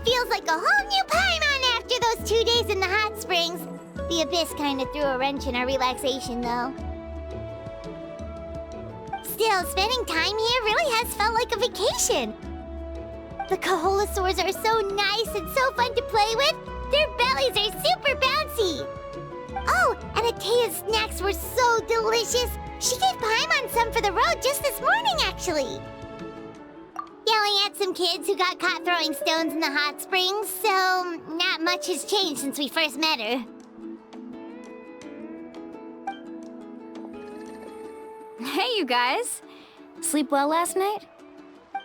feels like a whole new Paimon after those 2 days in the hot springs. The Abyss kind of threw a wrench in our relaxation, though. Still, spending time here really has felt like a vacation. The Kaholosaurs are so nice and so fun to play with. Their bellies are super bouncy. Oh, and Atea's snacks were so delicious. She gave Paimon some for the road just this morning, actually. Yelling at some kids who got caught throwing stones in the hot springs, so not much has changed since we first met her. Hey, you guys. Sleep well last night?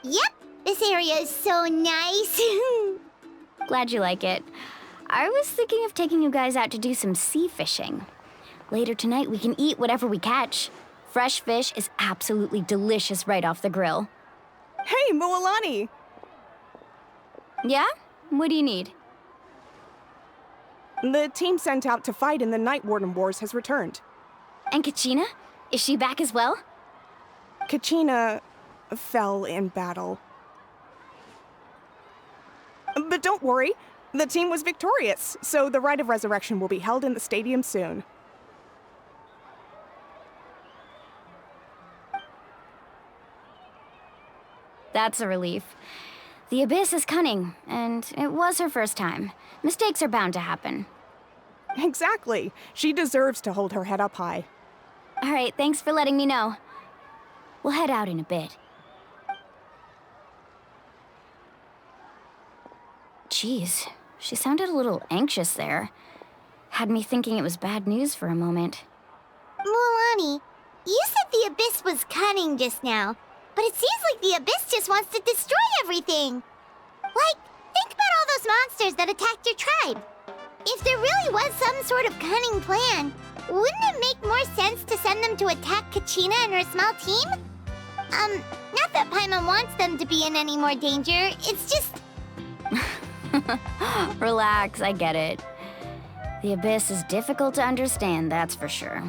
Yep, this area is so nice. Glad you like it. I was thinking of taking you guys out to do some sea fishing. Later tonight, we can eat whatever we catch. Fresh fish is absolutely delicious right off the grill. Hey, Moalani! Yeah? What do you need? The team sent out to fight in the Night Warden Wars has returned. And Kachina? Is she back as well? Kachina fell in battle. But don't worry, the team was victorious, so the Rite of Resurrection will be held in the stadium soon. That's a relief. The Abyss is cunning, and it was her first time. Mistakes are bound to happen. Exactly. She deserves to hold her head up high. All right, thanks for letting me know. We'll head out in a bit. Jeez, she sounded a little anxious there. Had me thinking it was bad news for a moment. Mualani, you said the Abyss was cunning just now, but it seems like the Abyss just wants to destroy everything. Like, think about all those monsters that attacked your tribe. If there really was some sort of cunning plan, wouldn't it make more sense to send them to attack Kachina and her small team? Not that Paimon wants them to be in any more danger, it's just... Relax, I get it. The Abyss is difficult to understand, that's for sure.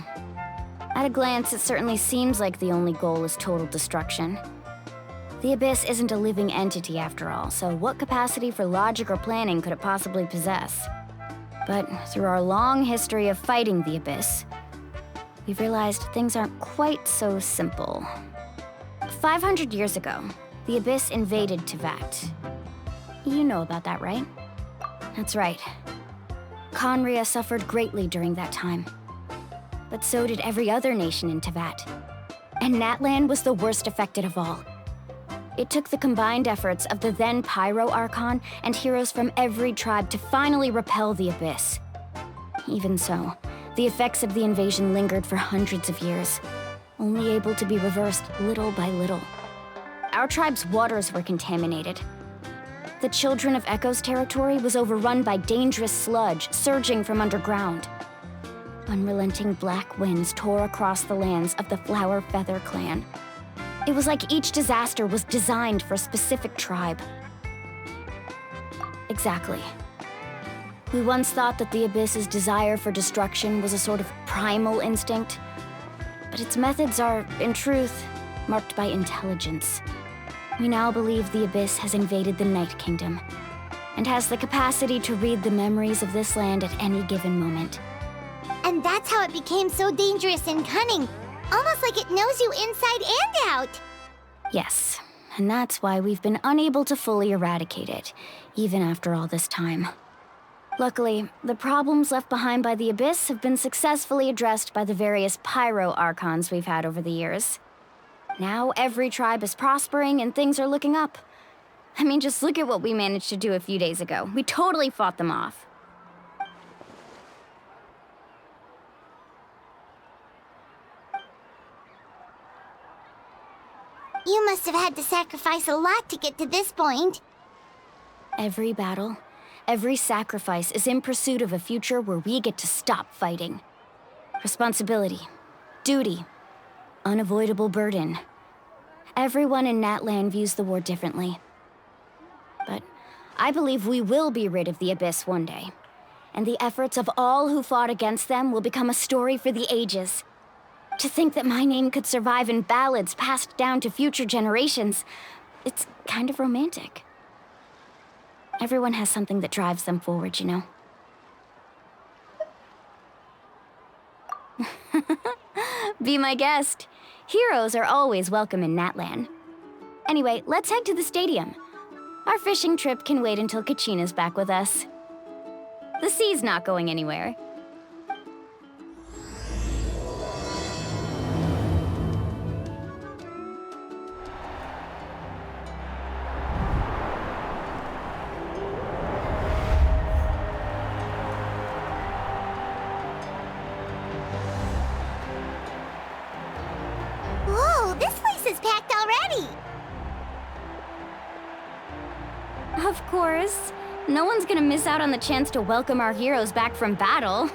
At a glance, it certainly seems like the only goal is total destruction. The Abyss isn't a living entity after all, so what capacity for logic or planning could it possibly possess? But through our long history of fighting the Abyss, we've realized things aren't quite so simple. 500 years ago, the Abyss invaded Teyvat. You know about that, right? That's right. Khaenri'ah suffered greatly during that time. But so did every other nation in Teyvat. And Natlan was the worst affected of all. It took the combined efforts of the then Pyro Archon and heroes from every tribe to finally repel the Abyss. Even so, the effects of the invasion lingered for hundreds of years, only able to be reversed little by little. Our tribe's waters were contaminated. The Children of Echo's territory was overrun by dangerous sludge surging from underground. Unrelenting black winds tore across the lands of the Flower Feather clan. It was like each disaster was designed for a specific tribe. Exactly. We once thought that the Abyss's desire for destruction was a sort of primal instinct, but its methods are, in truth, marked by intelligence. We now believe the Abyss has invaded the Night Kingdom, and has the capacity to read the memories of this land at any given moment. And that's how it became so dangerous and cunning. Almost like it knows you inside and out. Yes, and that's why we've been unable to fully eradicate it, even after all this time. Luckily, the problems left behind by the Abyss have been successfully addressed by the various Pyro Archons we've had over the years. Now every tribe is prospering and things are looking up. I mean, just look at what we managed to do a few days ago. We totally fought them off. You must have had to sacrifice a lot to get to this point. Every battle, every sacrifice is in pursuit of a future where we get to stop fighting. Responsibility, duty, unavoidable burden. Everyone in Natlan views the war differently. But I believe we will be rid of the Abyss one day. And the efforts of all who fought against them will become a story for the ages. To think that my name could survive in ballads passed down to future generations, it's kind of romantic. Everyone has something that drives them forward, you know? Be my guest. Heroes are always welcome in Natlan. Anyway, let's head to the stadium. Our fishing trip can wait until Kachina's back with us. The sea's not going anywhere. Whoa, this place is packed already! Of course. No one's gonna miss out on the chance to welcome our heroes back from battle.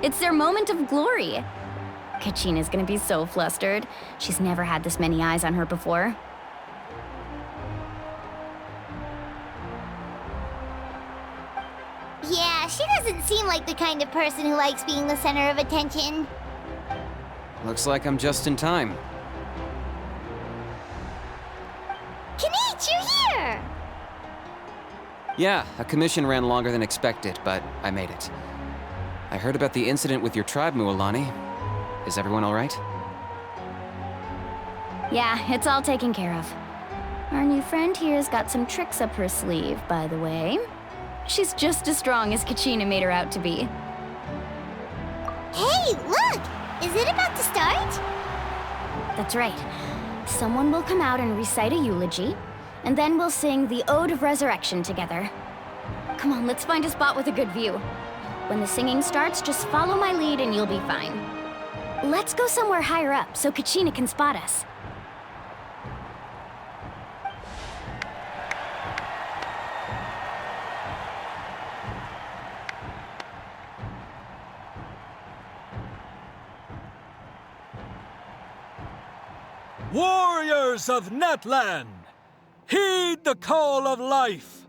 It's their moment of glory. Kachina's gonna be so flustered. She's never had this many eyes on her before. Yeah, she doesn't seem like the kind of person who likes being the center of attention. Looks like I'm just in time. Kanich, you're here! Yeah, a commission ran longer than expected, but I made it. I heard about the incident with your tribe, Mualani. Is everyone all right? Yeah, it's all taken care of. Our new friend here's got some tricks up her sleeve, by the way. She's just as strong as Kachina made her out to be. Hey, look! Is it about to start? That's right. Someone will come out and recite a eulogy, and then we'll sing the Ode of Resurrection together. Come on, let's find a spot with a good view. When the singing starts, just follow my lead and you'll be fine. Let's go somewhere higher up so Kachina can spot us. Warriors of Natlan, heed the call of life.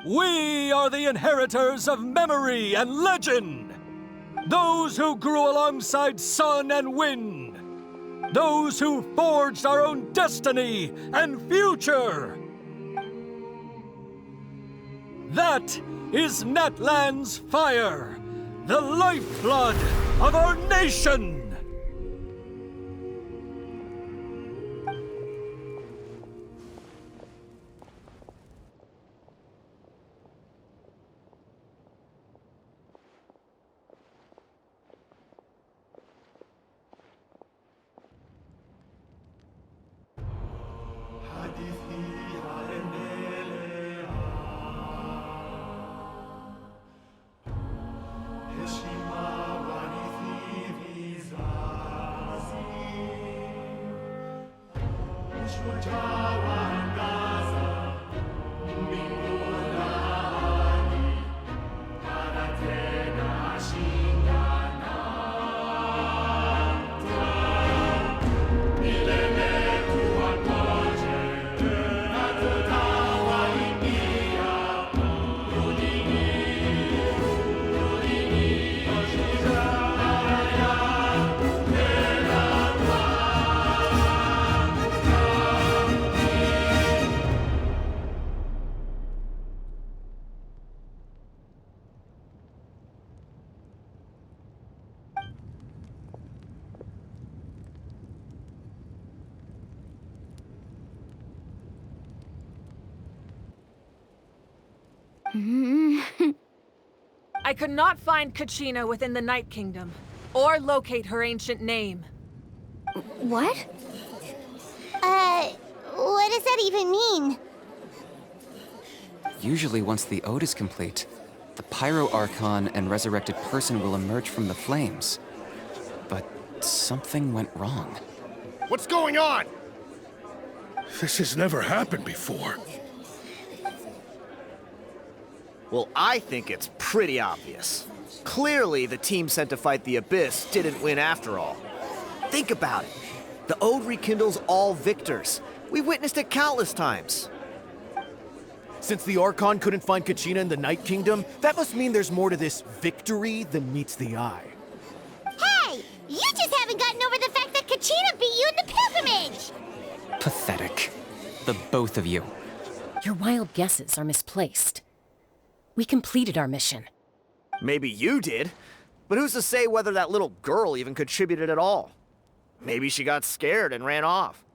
We are the inheritors of memory and legend. Those who grew alongside sun and wind. Those who forged our own destiny and future. That is Natlan's fire, the lifeblood of our nation. I could not find Kachina within the Night Kingdom, or locate her ancient name. What? What does that even mean? Usually once the ode is complete, the Pyro Archon and resurrected person will emerge from the flames. But something went wrong. What's going on? This has never happened before. Well, I think it's pretty obvious. Clearly, the team sent to fight the Abyss didn't win after all. Think about it. The Ode rekindles all victors. We've witnessed it countless times. Since the Archon couldn't find Kachina in the Night Kingdom, that must mean there's more to this victory than meets the eye. Hey! You just haven't gotten over the fact that Kachina beat you in the pilgrimage! Pathetic. The both of you. Your wild guesses are misplaced. We completed our mission. Maybe you did, but who's to say whether that little girl even contributed at all? Maybe she got scared and ran off.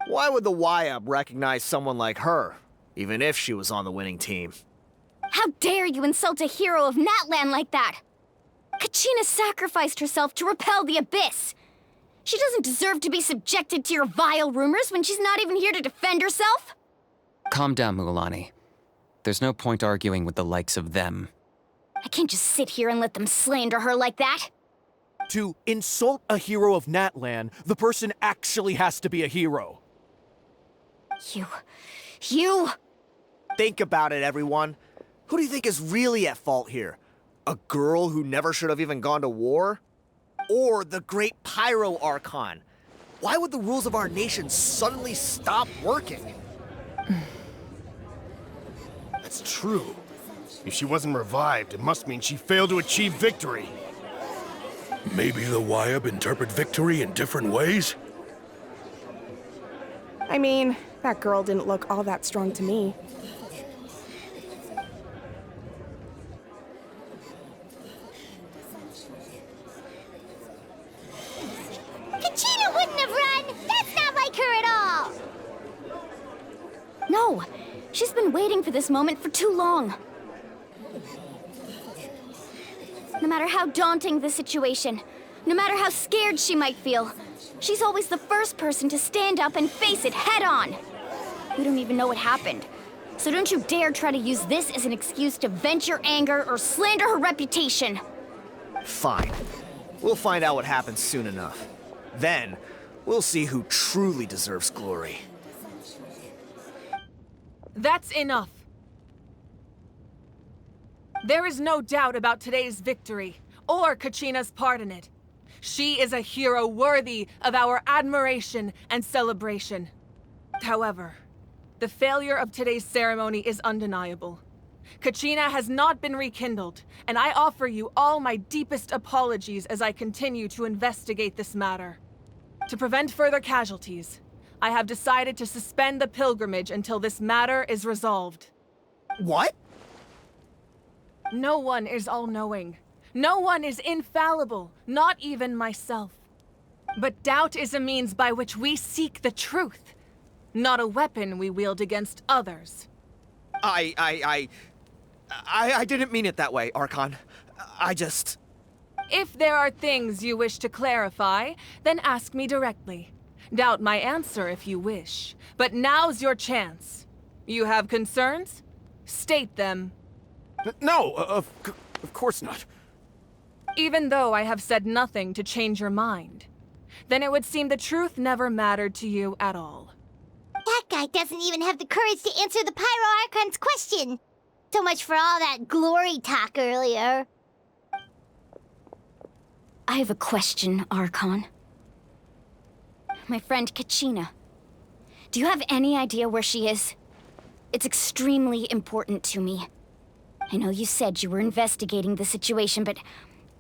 Why would the YUB recognize someone like her, even if she was on the winning team? How dare you insult a hero of Natlan like that? Kachina sacrificed herself to repel the Abyss. She doesn't deserve to be subjected to your vile rumors when she's not even here to defend herself. Calm down, Mulan. There's no point arguing with the likes of them. I can't just sit here and let them slander her like that. To insult a hero of Natlan, the person actually has to be a hero. You... Think about it, everyone. Who do you think is really at fault here? A girl who never should have even gone to war? Or the great Pyro Archon? Why would the rules of our nation suddenly stop working? That's true. If she wasn't revived, it must mean she failed to achieve victory. Maybe the YUB interpret victory in different ways? I mean, that girl didn't look all that strong to me. Kachina wouldn't have run! That's not like her at all! No, she's been waiting for this moment for too long. No matter how daunting the situation, no matter how scared she might feel, she's always the first person to stand up and face it head on. We don't even know what happened, so don't you dare try to use this as an excuse to vent your anger or slander her reputation. Fine. We'll find out what happens soon enough. Then, we'll see who truly deserves glory. That's enough. There is no doubt about today's victory, or Kachina's part in it. She is a hero worthy of our admiration and celebration. However, the failure of today's ceremony is undeniable. Kachina has not been rekindled, and I offer you all my deepest apologies as I continue to investigate this matter. To prevent further casualties, I have decided to suspend the pilgrimage until this matter is resolved. What? No one is all-knowing. No one is infallible, not even myself. But doubt is a means by which we seek the truth, not a weapon we wield against others. I didn't mean it that way, Archon. I just... If there are things you wish to clarify, then ask me directly. Doubt my answer if you wish, but now's your chance. You have concerns? State them. No, of course not. Even though I have said nothing to change your mind, then it would seem the truth never mattered to you at all. That guy doesn't even have the courage to answer the Pyro Archon's question. So much for all that glory talk earlier. I have a question, Archon. My friend Kachina. Do you have any idea where she is? It's extremely important to me. I know you said you were investigating the situation, but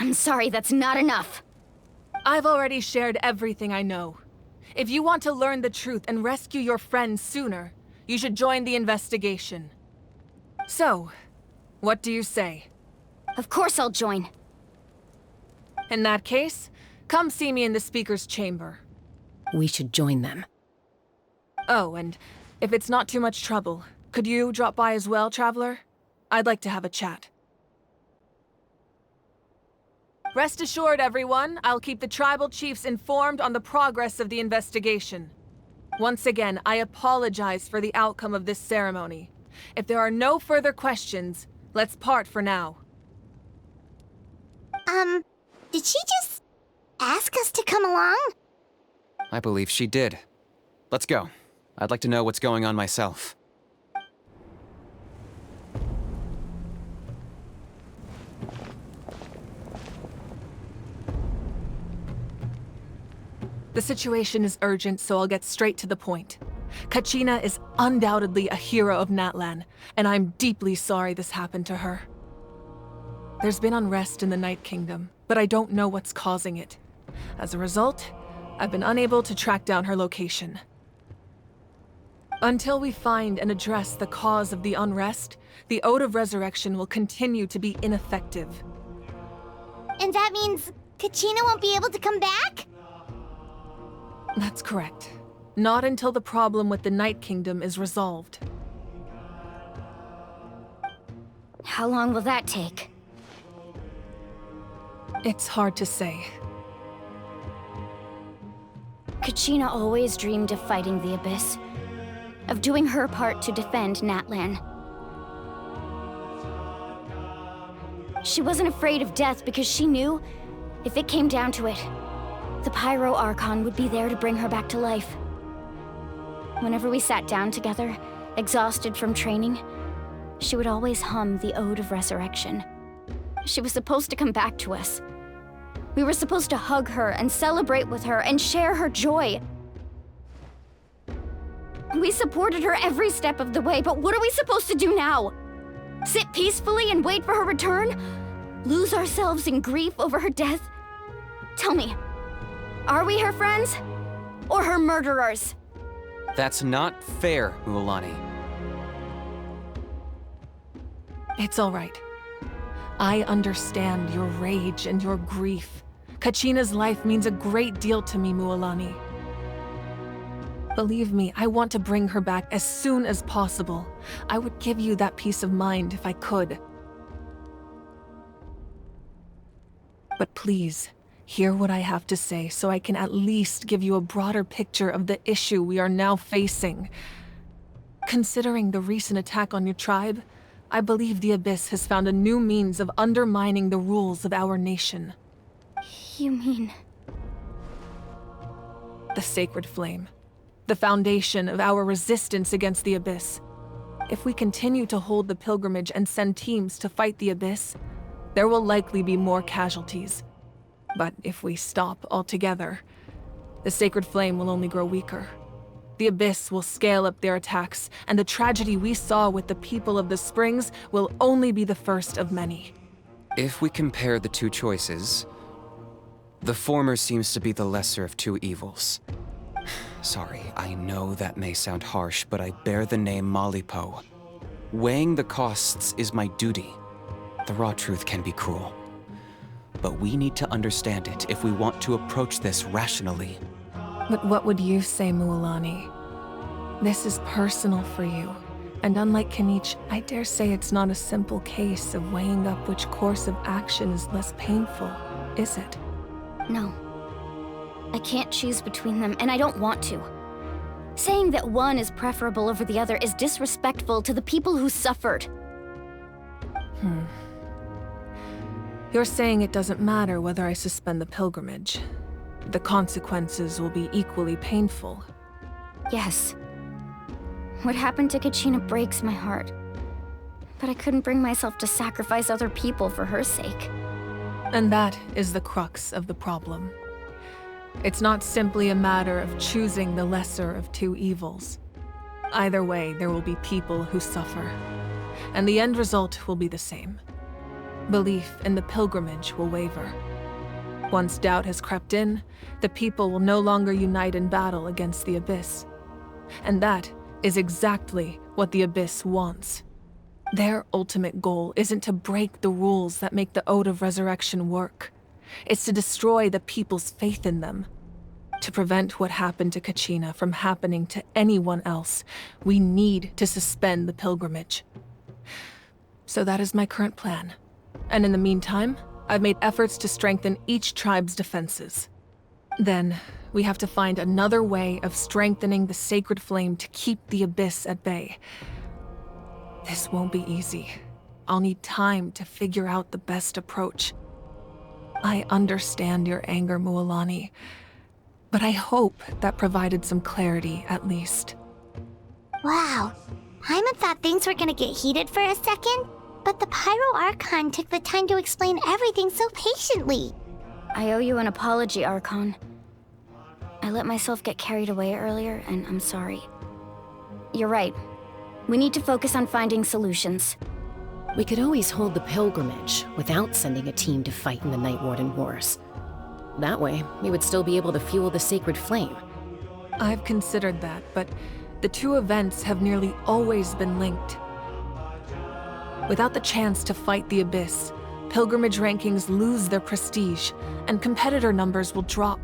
I'm sorry, that's not enough. I've already shared everything I know. If you want to learn the truth and rescue your friends sooner, you should join the investigation. So, what do you say? Of course I'll join. In that case, come see me in the speaker's chamber. We should join them. Oh, and if it's not too much trouble, could you drop by as well, Traveler? I'd like to have a chat. Rest assured, everyone, I'll keep the tribal chiefs informed on the progress of the investigation. Once again, I apologize for the outcome of this ceremony. If there are no further questions, let's part for now. Did she just ask us to come along? I believe she did. Let's go. I'd like to know what's going on myself. The situation is urgent, so I'll get straight to the point. Kachina is undoubtedly a hero of Natlan, and I'm deeply sorry this happened to her. There's been unrest in the Night Kingdom, but I don't know what's causing it. As a result, I've been unable to track down her location. Until we find and address the cause of the unrest, the Ode of Resurrection will continue to be ineffective. And that means Kachina won't be able to come back? That's correct. Not until the problem with the Night Kingdom is resolved. How long will that take? It's hard to say. Kachina always dreamed of fighting the Abyss, of doing her part to defend Natlan. She wasn't afraid of death because she knew, if it came down to it, the Pyro Archon would be there to bring her back to life. Whenever we sat down together, exhausted from training, she would always hum the Ode of Resurrection. She was supposed to come back to us. We were supposed to hug her and celebrate with her and share her joy. We supported her every step of the way, but what are we supposed to do now? Sit peacefully and wait for her return? Lose ourselves in grief over her death? Tell me, are we her friends? Or her murderers? That's not fair, Mualani. It's all right. I understand your rage and your grief. Kachina's life means a great deal to me, Mualani. Believe me, I want to bring her back as soon as possible. I would give you that peace of mind if I could. But please, hear what I have to say so I can at least give you a broader picture of the issue we are now facing. Considering the recent attack on your tribe, I believe the Abyss has found a new means of undermining the rules of our nation. You mean... The Sacred Flame. The foundation of our resistance against the Abyss. If we continue to hold the pilgrimage and send teams to fight the Abyss, there will likely be more casualties. But if we stop altogether, the Sacred Flame will only grow weaker. The Abyss will scale up their attacks, and the tragedy we saw with the people of the Springs will only be the first of many. If we compare the two choices, the former seems to be the lesser of two evils. Sorry, I know that may sound harsh, but I bear the name Malipo. Weighing the costs is my duty. The raw truth can be cruel. But we need to understand it if we want to approach this rationally. But what would you say, Mualani? This is personal for you. And unlike Kanich, I dare say it's not a simple case of weighing up which course of action is less painful, is it? No. I can't choose between them, and I don't want to. Saying that one is preferable over the other is disrespectful to the people who suffered. You're saying it doesn't matter whether I suspend the pilgrimage. The consequences will be equally painful. Yes. What happened to Kachina breaks my heart. But I couldn't bring myself to sacrifice other people for her sake. And that is the crux of the problem. It's not simply a matter of choosing the lesser of two evils. Either way, there will be people who suffer. And the end result will be the same. Belief in the pilgrimage will waver. Once doubt has crept in, the people will no longer unite in battle against the Abyss. And that is exactly what the Abyss wants. Their ultimate goal isn't to break the rules that make the Ode of Resurrection work. It's to destroy the people's faith in them. To prevent what happened to Kachina from happening to anyone else, we need to suspend the pilgrimage. So that is my current plan. And in the meantime, I've made efforts to strengthen each tribe's defenses. Then, we have to find another way of strengthening the Sacred Flame to keep the Abyss at bay. This won't be easy. I'll need time to figure out the best approach. I understand your anger, Mualani, but I hope that provided some clarity at least. Wow. Paimon thought things were gonna get heated for a second, but the Pyro Archon took the time to explain everything so patiently. I owe you an apology, Archon. I let myself get carried away earlier, and I'm sorry. You're right. We need to focus on finding solutions. We could always hold the pilgrimage without sending a team to fight in the Night Warden Wars. That way, we would still be able to fuel the Sacred Flame. I've considered that, but the two events have nearly always been linked. Without the chance to fight the Abyss, pilgrimage rankings lose their prestige, and competitor numbers will drop.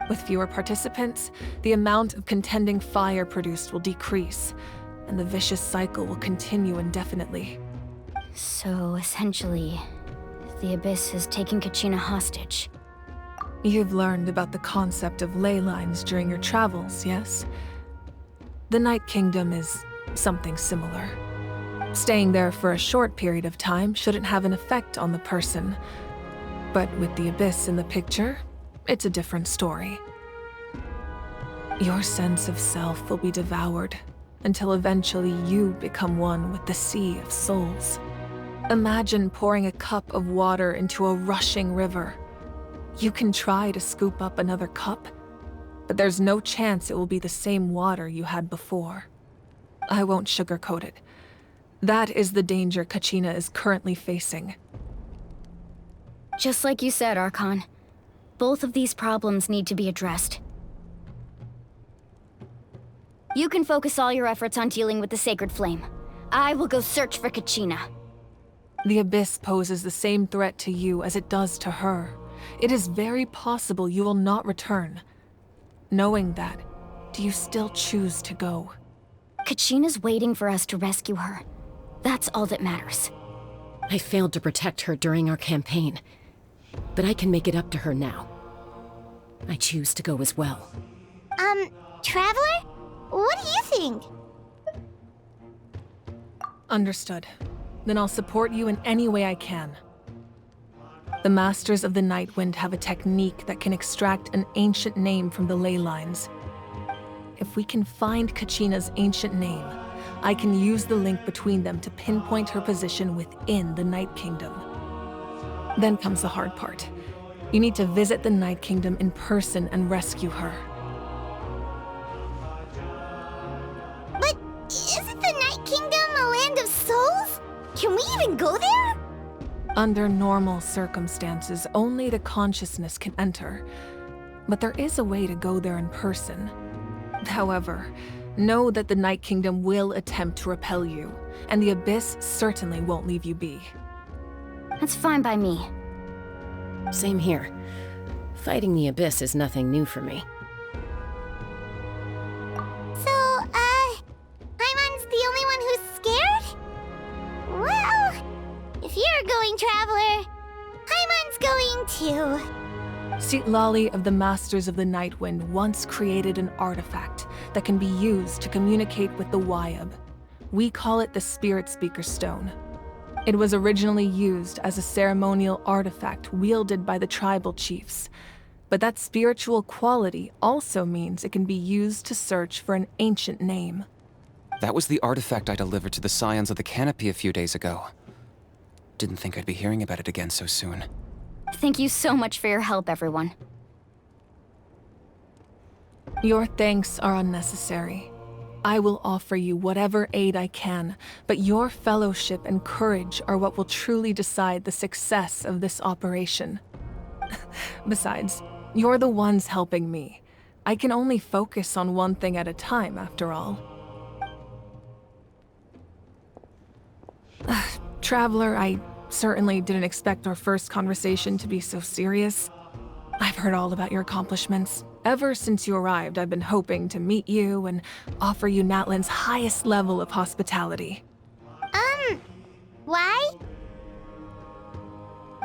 With fewer participants, the amount of contending fire produced will decrease, and the vicious cycle will continue indefinitely. So, essentially, the Abyss has taken Kachina hostage. You've learned about the concept of ley lines during your travels, yes? The Night Kingdom is something similar. Staying there for a short period of time shouldn't have an effect on the person. But with the Abyss in the picture, it's a different story. Your sense of self will be devoured until eventually you become one with the Sea of Souls. Imagine pouring a cup of water into a rushing river. You can try to scoop up another cup, but there's no chance it will be the same water you had before. I won't sugarcoat it. That is the danger Kachina is currently facing. Just like you said, Archon. Both of these problems need to be addressed. You can focus all your efforts on dealing with the Sacred Flame. I will go search for Kachina. The Abyss poses the same threat to you as it does to her. It is very possible you will not return. Knowing that, do you still choose to go? Kachina's waiting for us to rescue her. That's all that matters. I failed to protect her during our campaign, but I can make it up to her now. I choose to go as well. Traveler? What do you think? Understood. Then I'll support you in any way I can. The Masters of the Nightwind have a technique that can extract an ancient name from the ley lines. If we can find Kachina's ancient name, I can use the link between them to pinpoint her position within the Night Kingdom. Then comes the hard part. You need to visit the Night Kingdom in person and rescue her. But isn't the Night Kingdom a land of souls? Can we even go there? Under normal circumstances, only the consciousness can enter. But there is a way to go there in person. However, know that the Night Kingdom will attempt to repel you, and the Abyss certainly won't leave you be. That's fine by me. Same here. Fighting the Abyss is nothing new for me. So, Paimon's the only one who's scared? Well, if you're going, Traveler, Paimon's going too. Citlali of the Masters of the Nightwind once created an artifact that can be used to communicate with the Wyab. We call it the Spirit Speaker Stone. It was originally used as a ceremonial artifact wielded by the tribal chiefs, but that spiritual quality also means it can be used to search for an ancient name. That was the artifact I delivered to the Scions of the Canopy a few days ago. Didn't think I'd be hearing about it again so soon. Thank you so much for your help, everyone. Your thanks are unnecessary. I will offer you whatever aid I can, but your fellowship and courage are what will truly decide the success of this operation. Besides, you're the ones helping me. I can only focus on one thing at a time, after all. Traveler, I certainly didn't expect our first conversation to be so serious. I've heard all about your accomplishments. Ever since you arrived, I've been hoping to meet you and offer you Natlan's highest level of hospitality. Why?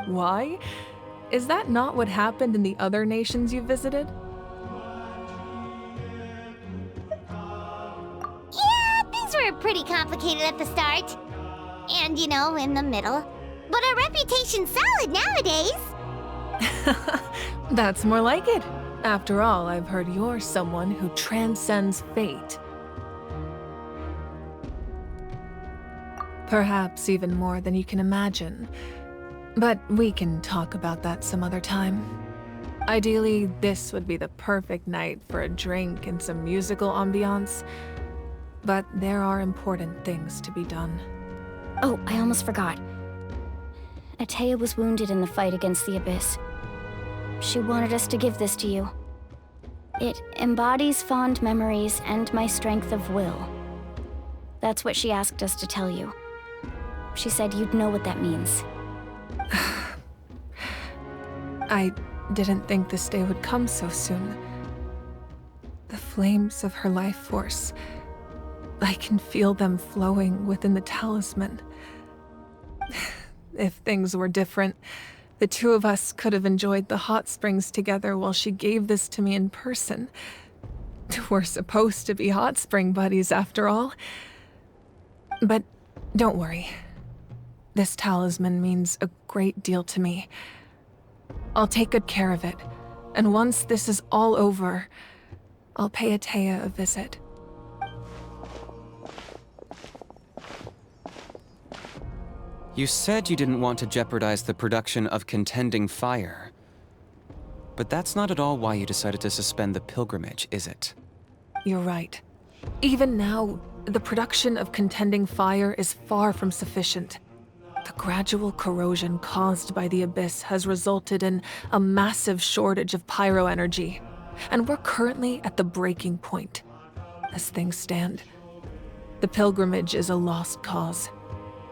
Why? Is that not what happened in the other nations you visited? Yeah, things were pretty complicated at the start. And, in the middle. But our reputation's solid nowadays. That's more like it. After all, I've heard you're someone who transcends fate. Perhaps even more than you can imagine. But we can talk about that some other time. Ideally, this would be the perfect night for a drink and some musical ambiance. But there are important things to be done. Oh, I almost forgot. Atea was wounded in the fight against the Abyss. She wanted us to give this to you. It embodies fond memories and my strength of will. That's what she asked us to tell you. She said you'd know what that means. I didn't think this day would come so soon. The flames of her life force. I can feel them flowing within the talisman. If things were different, the two of us could have enjoyed the hot springs together while she gave this to me in person. We're supposed to be hot spring buddies after all. But don't worry. This talisman means a great deal to me. I'll take good care of it, and once this is all over, I'll pay Atea a visit. You said you didn't want to jeopardize the production of Contending Fire. But that's not at all why you decided to suspend the pilgrimage, is it? You're right. Even now, the production of Contending Fire is far from sufficient. The gradual corrosion caused by the Abyss has resulted in a massive shortage of pyro energy, and we're currently at the breaking point. As things stand, the pilgrimage is a lost cause.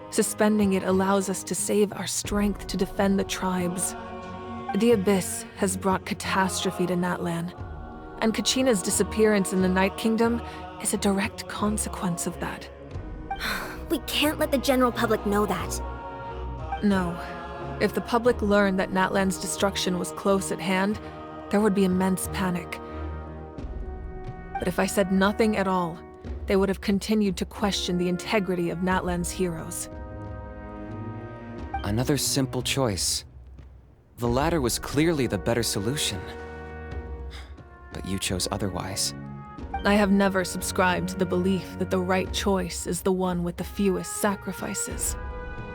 Suspending it allows us to save our strength to defend the tribes. The Abyss has brought catastrophe to Natlan, and Kachina's disappearance in the Night Kingdom is a direct consequence of that. We can't let the general public know that. No. If the public learned that Natlan's destruction was close at hand, there would be immense panic. But if I said nothing at all, they would have continued to question the integrity of Natlan's heroes. Another simple choice. The latter was clearly the better solution. But you chose otherwise. I have never subscribed to the belief that the right choice is the one with the fewest sacrifices.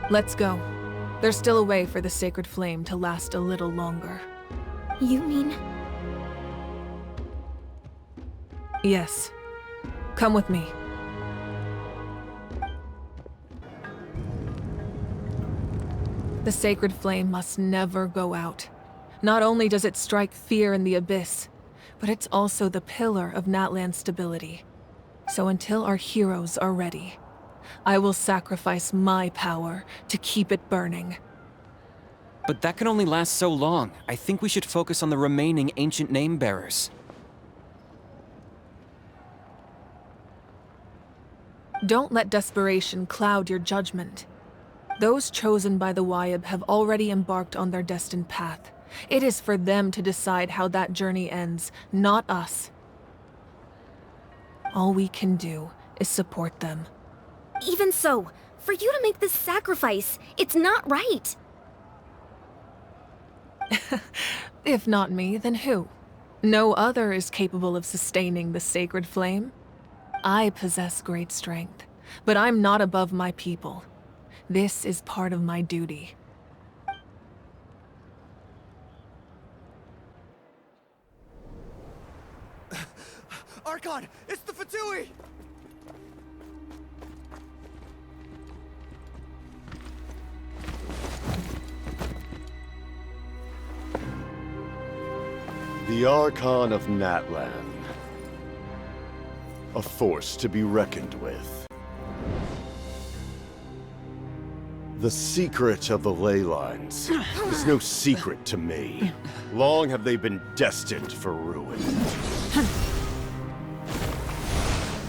Let's go. There's still a way for the sacred flame to last a little longer. You mean? Yes. Come with me. The sacred flame must never go out. Not only does it strike fear in the Abyss, but it's also the pillar of Natlan's stability. So until our heroes are ready, I will sacrifice my power to keep it burning. But that can only last so long. I think we should focus on the remaining ancient name-bearers. Don't let desperation cloud your judgment. Those chosen by the Wayab have already embarked on their destined path. It is for them to decide how that journey ends, not us. All we can do is support them. Even so, for you to make this sacrifice, it's not right. If not me, then who? No other is capable of sustaining the sacred flame. I possess great strength, but I'm not above my people. This is part of my duty. Archon! It's the Fatui! The Archon of Natlan. A force to be reckoned with. The secret of the ley lines is no secret to me. Long have they been destined for ruin.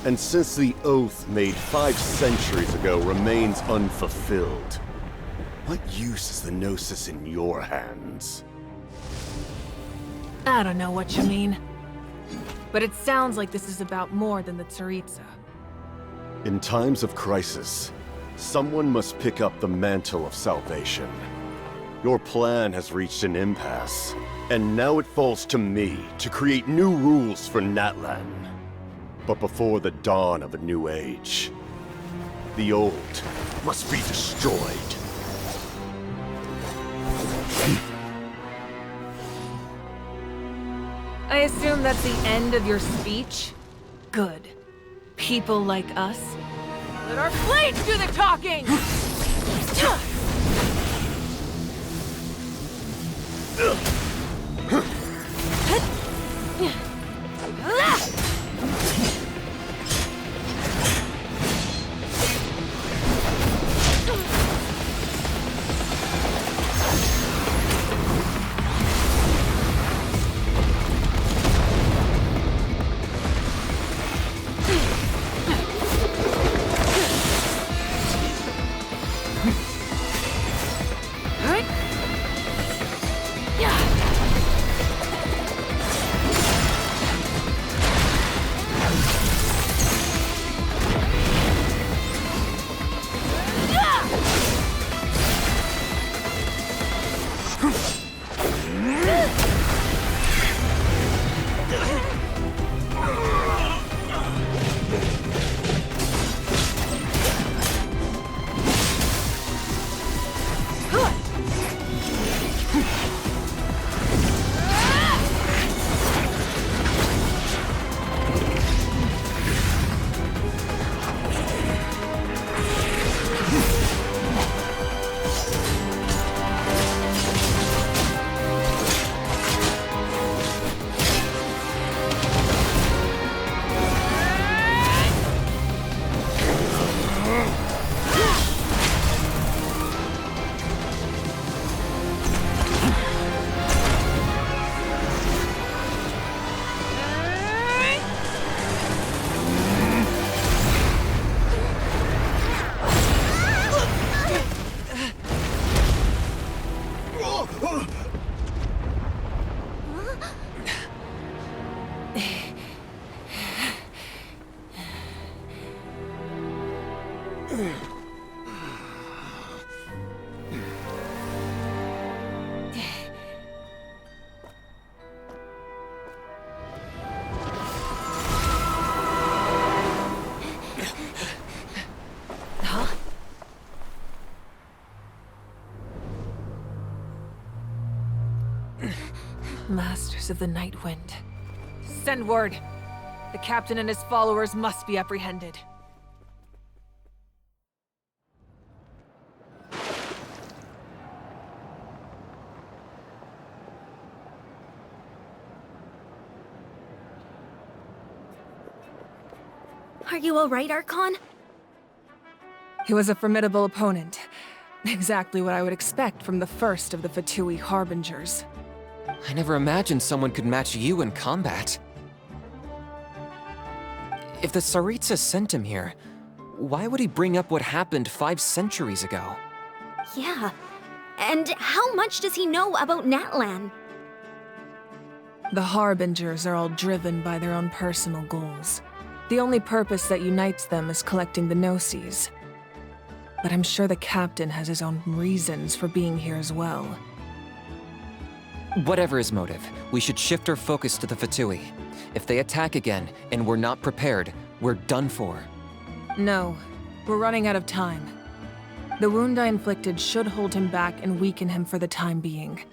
And since the oath made 5 centuries ago remains unfulfilled, what use is the Gnosis in your hands? I don't know what you mean. But it sounds like this is about more than the Tsaritsa. In times of crisis, someone must pick up the mantle of salvation. Your plan has reached an impasse, and now it falls to me to create new rules for Natlan. But before the dawn of a new age, the old must be destroyed. I assume that's the end of your speech? Good. People like us. Let our blades do the talking! Masters of the Night Wind. Send word. The captain and his followers must be apprehended. Are you alright, Archon? He was a formidable opponent. Exactly what I would expect from the first of the Fatui Harbingers. I never imagined someone could match you in combat. If the Tsaritsa sent him here, why would he bring up what happened 5 centuries ago? Yeah. And how much does he know about Natlan? The Harbingers are all driven by their own personal goals. The only purpose that unites them is collecting the Gnosis. But I'm sure the captain has his own reasons for being here as well. Whatever his motive, we should shift our focus to the Fatui. If they attack again, and we're not prepared, we're done for. No, we're running out of time. The wound I inflicted should hold him back and weaken him for the time being.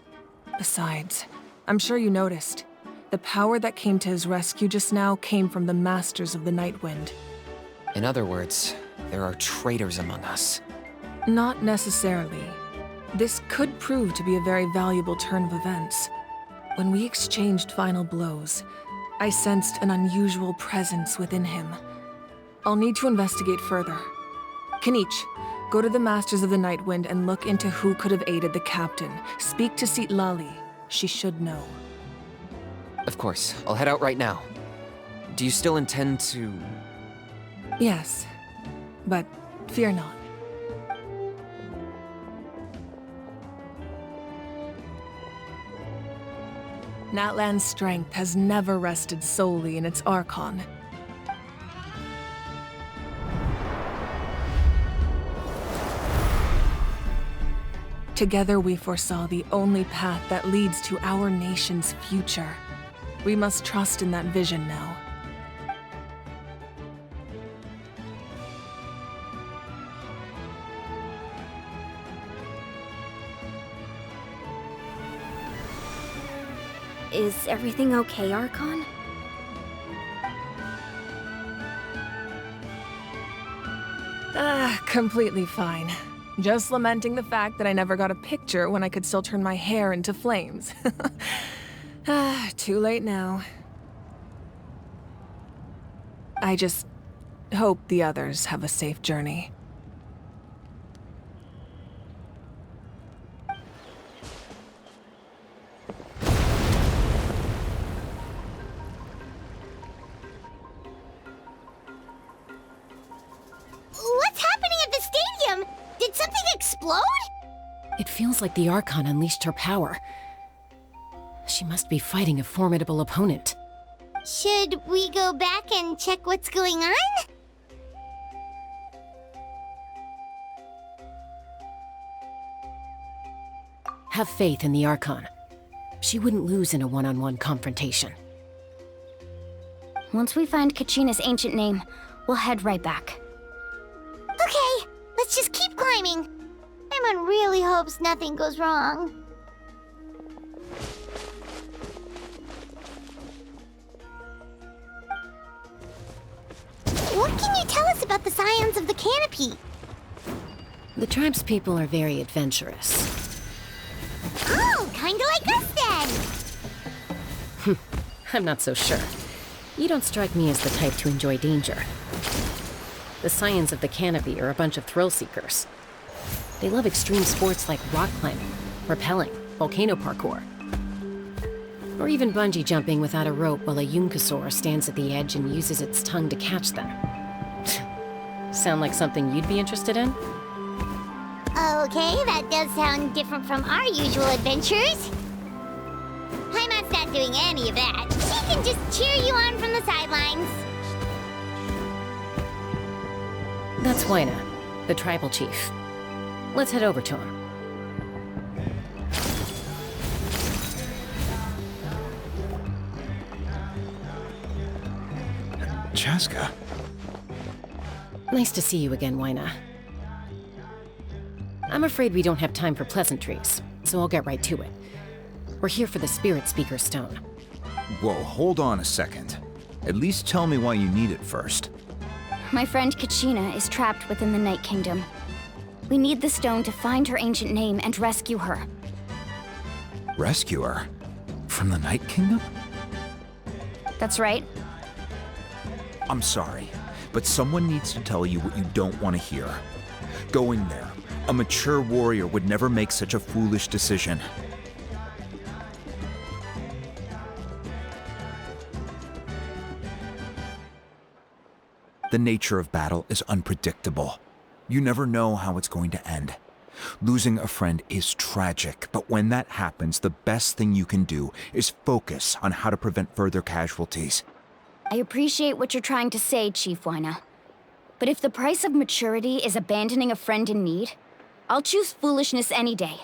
Besides, I'm sure you noticed, the power that came to his rescue just now came from the Masters of the Night Wind. In other words, there are traitors among us. Not necessarily. This could prove to be a very valuable turn of events. When we exchanged final blows, I sensed an unusual presence within him. I'll need to investigate further. Kanich, go to the Masters of the Night Wind and look into who could have aided the captain. Speak to Sitlali. She should know. Of course, I'll head out right now. Do you still intend to... Yes, but fear not. Natlan's strength has never rested solely in its Archon. Together we foresaw the only path that leads to our nation's future. We must trust in that vision now. Is everything okay, Archon? Completely fine. Just lamenting the fact that I never got a picture when I could still turn my hair into flames. Too late now. I just hope the others have a safe journey. What's happening at the stadium? Did something explode? It feels like the Archon unleashed her power. She must be fighting a formidable opponent. Should we go back and check what's going on? Have faith in the Archon. She wouldn't lose in a one-on-one confrontation. Once we find Kachina's ancient name, we'll head right back. Okay, let's just keep climbing. Everyone really hopes nothing goes wrong. What can you tell us about the Scions of the Canopy? The tribespeople are very adventurous. Oh, kinda like us then! I'm not so sure. You don't strike me as the type to enjoy danger. The Scions of the Canopy are a bunch of thrill-seekers. They love extreme sports like rock climbing, rappelling, volcano parkour, or even bungee jumping without a rope while a Yunkasaur stands at the edge and uses its tongue to catch them. Sound like something you'd be interested in? Okay, that does sound different from our usual adventures. Heimat's not doing any of that. She can just cheer you on from the sidelines. That's Huayna. The tribal chief. Let's head over to him. Chaska. Nice to see you again, Wyna. I'm afraid we don't have time for pleasantries, so I'll get right to it. We're here for the Spirit Speaker Stone. Whoa, hold on a second. At least tell me why you need it first. My friend Kachina is trapped within the Night Kingdom. We need the stone to find her ancient name and rescue her. Rescue her? From the Night Kingdom? That's right. I'm sorry, but someone needs to tell you what you don't want to hear. Go in there. A mature warrior would never make such a foolish decision. The nature of battle is unpredictable. You never know how it's going to end. Losing a friend is tragic, but when that happens, the best thing you can do is focus on how to prevent further casualties. I appreciate what you're trying to say, Chief Wyna. But if the price of maturity is abandoning a friend in need, I'll choose foolishness any day.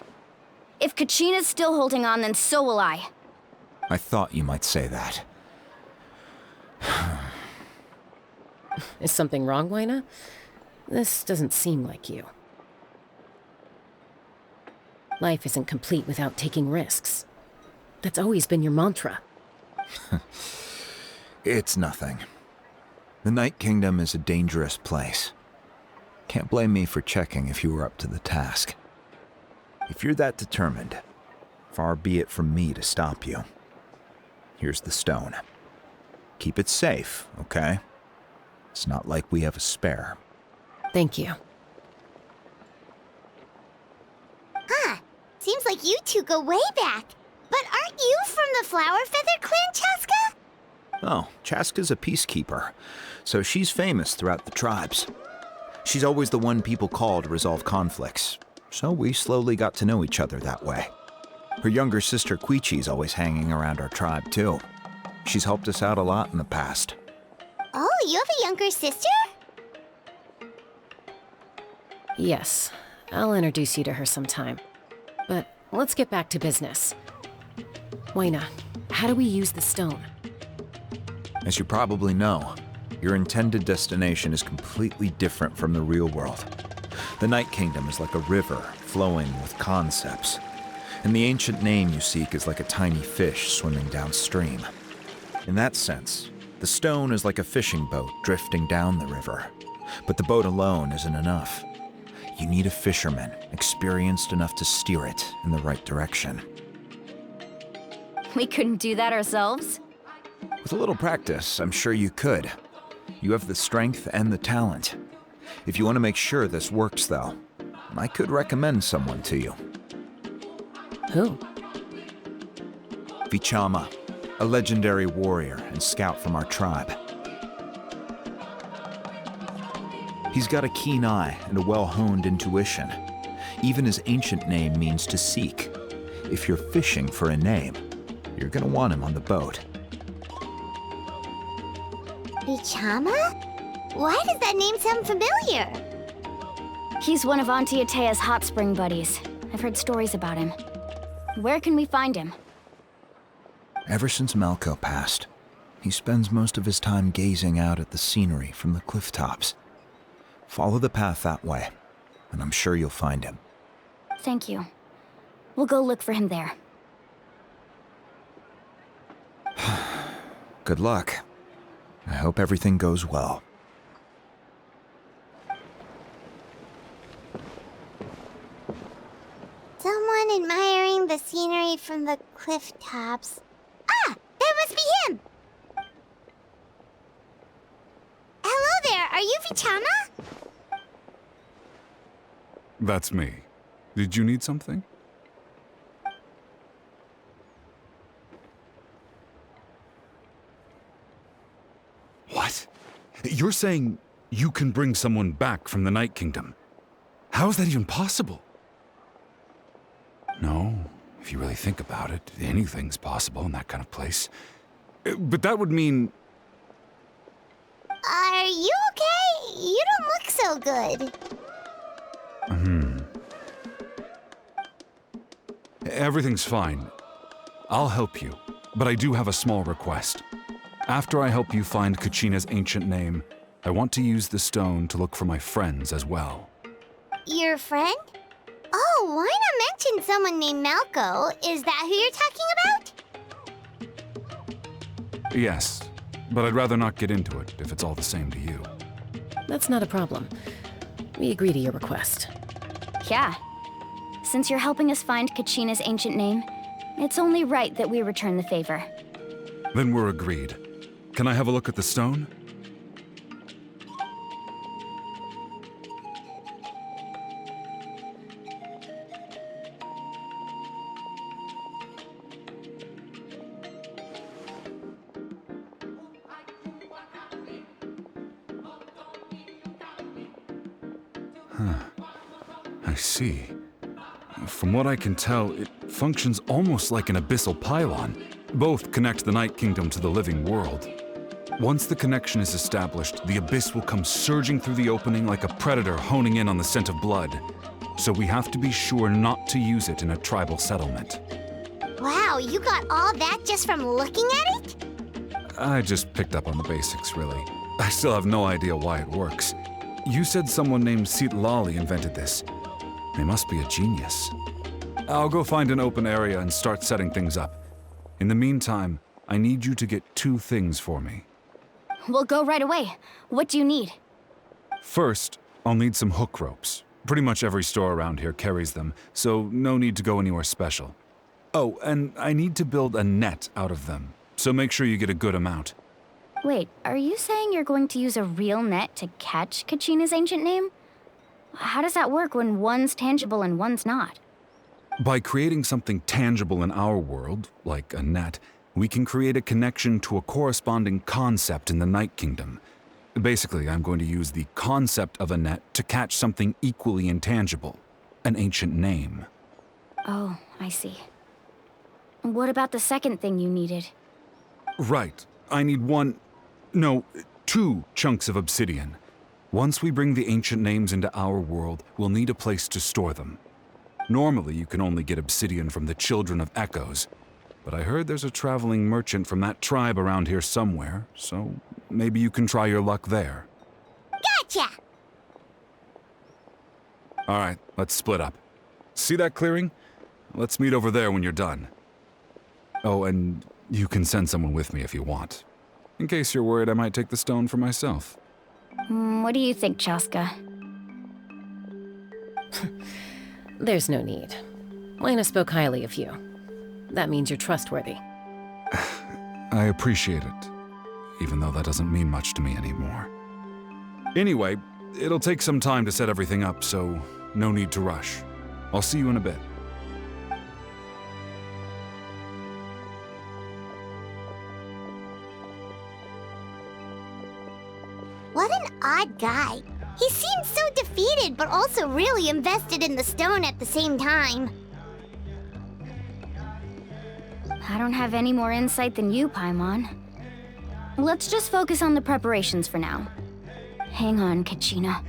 If Kachina's still holding on, then so will I. I thought you might say that. Is something wrong, Wyna? This doesn't seem like you. Life isn't complete without taking risks. That's always been your mantra. It's nothing. The Night Kingdom is a dangerous place. Can't blame me for checking if you were up to the task. If you're that determined, far be it from me to stop you. Here's the stone. Keep it safe, okay? It's not like we have a spare. Thank you. Huh. Seems like you two go way back. But aren't you from the Flower Feather Clan, Chaska? Oh, Chaska's a peacekeeper, so she's famous throughout the tribes. She's always the one people call to resolve conflicts, so we slowly got to know each other that way. Her younger sister Quichi's always hanging around our tribe, too. She's helped us out a lot in the past. Oh, you have a younger sister? Yes, I'll introduce you to her sometime. But let's get back to business. Wyna, how do we use the stone? As you probably know, your intended destination is completely different from the real world. The Night Kingdom is like a river flowing with concepts, and the ancient name you seek is like a tiny fish swimming downstream. In that sense, the stone is like a fishing boat drifting down the river, but the boat alone isn't enough. You need a fisherman experienced enough to steer it in the right direction. We couldn't do that ourselves? With a little practice, I'm sure you could. You have the strength and the talent. If you want to make sure this works, though, I could recommend someone to you. Who? Vichama, a legendary warrior and scout from our tribe. He's got a keen eye and a well-honed intuition. Even his ancient name means to seek. If you're fishing for a name, you're gonna want him on the boat. Vichama? Why does that name sound familiar? He's one of Auntie Atea's hot spring buddies. I've heard stories about him. Where can we find him? Ever since Malco passed, he spends most of his time gazing out at the scenery from the cliff tops. Follow the path that way, and I'm sure you'll find him. Thank you. We'll go look for him there. Good luck. I hope everything goes well. Someone admiring the scenery from the cliff tops. Ah! That must be him! Hello there, are you Vichama? That's me. Did you need something? What? You're saying you can bring someone back from the Night Kingdom? How is that even possible? No, if you really think about it, anything's possible in that kind of place. But that would mean... Are you okay? You don't look so good. Everything's fine. I'll help you, but I do have a small request. After I help you find Kachina's ancient name, I want to use the stone to look for my friends as well. Your friend? Oh, why not mention someone named Malco? Is that who you're talking about? Yes, but I'd rather not get into it if it's all the same to you. That's not a problem. We agree to your request. Yeah. Since you're helping us find Kachina's ancient name, it's only right that we return the favor. Then we're agreed. Can I have a look at the stone? I see. From what I can tell, it functions almost like an abyssal pylon. Both connect the Night Kingdom to the living world. Once the connection is established, the abyss will come surging through the opening like a predator honing in on the scent of blood. So we have to be sure not to use it in a tribal settlement. Wow, you got all that just from looking at it? I just picked up on the basics, really. I still have no idea why it works. You said someone named Lali invented this. They must be a genius. I'll go find an open area and start setting things up. In the meantime, I need you to get 2 things for me. We'll go right away. What do you need? First, I'll need some hook ropes. Pretty much every store around here carries them, so no need to go anywhere special. Oh, and I need to build a net out of them, so make sure you get a good amount. Wait, are you saying you're going to use a real net to catch Kachina's ancient name? How does that work when one's tangible and one's not? By creating something tangible in our world, like a net, we can create a connection to a corresponding concept in the Night Kingdom. Basically, I'm going to use the concept of a net to catch something equally intangible, an ancient name. Oh, I see. What about the second thing you needed? Right. I need 2 chunks of obsidian. Once we bring the ancient names into our world, we'll need a place to store them. Normally, you can only get obsidian from the Children of Echoes, but I heard there's a traveling merchant from that tribe around here somewhere, so maybe you can try your luck there. Gotcha! All right, let's split up. See that clearing? Let's meet over there when you're done. Oh, and you can send someone with me if you want. In case you're worried I might take the stone for myself. What do you think, Chaska? There's no need. Lena spoke highly of you. That means you're trustworthy. I appreciate it, even though that doesn't mean much to me anymore. Anyway, it'll take some time to set everything up, so no need to rush. I'll see you in a bit. What an odd guy. He seems so defeated, but also really invested in the stone at the same time. I don't have any more insight than you, Paimon. Let's just focus on the preparations for now. Hang on, Kachina.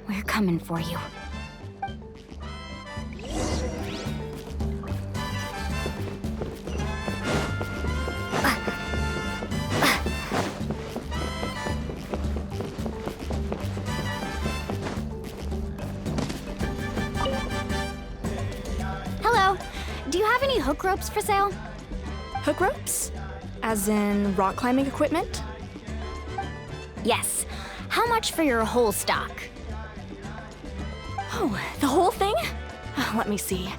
We're coming for you. Hello. Do you have any hook ropes for sale? Hook ropes? As in rock climbing equipment? Yes. How much for your whole stock? Oh, the whole thing? Let me see.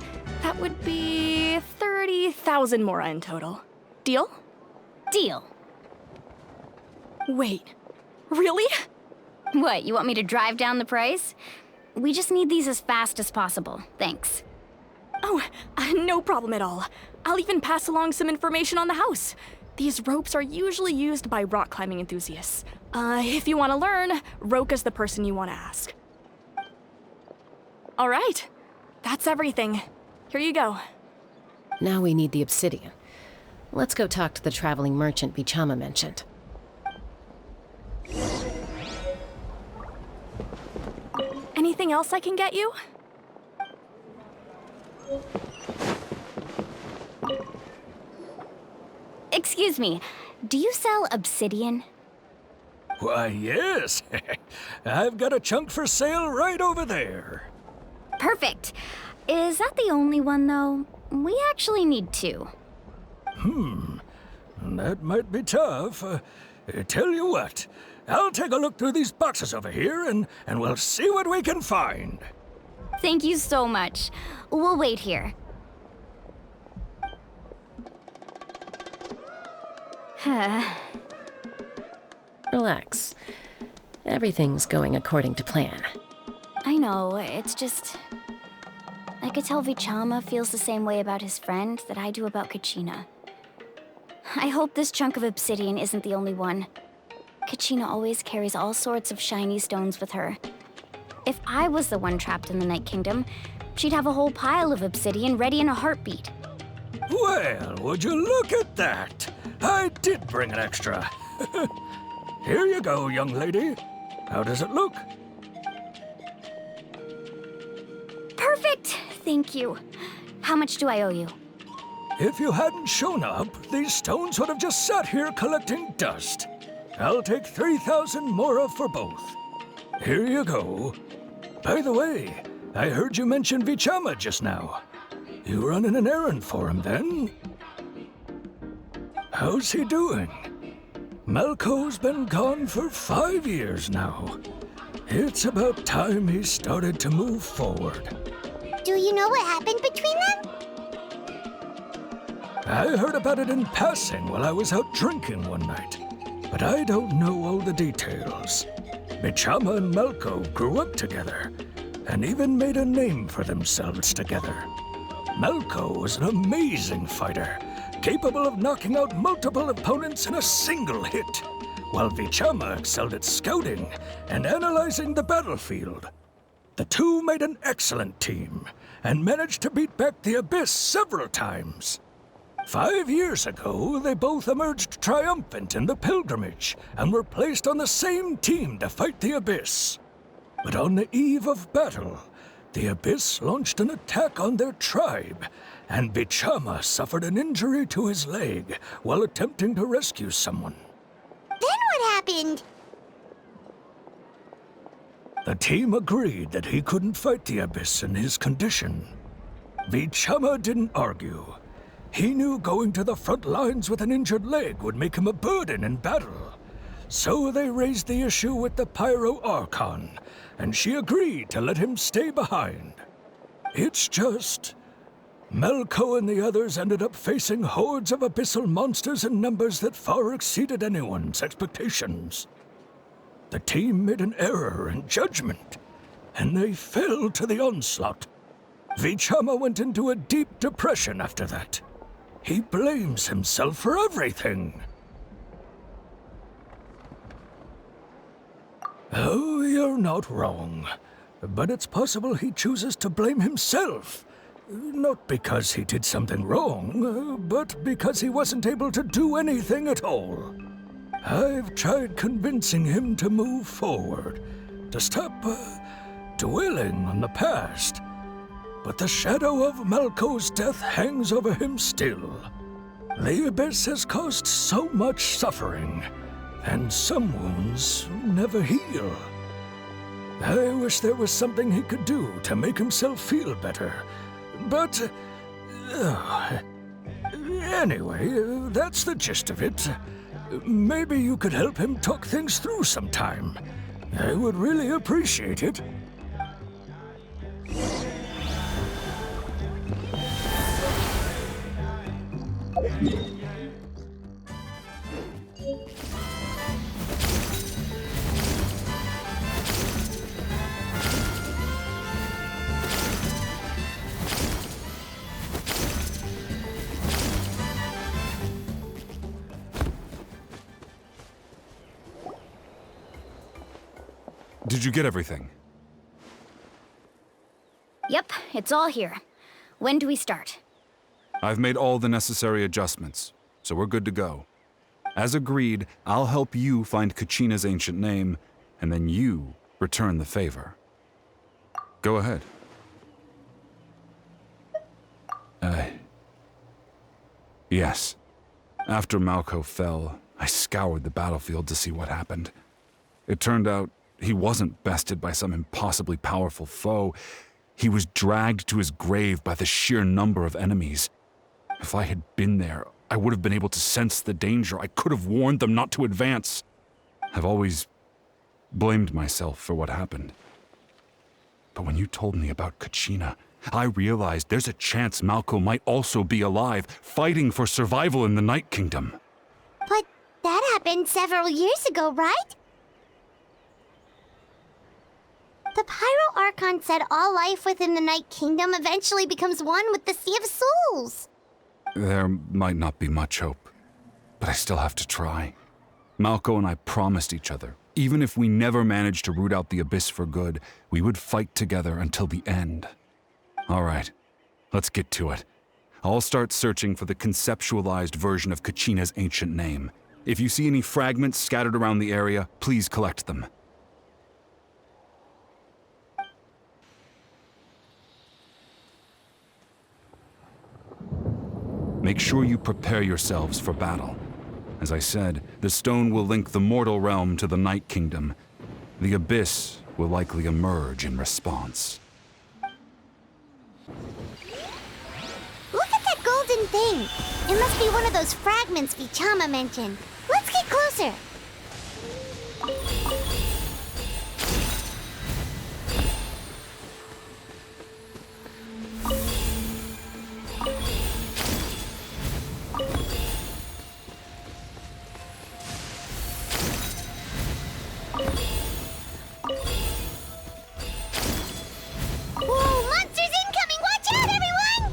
That would be 30,000 mora in total. Deal? Deal. Wait, really? What, you want me to drive down the price? We just need these as fast as possible. Thanks. Oh, no problem at all. I'll even pass along some information on the house. These ropes are usually used by rock climbing enthusiasts. If you want to learn, Roka's the person you want to ask. All right, that's everything. Here you go. Now we need the obsidian. Let's go talk to the traveling merchant Bichama mentioned. Anything anything else I can get you? Excuse me, do you sell obsidian? Why, yes. I've got a chunk for sale right over there. Perfect. Is that the only one, though? We actually need two. That might be tough. Tell you what, I'll take a look through these boxes over here and we'll see what we can find. Thank you so much. We'll wait here. Relax. Everything's going according to plan. I know, it's just... I could tell Vichama feels the same way about his friend that I do about Kachina. I hope this chunk of obsidian isn't the only one. Kachina always carries all sorts of shiny stones with her. If I was the one trapped in the Night Kingdom, she'd have a whole pile of obsidian ready in a heartbeat. Well, would you look at that? I did bring an extra. Here you go, young lady. How does it look? Perfect! Thank you. How much do I owe you? If you hadn't shown up, these stones would have just sat here collecting dust. I'll take 3,000 mora for both. Here you go. By the way, I heard you mention Vichama just now. You running an errand for him, then? How's he doing? Malco's been gone for 5 years now. It's about time he started to move forward. Do you know what happened between them? I heard about it in passing while I was out drinking one night, but I don't know all the details. Vichama and Malco grew up together, and even made a name for themselves together. Malco was an amazing fighter, capable of knocking out multiple opponents in a single hit, while Vichama excelled at scouting and analyzing the battlefield. The two made an excellent team, and managed to beat back the Abyss several times. 5 years ago, they both emerged triumphant in the pilgrimage, and were placed on the same team to fight the Abyss. But on the eve of battle, the Abyss launched an attack on their tribe, and Vichama suffered an injury to his leg while attempting to rescue someone. Then what happened? The team agreed that he couldn't fight the Abyss in his condition. Vichama didn't argue. He knew going to the front lines with an injured leg would make him a burden in battle. So they raised the issue with the Pyro Archon, and she agreed to let him stay behind. It's just... Malco and the others ended up facing hordes of abyssal monsters in numbers that far exceeded anyone's expectations. The team made an error in judgment, and they fell to the onslaught. Vichama went into a deep depression after that. He blames himself for everything. Oh, you're not wrong. But it's possible he chooses to blame himself. Not because he did something wrong, but because he wasn't able to do anything at all. I've tried convincing him to move forward, to stop dwelling on the past. But the shadow of Malco's death hangs over him still. The Abyss has caused so much suffering, and some wounds never heal. I wish there was something he could do to make himself feel better, but... anyway, that's the gist of it. Maybe you could help him talk things through sometime. I would really appreciate it. Did you get everything? Yep, it's all here. When do we start? I've made all the necessary adjustments, so we're good to go. As agreed, I'll help you find Kachina's ancient name, and then you return the favor. Go ahead. Yes. After Malco fell, I scoured the battlefield to see what happened. It turned out he wasn't bested by some impossibly powerful foe. He was dragged to his grave by the sheer number of enemies. If I had been there, I would have been able to sense the danger. I could have warned them not to advance. I've always blamed myself for what happened. But when you told me about Kachina, I realized there's a chance Malco might also be alive, fighting for survival in the Night Kingdom. But that happened several years ago, right? The Pyro Archon said all life within the Night Kingdom eventually becomes one with the Sea of Souls. There might not be much hope, but I still have to try. Malco and I promised each other, even if we never managed to root out the Abyss for good, we would fight together until the end. All right, let's get to it. I'll start searching for the conceptualized version of Kachina's ancient name. If you see any fragments scattered around the area, please collect them. Make sure you prepare yourselves for battle. As I said, the stone will link the mortal realm to the Night Kingdom. The Abyss will likely emerge in response. Look at that golden thing! It must be one of those fragments Vichama mentioned. Let's get closer! Whoa, monsters incoming! Watch out, everyone!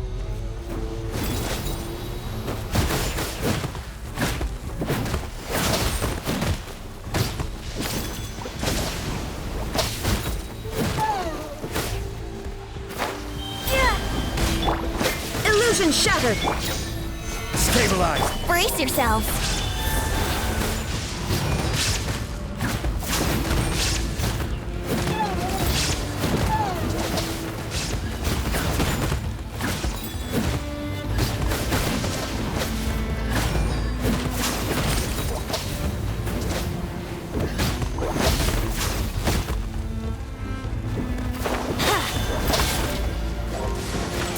Illusion shattered! Stabilize! Brace yourself.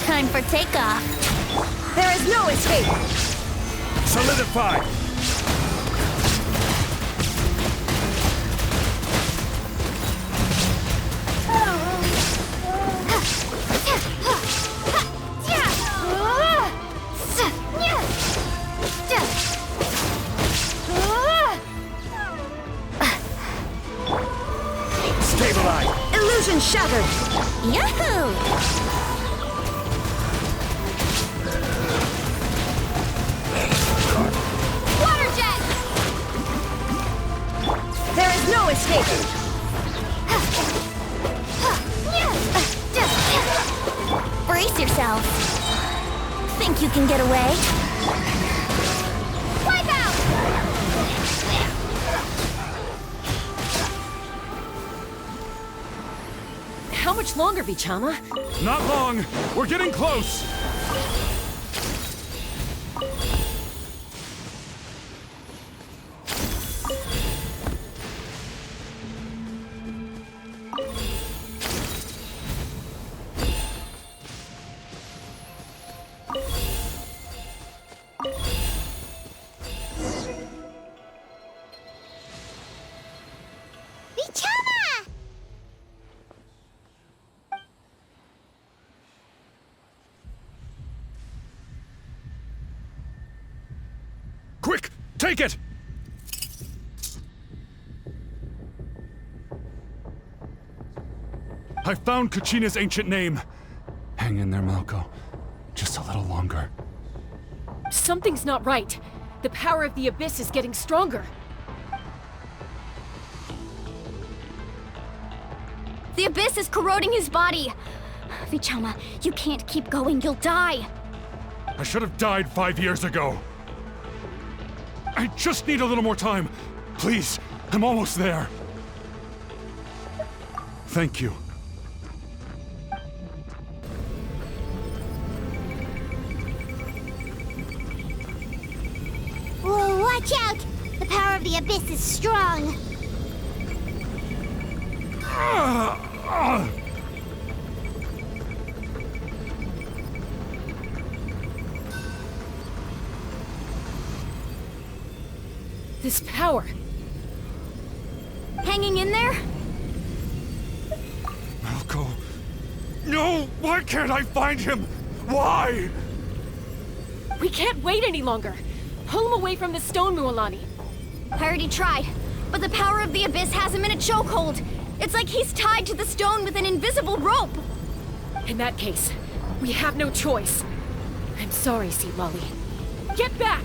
Time for takeoff. There is no escape! Solidify! Stabilize! Illusion shattered! Yahoo! Water jet! There is no escape! Brace yourself. Think you can get away? Wipe out! How much longer, Vichama? Not long! We're getting close! Vichama! Quick! Take it! I found Kachina's ancient name. Hang in there, Malco. Just a little longer. Something's not right. The power of the Abyss is getting stronger. The Abyss is corroding his body. Vichama, you can't keep going. You'll die. I should have died 5 years ago. I just need a little more time. Please, I'm almost there. Thank you. Watch out! The power of the Abyss is strong. This power. Hanging in there? Malco. No! Why can't I find him? Why? We can't wait any longer. Pull him away from the stone, Mualani. I already tried, but the power of the Abyss has him in a chokehold. It's like he's tied to the stone with an invisible rope. In that case, we have no choice. I'm sorry, Sea Lolly. Get back!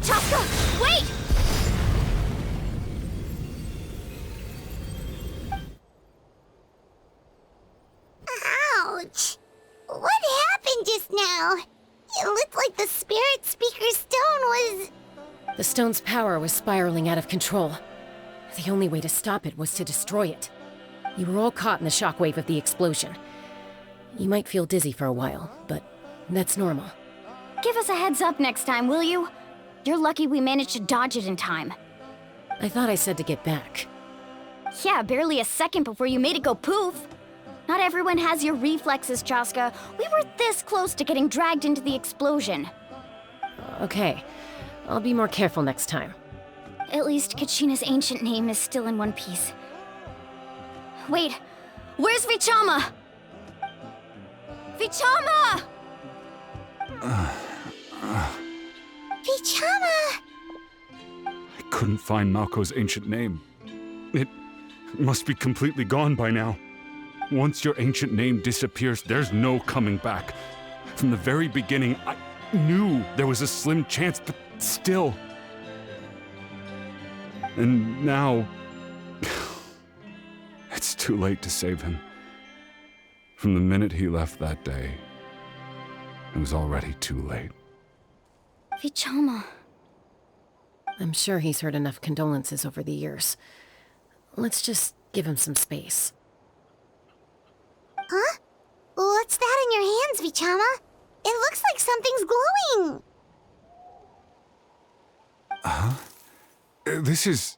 Chaska, wait! Ouch! What happened just now? It looked like the Spirit Speaker's stone was... The stone's power was spiraling out of control. The only way to stop it was to destroy it. You were all caught in the shockwave of the explosion. You might feel dizzy for a while, but that's normal. Give us a heads up next time, will you? You're lucky we managed to dodge it in time. I thought I said to get back. Yeah, barely a second before you made it go poof. Not everyone has your reflexes, Chaska. We were this close to getting dragged into the explosion. Okay, I'll be more careful next time. At least Kachina's ancient name is still in one piece. Wait, where's Vichama? Vichama! Vichama! I couldn't find Malco's ancient name. It must be completely gone by now. Once your ancient name disappears, there's no coming back. From the very beginning, I knew there was a slim chance, but still. And now... it's too late to save him. From the minute he left that day, it was already too late. Vichama. I'm sure he's heard enough condolences over the years. Let's just give him some space. Huh? What's that in your hands, Vichama? It looks like something's glowing! Huh? This is...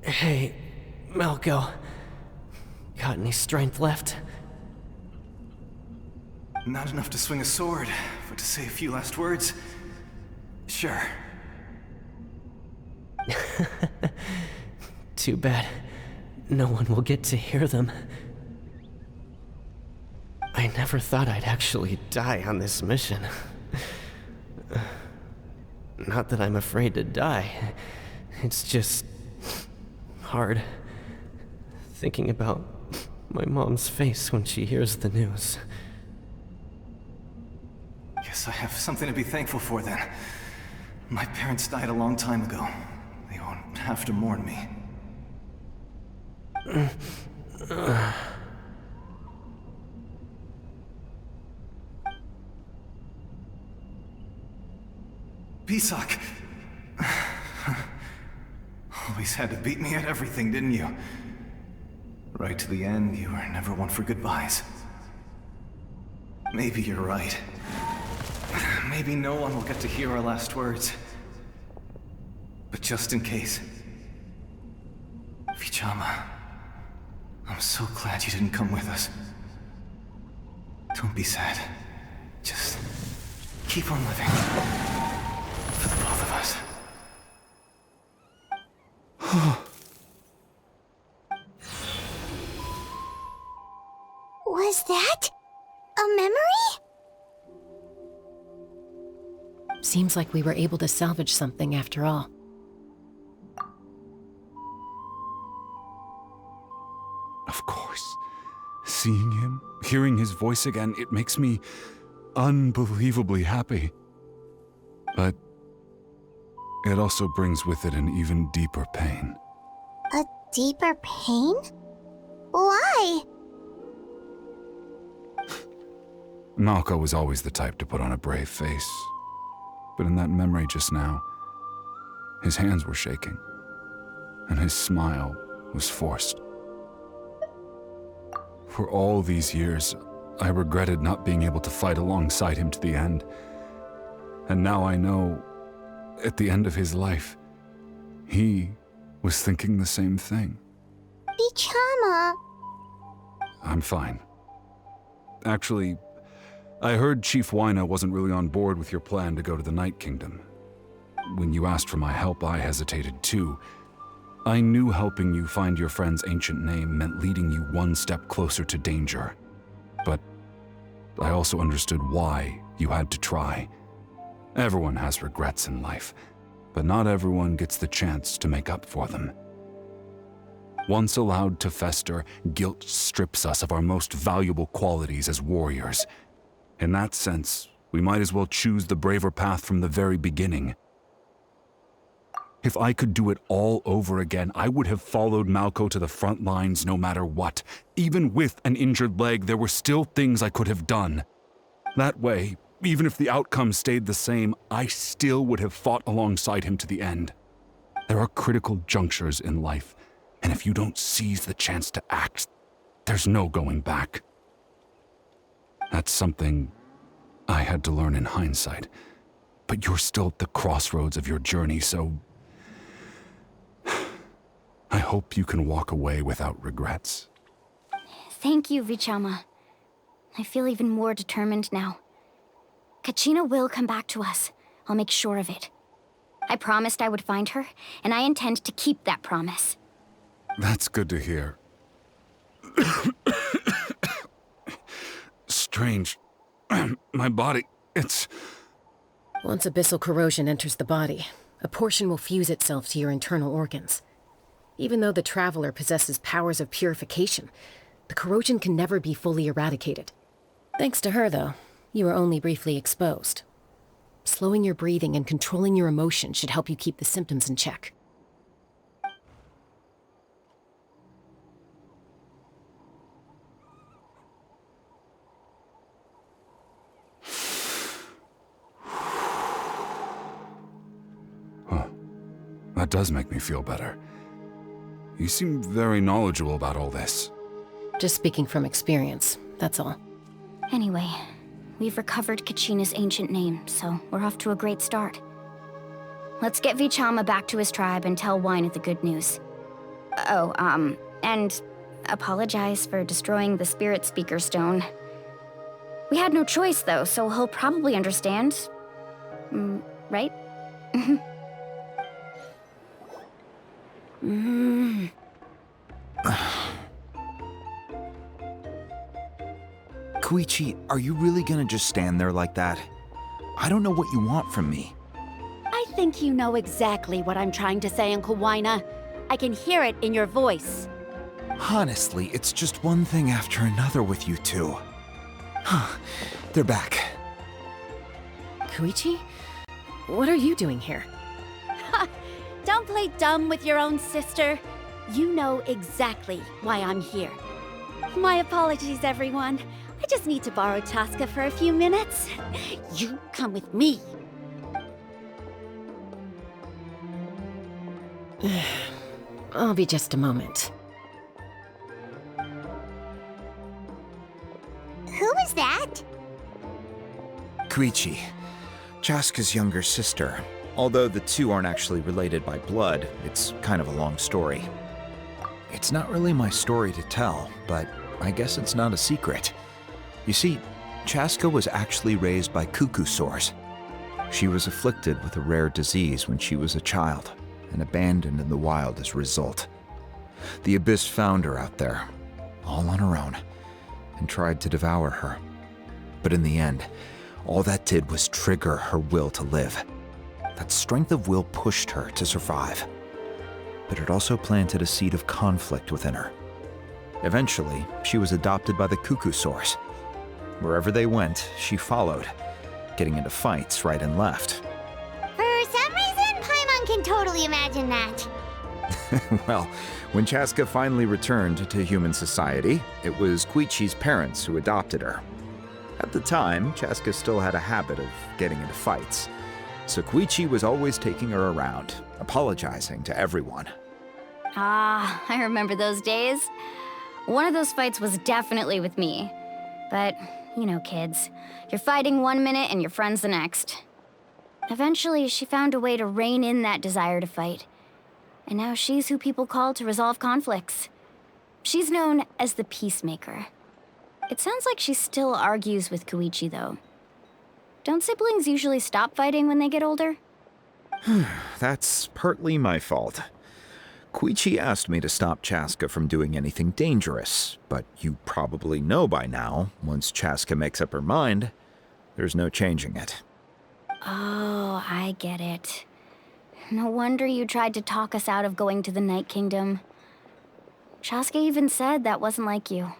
Hey, Malco. Got any strength left? Not enough to swing a sword, but to say a few last words. Sure. Too bad. No one will get to hear them. I never thought I'd actually die on this mission. Not that I'm afraid to die. It's just... hard. Thinking about my mom's face when she hears the news. Guess I have something to be thankful for then. My parents died a long time ago. They won't have to mourn me. Pisak! Always had to beat me at everything, didn't you? Right to the end, you were never one for goodbyes. Maybe you're right. Maybe no one will get to hear our last words. But just in case... Vichama, I'm so glad you didn't come with us. Don't be sad. Just keep on living. For the both of us. Was that a memory? Seems like we were able to salvage something after all. Of course. Seeing him, hearing his voice again, it makes me unbelievably happy. But it also brings with it an even deeper pain. A deeper pain? Why? Malco was always the type to put on a brave face. But in that memory just now, his hands were shaking. and his smile was forced. For all these years, I regretted not being able to fight alongside him to the end. And now I know, at the end of his life, he was thinking the same thing. V5.0. I'm fine. Actually, I heard Chief Wyna wasn't really on board with your plan to go to the Night Kingdom. When you asked for my help, I hesitated too. I knew helping you find your friend's ancient name meant leading you one step closer to danger. But I also understood why you had to try. Everyone has regrets in life, but not everyone gets the chance to make up for them. Once allowed to fester, guilt strips us of our most valuable qualities as warriors. In that sense, we might as well choose the braver path from the very beginning. If I could do it all over again, I would have followed Malco to the front lines no matter what. Even with an injured leg, there were still things I could have done. That way, even if the outcome stayed the same, I still would have fought alongside him to the end. There are critical junctures in life, and if you don't seize the chance to act, there's no going back. That's something I had to learn in hindsight. But you're still at the crossroads of your journey, so I hope you can walk away without regrets. Thank you, V5.0. I feel even more determined now. Kachina will come back to us. I'll make sure of it. I promised I would find her, and I intend to keep that promise. That's good to hear. Strange. My body, it's... Once abyssal corrosion enters the body, a portion will fuse itself to your internal organs. Even though the Traveler possesses powers of purification, the corrosion can never be fully eradicated. Thanks to her, though, you are only briefly exposed. Slowing your breathing and controlling your emotions should help you keep the symptoms in check. Huh. That does make me feel better. You seem very knowledgeable about all this. Just speaking from experience, that's all. Anyway, we've recovered Kachina's ancient name, so we're off to a great start. Let's get V5.0 back to his tribe and tell Wyna the good news. Oh, and apologize for destroying the Spirit Speaker Stone. We had no choice, though, so he'll probably understand. Right? Koichi, are you really gonna just stand there like that? I don't know what you want from me. I think you know exactly what I'm trying to say, Uncle Wyna. I can hear it in your voice. Honestly, it's just one thing after another with you two. They're back. Koichi? What are you doing here? Don't play dumb with your own sister. You know exactly why I'm here. My apologies, everyone. I just need to borrow Chaska for a few minutes. You come with me. I'll be just a moment. Who is that? Koichi, Chaska's younger sister. Although the two aren't actually related by blood, it's kind of a long story. It's not really my story to tell, but I guess it's not a secret. You see, Chaska was actually raised by cuckoo sores. She was afflicted with a rare disease when she was a child, and abandoned in the wild as a result. The Abyss found her out there, all on her own, and tried to devour her. But in the end, all that did was trigger her will to live. That strength of will pushed her to survive. But it also planted a seed of conflict within her. Eventually, she was adopted by the cuckoo sores. Wherever they went, she followed, getting into fights right and left. For some reason, Paimon can totally imagine that. Well, when Chaska finally returned to human society, it was Koichi's parents who adopted her. At the time, Chaska still had a habit of getting into fights, so Koichi was always taking her around, apologizing to everyone. Ah, I remember those days. One of those fights was definitely with me. But, you know, kids. You're fighting one minute and your friend's the next. Eventually, she found a way to rein in that desire to fight. And now she's who people call to resolve conflicts. She's known as the Peacemaker. It sounds like she still argues with Koichi, though. Don't siblings usually stop fighting when they get older? That's partly my fault. Koichi asked me to stop Chaska from doing anything dangerous, but you probably know by now, once Chaska makes up her mind, there's no changing it. Oh, I get it. No wonder you tried to talk us out of going to the Night Kingdom. Chaska even said that wasn't like you.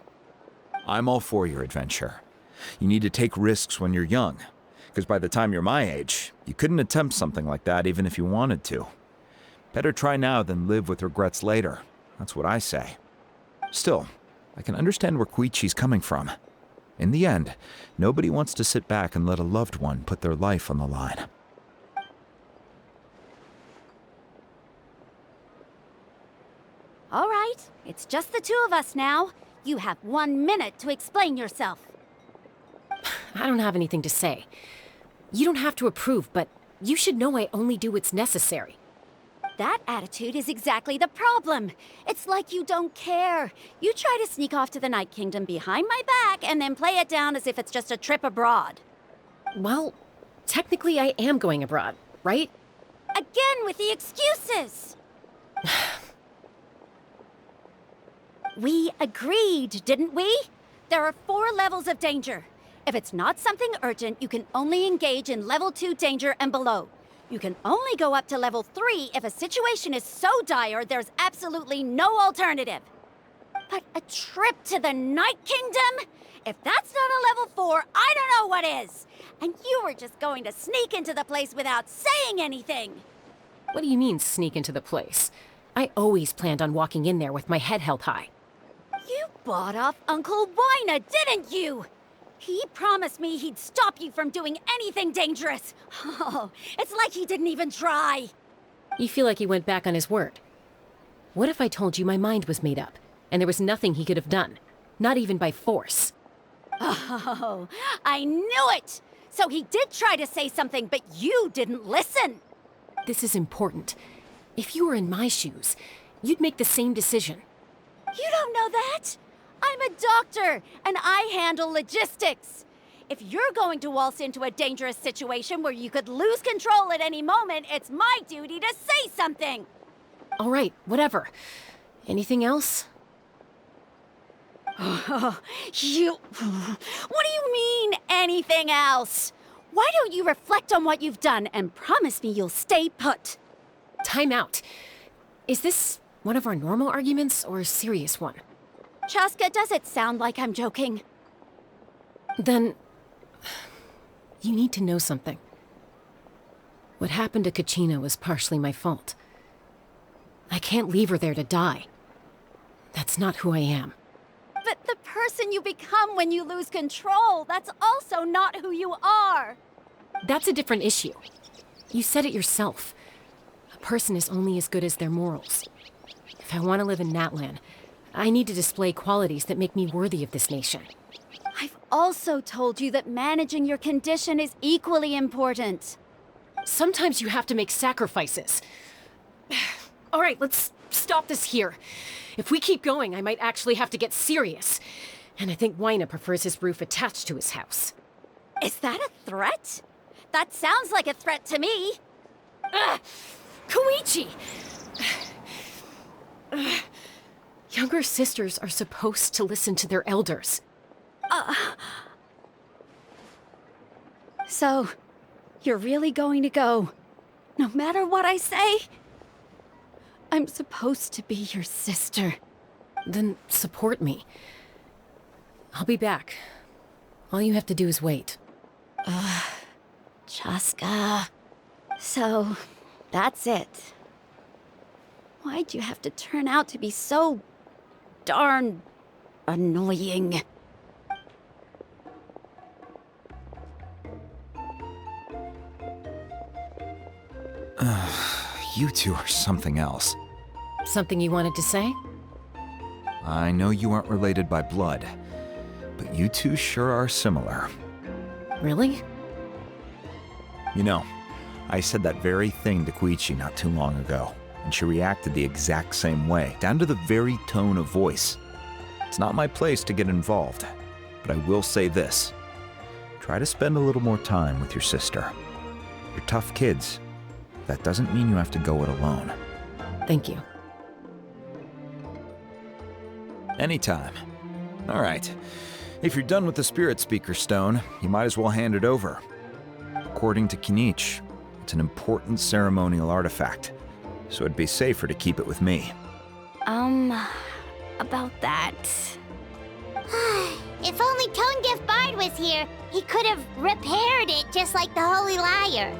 I'm all for your adventure. You need to take risks when you're young, because by the time you're my age, you couldn't attempt something like that even if you wanted to. Better try now than live with regrets later. That's what I say. Still, I can understand where Koichi's coming from. In the end, nobody wants to sit back and let a loved one put their life on the line. All right, it's just the two of us now. You have 1 minute to explain yourself. I don't have anything to say. You don't have to approve, but you should know I only do what's necessary. That attitude is exactly the problem. It's like you don't care. You try to sneak off to the Night Kingdom behind my back and then play it down as if it's just a trip abroad. Well, technically I am going abroad, right? Again with the excuses! We agreed, didn't we? There are 4 levels of danger. If it's not something urgent, you can only engage in level 2 danger and below. You can only go up to level 3 if a situation is so dire there's absolutely no alternative. But a trip to the Night Kingdom? If that's not a level 4, I don't know what is. And you were just going to sneak into the place without saying anything. What do you mean, sneak into the place? I always planned on walking in there with my head held high. You bought off Uncle Wina, didn't you? He promised me he'd stop you from doing anything dangerous. Oh, it's like he didn't even try. You feel like he went back on his word. What if I told you my mind was made up, and there was nothing he could have done? Not even by force. Oh, I knew it! So he did try to say something, but you didn't listen. This is important. If you were in my shoes, you'd make the same decision. You don't know that? I'm a doctor, and I handle logistics. If you're going to waltz into a dangerous situation where you could lose control at any moment, it's my duty to say something. All right, whatever. Anything else? What do you mean, anything else? Why don't you reflect on what you've done and promise me you'll stay put? Time out. Is this one of our normal arguments or a serious one? Chaska, does it sound like I'm joking? Then, you need to know something. What happened to Kachina was partially my fault. I can't leave her there to die. That's not who I am. But the person you become when you lose control, that's also not who you are. That's a different issue. You said it yourself. A person is only as good as their morals. If I want to live in Natlan, I need to display qualities that make me worthy of this nation. I've also told you that managing your condition is equally important. Sometimes you have to make sacrifices. All right, let's stop this here. If we keep going, I might actually have to get serious. And I think Wina prefers his roof attached to his house. Is that a threat? That sounds like a threat to me. Koichi! Younger sisters are supposed to listen to their elders. So, you're really going to go, no matter what I say? I'm supposed to be your sister. Then support me. I'll be back. All you have to do is wait. Chaska. So, that's it. Why'd you have to turn out to be so darn annoying? You two are something else. Something you wanted to say? I know you aren't related by blood, but you two sure are similar. Really? You know, I said that very thing to Koichi not too long ago, and she reacted the exact same way, down to the very tone of voice. It's not my place to get involved, but I will say this. Try to spend a little more time with your sister. You're tough kids. That doesn't mean you have to go it alone. Thank you. Anytime. All right. If you're done with the Spirit Speaker Stone, you might as well hand it over. According to Kinich, it's an important ceremonial artifact, so it'd be safer to keep it with me. About that. If only Tone Deaf Bard was here, he could have repaired it just like the Holy Liar.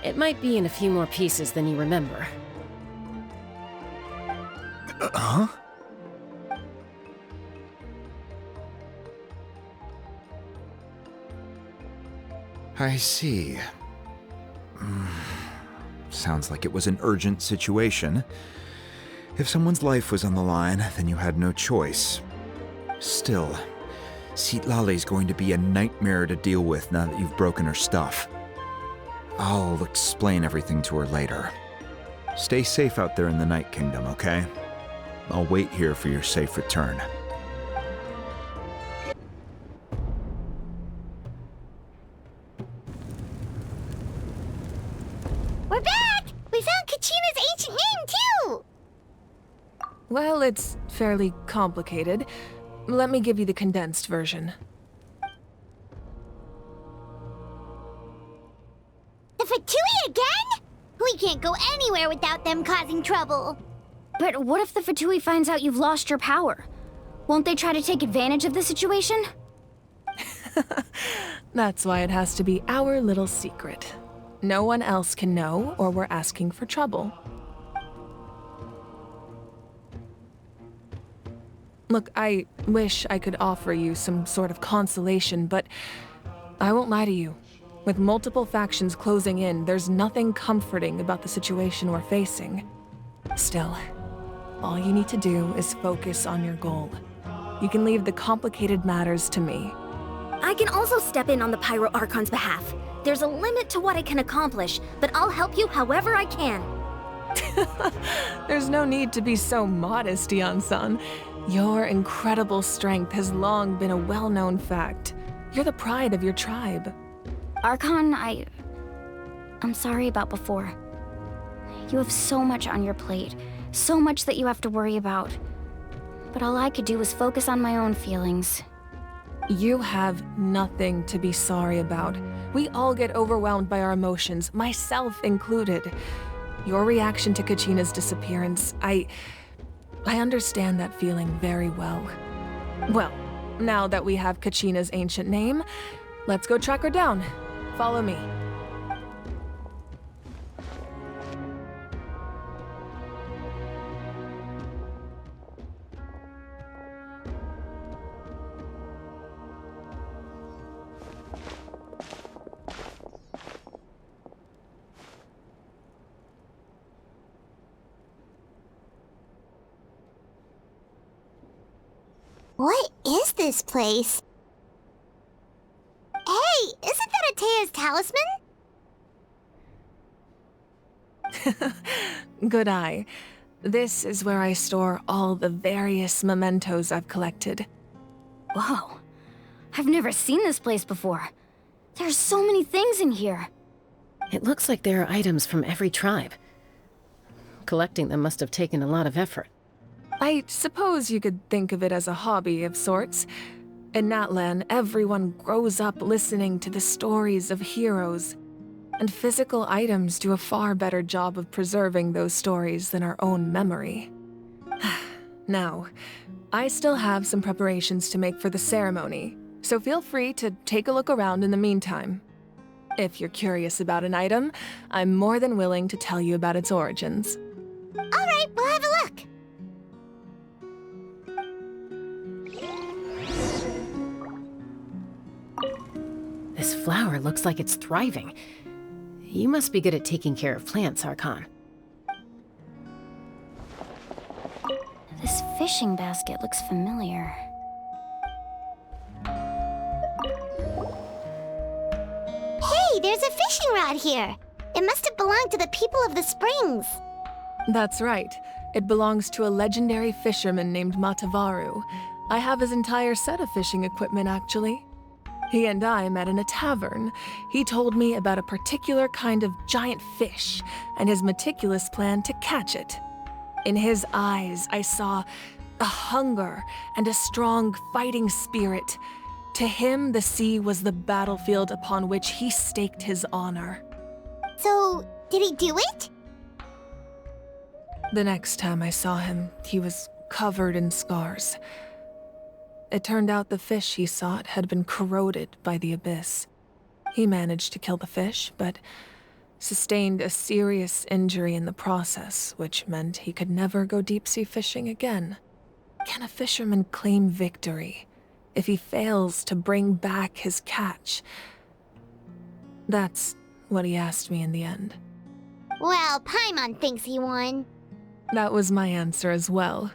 It might be in a few more pieces than you remember. Huh? I see. Sounds like it was an urgent situation. If someone's life was on the line, then you had no choice. Still, Citlali's going to be a nightmare to deal with now that you've broken her stuff. I'll explain everything to her later. Stay safe out there in the Night Kingdom, okay? I'll wait here for your safe return. We're back! We found Kachina's ancient name, too! Well, it's fairly complicated. Let me give you the condensed version. The Fatui again? We can't go anywhere without them causing trouble. But what if the Fatui finds out you've lost your power? Won't they try to take advantage of the situation? That's why it has to be our little secret. No one else can know, or we're asking for trouble. Look, I wish I could offer you some sort of consolation, but I won't lie to you. With multiple factions closing in, there's nothing comforting about the situation we're facing. Still, all you need to do is focus on your goal. You can leave the complicated matters to me. I can also step in on the Pyro Archon's behalf. There's a limit to what I can accomplish, but I'll help you however I can. There's no need to be so modest, Yan-san. Your incredible strength has long been a well-known fact. You're the pride of your tribe. Archon, I'm sorry about before. You have so much on your plate, so much that you have to worry about. But all I could do was focus on my own feelings. You have nothing to be sorry about. We all get overwhelmed by our emotions, myself included. Your reaction to Kachina's disappearance, I understand that feeling very well. Well, now that we have Kachina's ancient name, let's go track her down. Follow me. What is this place? Hey, isn't that Atea's talisman? Good eye. This is where I store all the various mementos I've collected. Whoa. I've never seen this place before. There's so many things in here. It looks like there are items from every tribe. Collecting them must have taken a lot of effort. I suppose you could think of it as a hobby of sorts. In Natlan, everyone grows up listening to the stories of heroes, and physical items do a far better job of preserving those stories than our own memory. Now, I still have some preparations to make for the ceremony, so feel free to take a look around in the meantime. If you're curious about an item, I'm more than willing to tell you about its origins. All right, we'll have a look. This flower looks like it's thriving. You must be good at taking care of plants, Archon. fishing basket looks familiar. Hey, there's a fishing rod here. It must have belonged to the people of the springs. That's right. It belongs to a legendary fisherman named Matavaru. I have his entire set of fishing equipment, actually. He and I met in a tavern. He told me about a particular kind of giant fish and his meticulous plan to catch it. In his eyes, I saw a hunger and a strong fighting spirit. To him, the sea was the battlefield upon which he staked his honor. So, did he do it? The next time I saw him, he was covered in scars. It turned out the fish he sought had been corroded by the abyss. He managed to kill the fish, but sustained a serious injury in the process, which meant he could never go deep-sea fishing again. Can a fisherman claim victory if he fails to bring back his catch? That's what he asked me in the end. Well, Paimon thinks he won. That was my answer as well.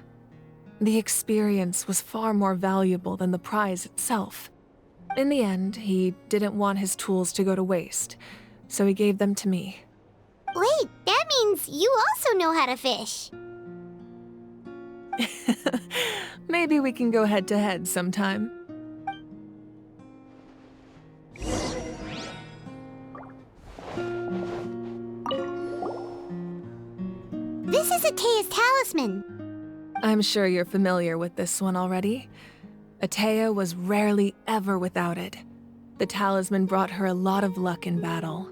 The experience was far more valuable than the prize itself. In the end, he didn't want his tools to go to waste, so he gave them to me. Wait, that means you also know how to fish. Maybe we can go head-to-head sometime. This is Atea's talisman. I'm sure you're familiar with this one already. Atea was rarely ever without it. The talisman brought her a lot of luck in battle.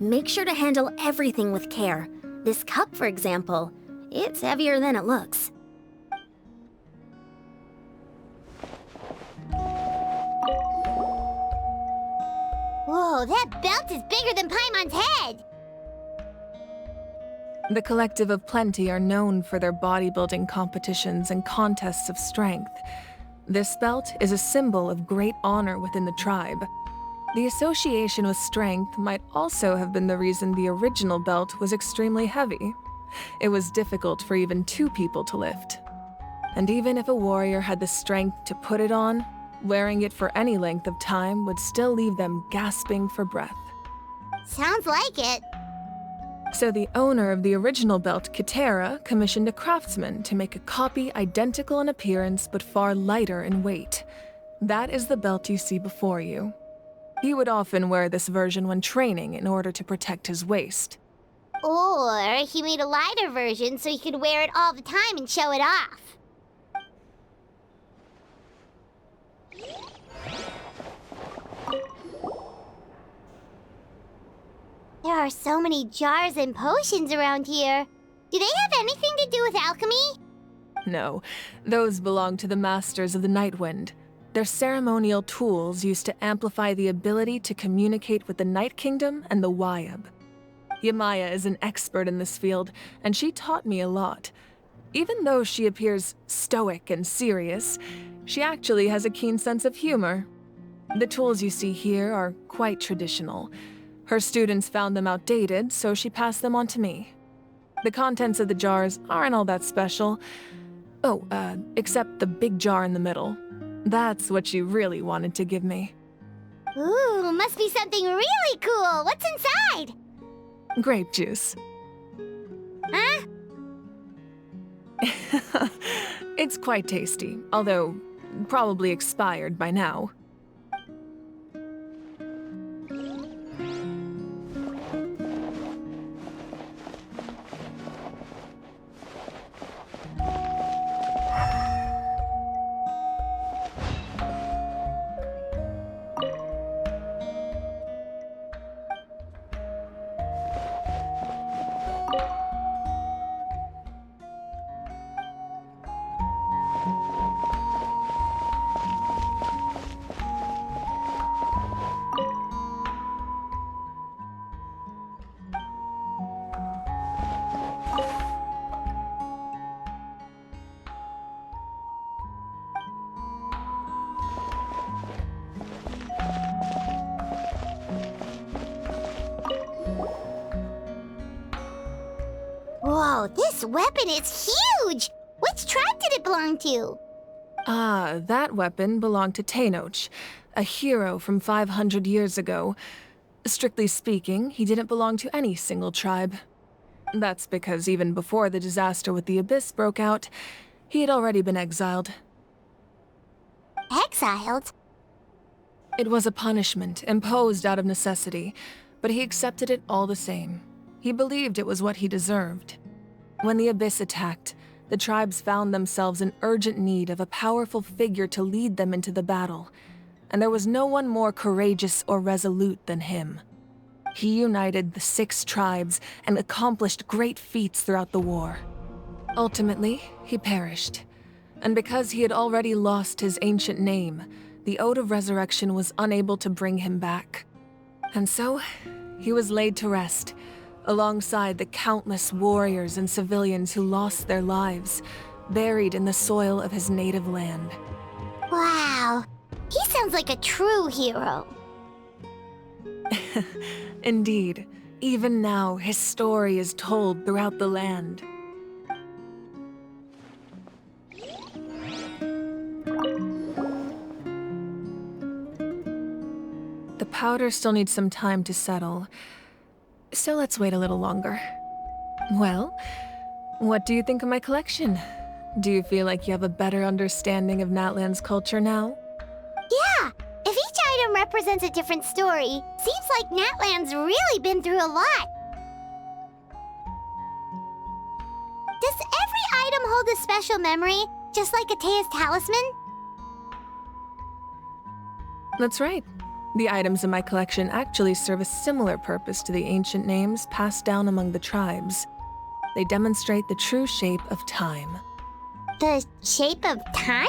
Make sure to handle everything with care. This cup, for example, it's heavier than it looks. Whoa, that belt is bigger than Paimon's head! The Collective of Plenty are known for their bodybuilding competitions and contests of strength. This belt is a symbol of great honor within the tribe. The association with strength might also have been the reason the original belt was extremely heavy. It was difficult for even 2 people to lift. And even if a warrior had the strength to put it on, wearing it for any length of time would still leave them gasping for breath. Sounds like it. So the owner of the original belt, Kitera, commissioned a craftsman to make a copy identical in appearance but far lighter in weight. That is the belt you see before you. He would often wear this version when training in order to protect his waist. Or he made a lighter version so he could wear it all the time and show it off. There are so many jars and potions around here. Do they have anything to do with alchemy? No, those belong to the Masters of the Nightwind. They're ceremonial tools used to amplify the ability to communicate with the Night Kingdom and the Wyab. Yamaya is an expert in this field, and she taught me a lot. Even though she appears stoic and serious, she actually has a keen sense of humor. The tools you see here are quite traditional. Her students found them outdated, so she passed them on to me. The contents of the jars aren't all that special. Oh, except the big jar in the middle. That's what she really wanted to give me. Ooh, must be something really cool. What's inside? Grape juice. Huh? It's quite tasty, although probably expired by now. Whoa, this weapon is huge! Which tribe did it belong to? Ah, that weapon belonged to Tenoch, a hero from 500 years ago. Strictly speaking, he didn't belong to any single tribe. That's because even before the disaster with the Abyss broke out, he had already been exiled. Exiled? It was a punishment imposed out of necessity, but he accepted it all the same. He believed it was what he deserved. When the Abyss attacked, the tribes found themselves in urgent need of a powerful figure to lead them into the battle, and there was no one more courageous or resolute than him. He united the 6 tribes and accomplished great feats throughout the war. Ultimately, he perished, and because he had already lost his ancient name, the Ode of Resurrection was unable to bring him back. And so, he was laid to rest, alongside the countless warriors and civilians who lost their lives, buried in the soil of his native land. Wow, he sounds like a true hero. Indeed, even now his story is told throughout the land. The powder still needs some time to settle, so let's wait a little longer. Well, what do you think of my collection? Do you feel like you have a better understanding of Natlan's culture now? Yeah, if each item represents a different story, seems like Natlan's really been through a lot. Does every item hold a special memory, just like Atea's talisman? That's right. The items in my collection actually serve a similar purpose to the ancient names passed down among the tribes. They demonstrate the true shape of time. The shape of time?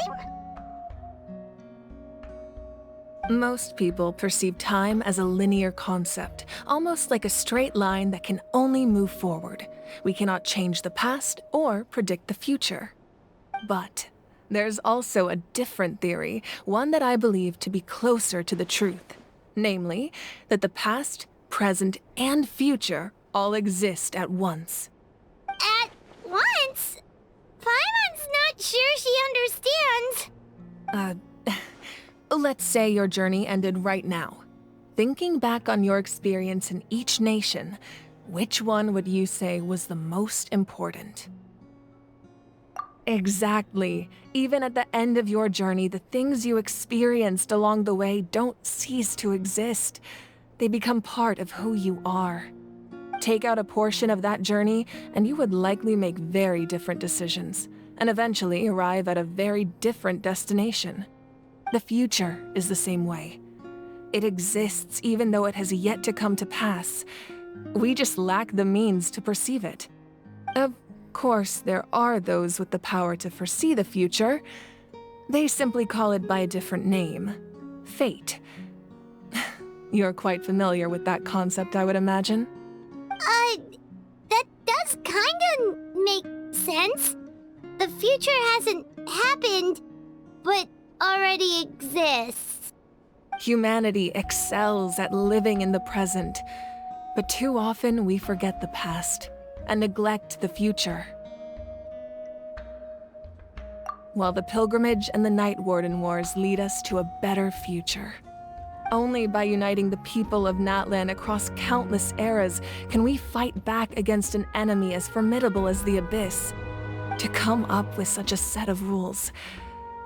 Most people perceive time as a linear concept, almost like a straight line that can only move forward. We cannot change the past or predict the future. But there's also a different theory, one that I believe to be closer to the truth. Namely, that the past, present, and future all exist at once. At once? Paimon's not sure she understands. Let's say your journey ended right now. Thinking back on your experience in each nation, which one would you say was the most important? Exactly. Even at the end of your journey, the things you experienced along the way don't cease to exist. They become part of who you are. Take out a portion of that journey, and you would likely make very different decisions, and eventually arrive at a very different destination. The future is the same way. It exists even though it has yet to come to pass. We just lack the means to perceive it. Of course, there are those with the power to foresee the future. They simply call it by a different name. Fate. You're quite familiar with that concept, I would imagine. That does kinda make sense. The future hasn't happened, but already exists. Humanity excels at living in the present, but too often we forget the past and neglect the future. While the pilgrimage and the Night Warden Wars lead us to a better future. Only by uniting the people of Natlan across countless eras can we fight back against an enemy as formidable as the Abyss. To come up with such a set of rules,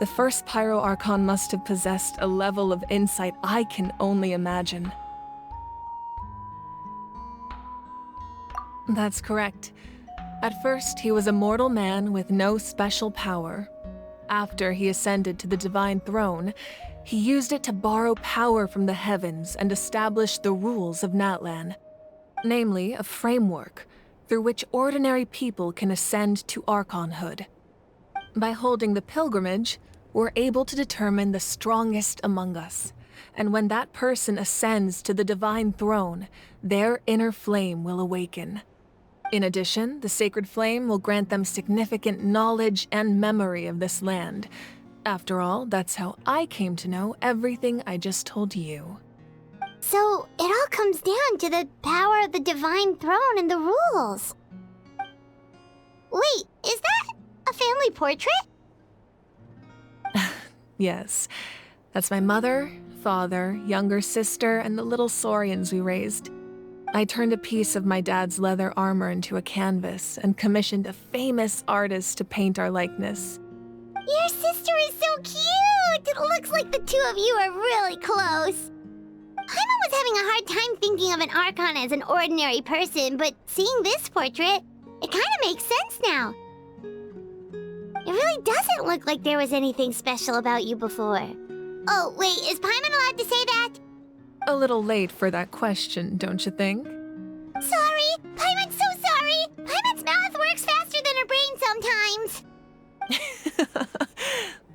the first Pyro Archon must have possessed a level of insight I can only imagine. That's correct. At first, he was a mortal man with no special power. After he ascended to the Divine Throne, he used it to borrow power from the heavens and establish the rules of Natlan. Namely, a framework through which ordinary people can ascend to Archonhood. By holding the pilgrimage, we're able to determine the strongest among us. And when that person ascends to the Divine Throne, their inner flame will awaken. In addition, the sacred flame will grant them significant knowledge and memory of this land. After all, that's how I came to know everything I just told you. So, it all comes down to the power of the Divine Throne and the rules. Wait, is that a family portrait? Yes. That's my mother, father, younger sister, and the little saurians we raised. I turned a piece of my dad's leather armor into a canvas and commissioned a famous artist to paint our likeness. Your sister is so cute! It looks like the two of you are really close. Paimon was having a hard time thinking of an Archon as an ordinary person, but seeing this portrait, it kind of makes sense now. It really doesn't look like there was anything special about you before. Oh, wait, is Paimon allowed to say that? A little late for that question, don't you think? Sorry! Paimon's so sorry! Paimon's mouth works faster than her brain sometimes.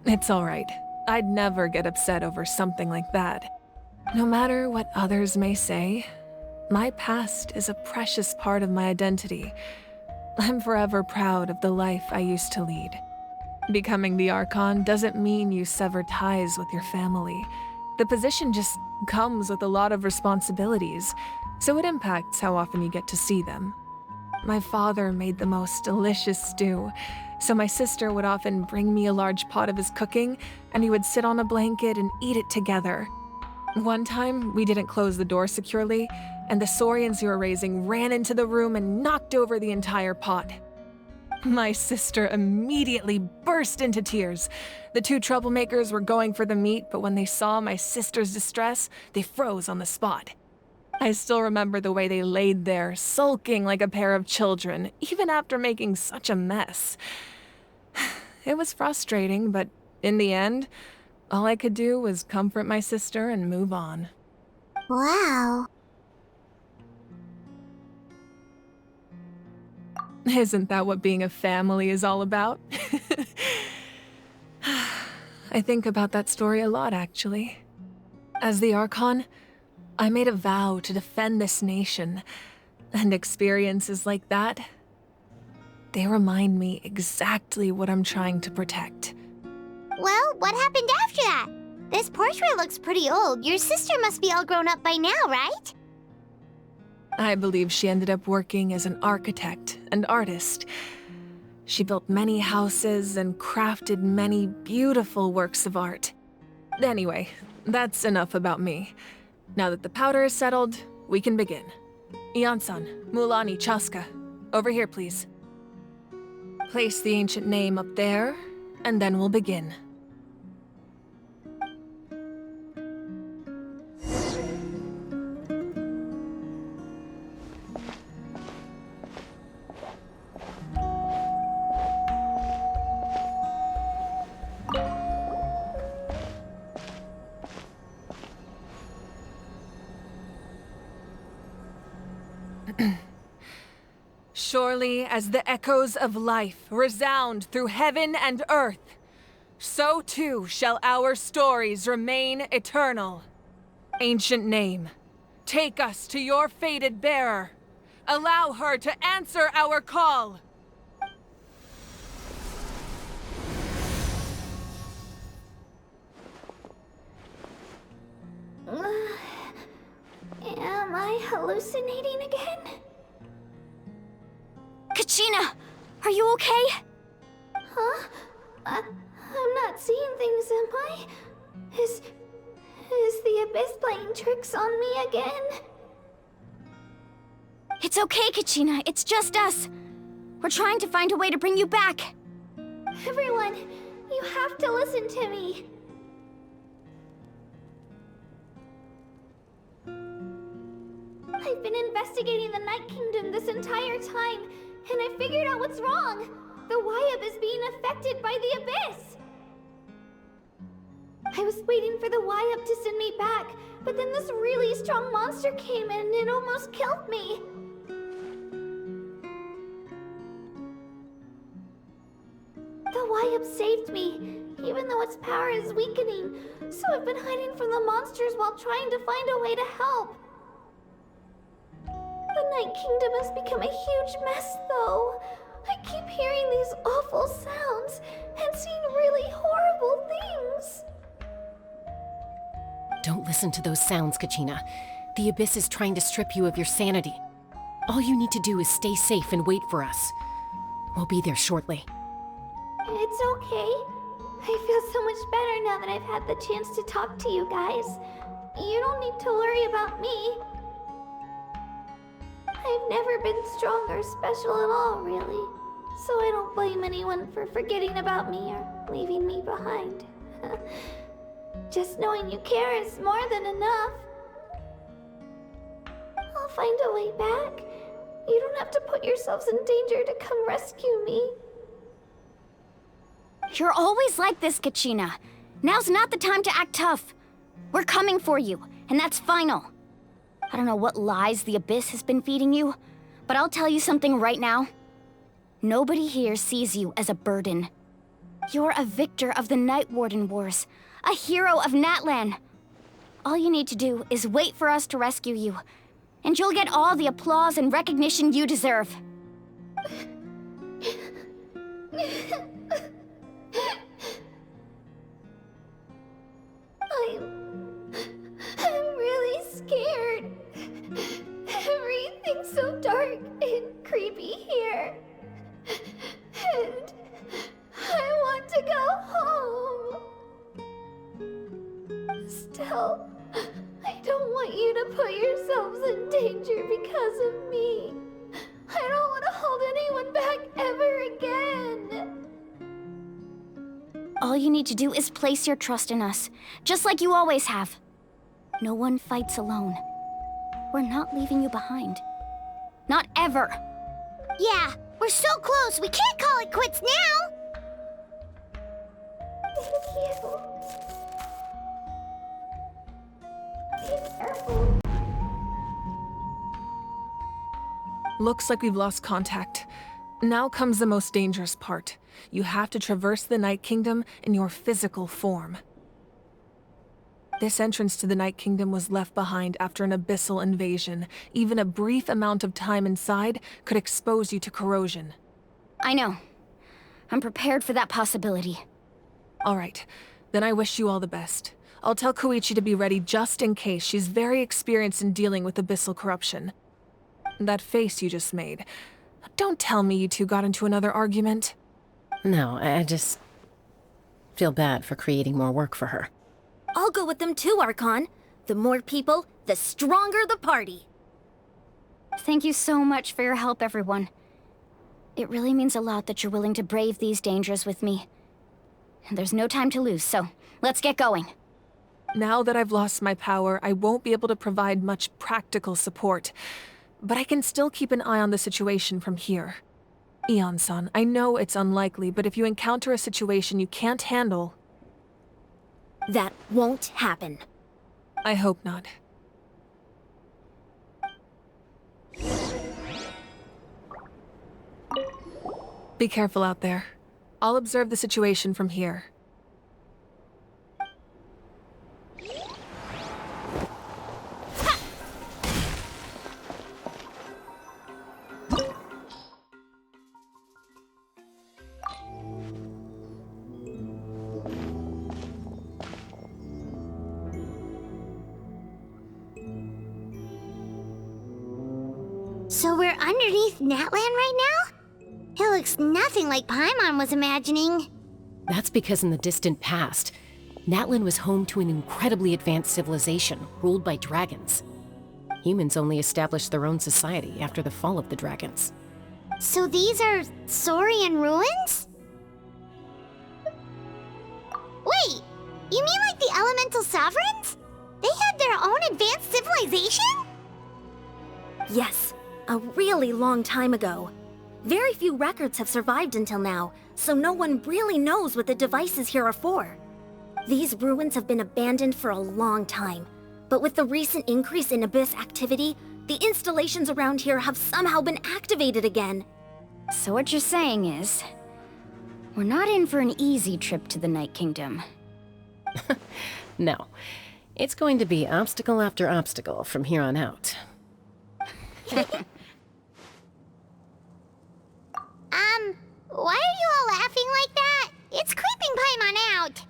It's all right. I'd never get upset over something like that. No matter what others may say, my past is a precious part of my identity. I'm forever proud of the life I used to lead. Becoming the Archon doesn't mean you sever ties with your family. The position just comes with a lot of responsibilities, so it impacts how often you get to see them. My father made the most delicious stew, so my sister would often bring me a large pot of his cooking, and we would sit on a blanket and eat it together. One time, we didn't close the door securely, and the saurians we were raising ran into the room and knocked over the entire pot. My sister immediately burst into tears. The two troublemakers were going for the meat, but when they saw my sister's distress, they froze on the spot. I still remember the way they laid there, sulking like a pair of children, even after making such a mess. It was frustrating, but in the end, all I could do was comfort my sister and move on. Wow. Isn't that what being a family is all about? I think about that story a lot, actually. As the Archon, I made a vow to defend this nation, and experiences like that, they remind me exactly what I'm trying to protect. Well, what happened after that? This portrait looks pretty old. Your sister must be all grown up by now, right? I believe she ended up working as an architect and artist. She built many houses and crafted many beautiful works of art. Anyway, that's enough about me. Now that the powder is settled, we can begin. Ian-san, Mulani, Chaska, over here, please. Place the ancient name up there, and then we'll begin. Surely as the echoes of life resound through heaven and earth, so too shall our stories remain eternal. Ancient name, take us to your fated bearer. Allow her to answer our call. Am I hallucinating again? Kachina! Are you okay? Huh? I'm not seeing things, am I? Is the Abyss playing tricks on me again? It's okay, Kachina. It's just us. We're trying to find a way to bring you back. Everyone, you have to listen to me. I've been investigating the Night Kingdom this entire time, and I figured out what's wrong. The Wyab is being affected by the Abyss. I was waiting for the Wyab to send me back, but then this really strong monster came in and it almost killed me. The Wyab saved me, even though its power is weakening, so I've been hiding from the monsters while trying to find a way to help. The Night Kingdom has become a huge mess, though. I keep hearing these awful sounds and seeing really horrible things. Don't listen to those sounds, Kachina. The Abyss is trying to strip you of your sanity. All you need to do is stay safe and wait for us. We'll be there shortly. It's okay. I feel so much better now that I've had the chance to talk to you guys. You don't need to worry about me. I've never been strong or special at all, really. So I don't blame anyone for forgetting about me or leaving me behind. Just knowing you care is more than enough. I'll find a way back. You don't have to put yourselves in danger to come rescue me. You're always like this, Kachina. Now's not the time to act tough. We're coming for you, and that's final. I don't know what lies the Abyss has been feeding you, but I'll tell you something right now. Nobody here sees you as a burden. You're a victor of the Night Warden Wars, a hero of Natlan. All you need to do is wait for us to rescue you, and you'll get all the applause and recognition you deserve. I'm really scared. Everything's so dark and creepy here. And I want to go home. Still, I don't want you to put yourselves in danger because of me. I don't want to hold anyone back ever again. All you need to do is place your trust in us, just like you always have. No one fights alone. We're not leaving you behind. Not ever. Yeah, we're so close. We can't call it quits now. Thank you. Be careful. Looks like we've lost contact. Now comes the most dangerous part. You have to traverse the Night Kingdom in your physical form. This entrance to the Night Kingdom was left behind after an abyssal invasion. Even a brief amount of time inside could expose you to corrosion. I know. I'm prepared for that possibility. All right, then I wish you all the best. I'll tell Koichi to be ready just in case. She's very experienced in dealing with abyssal corruption. That face you just made. Don't tell me you two got into another argument. No, I just feel bad for creating more work for her. I'll go with them too, Archon. The more people, the stronger the party. Thank you so much for your help, everyone. It really means a lot that you're willing to brave these dangers with me. And there's no time to lose, so let's get going. Now that I've lost my power, I won't be able to provide much practical support. But I can still keep an eye on the situation from here. Eon-san, I know it's unlikely, but if you encounter a situation you can't handle... That won't happen. I hope not. Be careful out there. I'll observe the situation from here. So we're underneath Natlan right now? It looks nothing like Paimon was imagining. That's because in the distant past, Natlan was home to an incredibly advanced civilization ruled by dragons. Humans only established their own society after the fall of the dragons. So these are Saurian ruins? Wait, you mean like the elemental sovereigns? They had their own advanced civilization? Yes, a really long time ago. Very few records have survived until now, so no one really knows what the devices here are for. These ruins have been abandoned for a long time, but with the recent increase in Abyss activity, the installations around here have somehow been activated again. So what you're saying is, we're not in for an easy trip to the Night Kingdom. No, it's going to be obstacle after obstacle from here on out. Why are you all laughing like that? It's creeping Paimon out.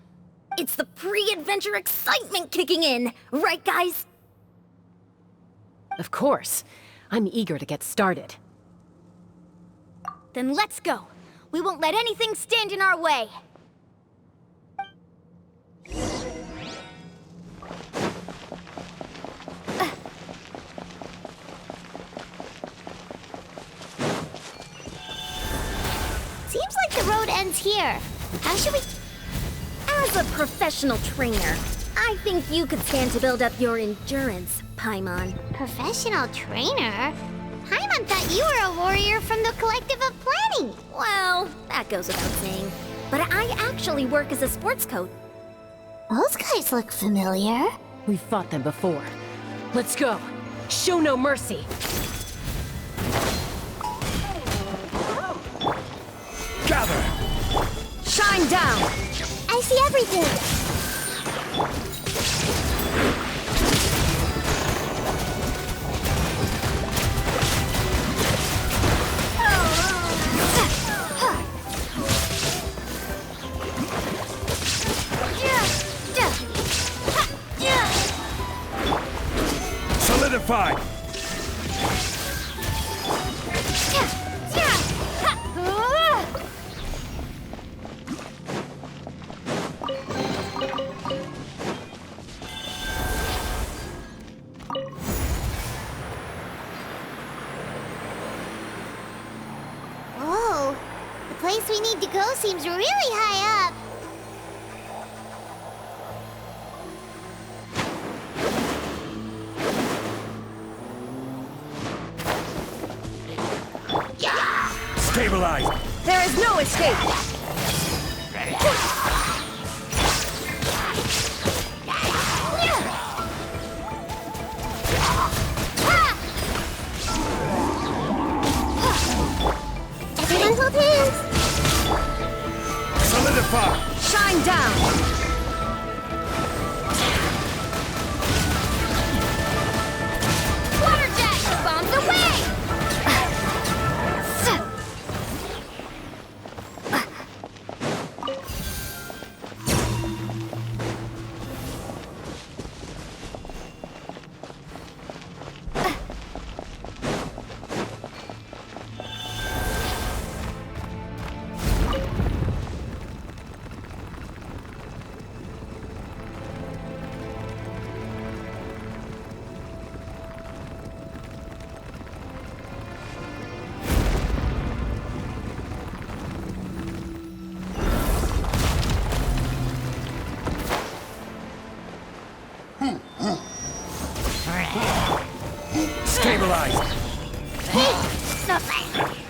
It's the pre-adventure excitement kicking in, right guys? Of course. I'm eager to get started. Then let's go. We won't let anything stand in our way. Seems like the road ends here. How should we... As a professional trainer, I think you could stand to build up your endurance, Paimon. Professional trainer? Paimon thought you were a warrior from the Collective of Planning. Well, that goes without saying. But I actually work as a sports coach. Those guys look familiar. We've fought them before. Let's go. Show no mercy. Gather! Shine down! I see everything. Solidify! Whoa, the place we need to go seems really high up. Stabilize! There is no escape! Everyone hold hands. Solidify! Shine down! Water jet! Bombs away! Stabilize!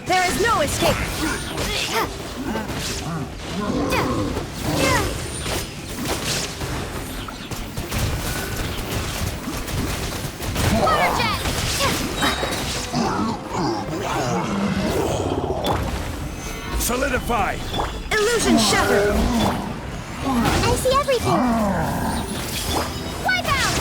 There is no escape! Water jet! Solidify! Illusion shattered! I see everything. Wipe out!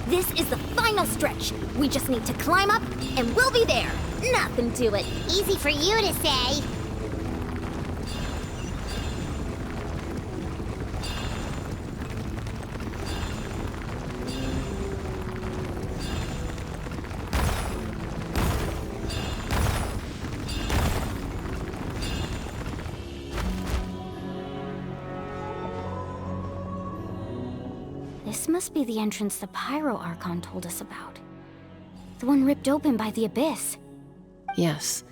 This is the final stretch. We just need to climb up, and we'll be there. Nothing to it. Easy for you to say. This must be the entrance the Pyro Archon told us about. The one ripped open by the Abyss. Yes.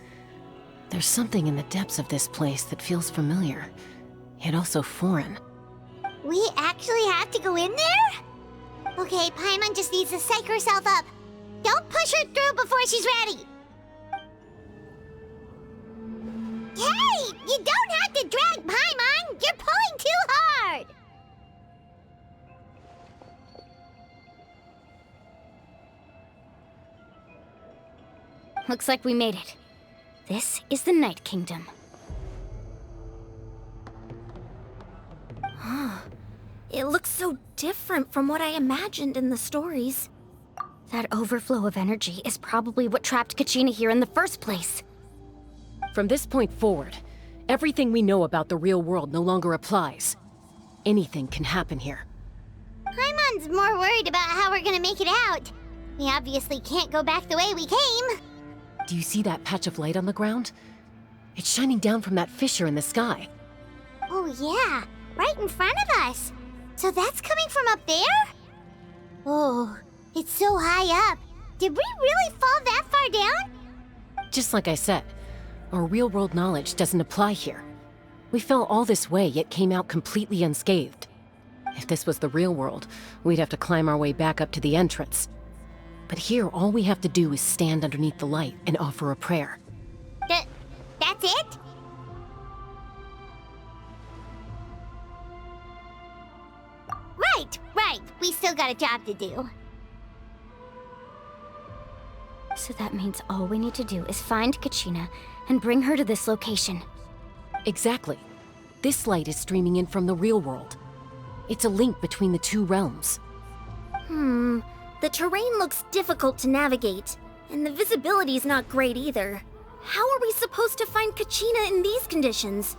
There's something in the depths of this place that feels familiar, yet also foreign. We actually have to go in there? Okay, Paimon just needs to psych herself up. Don't push her through before she's ready. Hey! You don't have to drag Paimon! You're pulling too hard! Looks like we made it. This is the Night Kingdom. It looks so different from what I imagined in the stories. That overflow of energy is probably what trapped Kachina here in the first place. From this point forward, everything we know about the real world no longer applies. Anything can happen here. Paimon's more worried about how we're gonna make it out. We obviously can't go back the way we came. Do you see that patch of light on the ground? It's shining down from that fissure in the sky. Oh yeah, right in front of us. So that's coming from up there? Oh, it's so high up. Did we really fall that far down? Just like I said, our real-world knowledge doesn't apply here. We fell all this way, yet came out completely unscathed. If this was the real world, we'd have to climb our way back up to the entrance. But here, all we have to do is stand underneath the light and offer a prayer. That's it? Right. We still got a job to do. So that means all we need to do is find Kachina and bring her to this location. Exactly. This light is streaming in from the real world. It's a link between the two realms. The terrain looks difficult to navigate, and the visibility's not great either. How are we supposed to find Kachina in these conditions?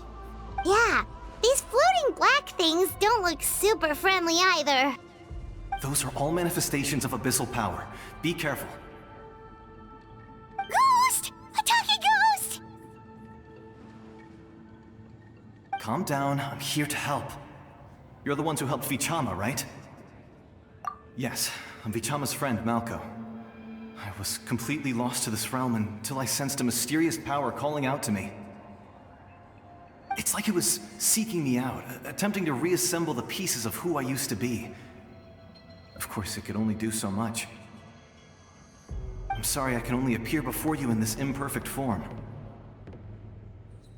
Yeah, these floating black things don't look super friendly either. Those are all manifestations of abyssal power. Be careful. Ghost! A talking ghost! Calm down, I'm here to help. You're the ones who helped Vichama, right? Yes, I'm Vichama's friend, Malko. I was completely lost to this realm until I sensed a mysterious power calling out to me. It's like it was seeking me out, attempting to reassemble the pieces of who I used to be. Of course, it could only do so much. I'm sorry I can only appear before you in this imperfect form.